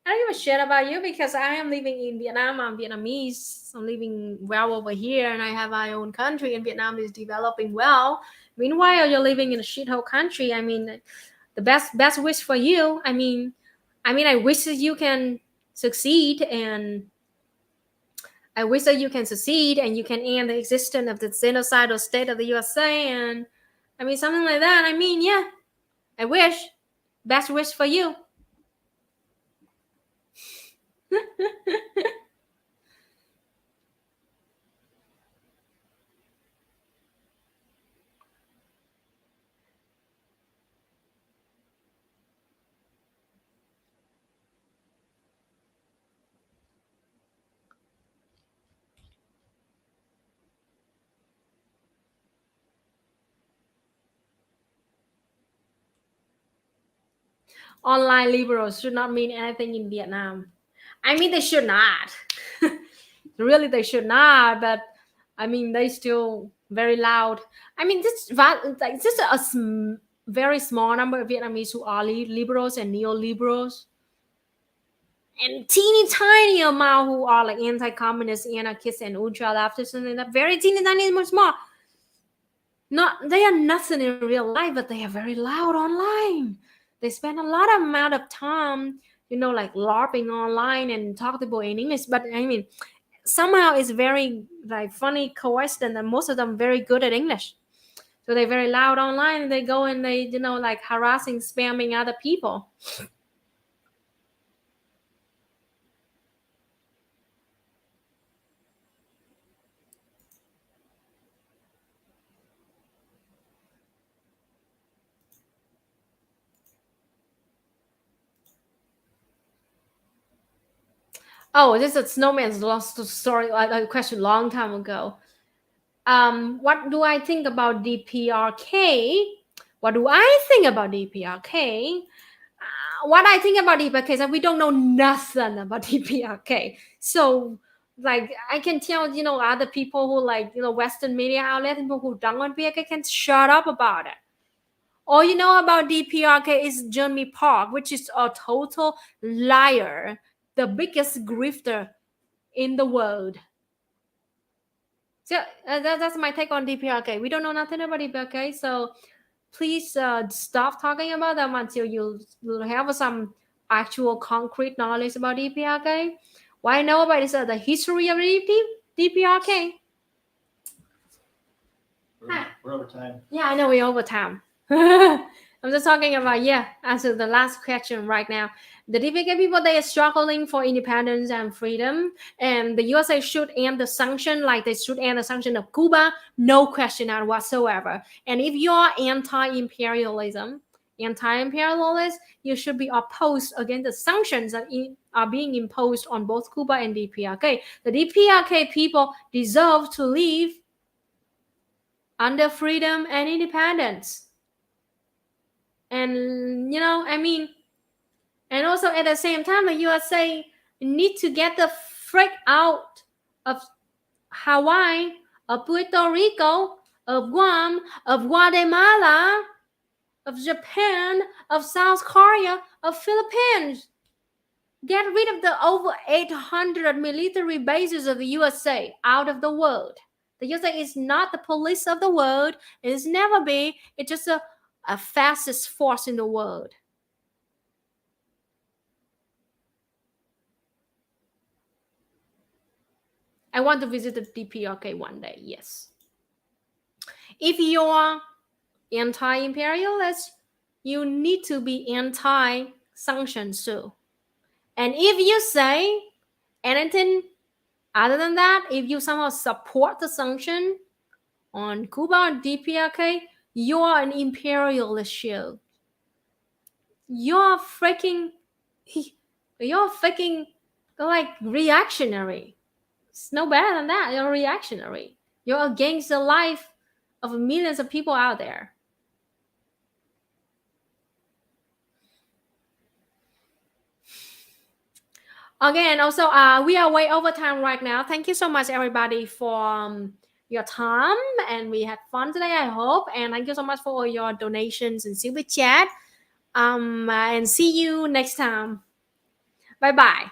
I don't give a shit about you, because I am living in Vietnam. I'm Vietnamese. I'm living well over here, and I have my own country, and Vietnam is developing well. Meanwhile, you're living in a shithole country. I mean, the best wish for you. I mean, I wish that you can succeed, and I wish that you can succeed and you can end the existence of the genocidal state of the USA, and I mean something like that. I mean, yeah, I wish. Best wish for you. Online liberals should not mean anything in Vietnam. I mean, they should not. Really, they should not. But I mean, they still very loud. I mean, just a very small number of Vietnamese who are liberals and neoliberals, and teeny tiny amount who are anti-communist, anarchists, and ultra leftists, and that very teeny tiny, much more. They are nothing in real life, but they are very loud online. They spend a lot of amount of time, LARPing online and talk to people in English. But I mean, somehow it's very funny coincidence that most of them very good at English. So they're very loud online, and they go and they harassing, spamming other people. Oh, this is a snowman's lost story, like a question long time ago. What do I think about DPRK? What do I think about DPRK? What I think about DPRK is that we don't know nothing about DPRK. So, like, I can tell, other people who, like, Western media outlets, people who don't want DPRK can shut up about it. All you know about DPRK is Jeremy Park, which is a total liar, the biggest grifter in the world. So that's my take on DPRK. We don't know nothing about DPRK, so please stop talking about them until you have some actual concrete knowledge about DPRK. What I know about is the history of DPRK. We're over time. Yeah, I know we're over time. I'm just talking about, answer the last question right now. The DPK people, they are struggling for independence and freedom, and the USA should end the sanction like they should end the sanction of Cuba, no question whatsoever. And if you're anti-imperialism, you should be opposed against the sanctions that are being imposed on both Cuba and DPRK. The DPRK people deserve to live under freedom and independence. And and also at the same time, the USA need to get the frick out of Hawaii, of Puerto Rico, of Guam, of Guatemala, of Japan, of South Korea, of Philippines. Get rid of the over 800 military bases of the USA out of the world. The USA is not the police of the world. It has never been. It's just a fastest force in the world. I want to visit the DPRK one day, yes. If you're anti-imperialist, you need to be anti-sanctions too. And if you say anything other than that, if you somehow support the sanction on Cuba and DPRK, you're an imperialist shield. You're freaking like reactionary. It's no better than that. You're reactionary. You're against the life of millions of people out there. Again, also, we are way over time right now. Thank you so much, everybody, for your time, and we had fun today, I hope. And thank you so much for all your donations and super chat. And see you next time. Bye bye.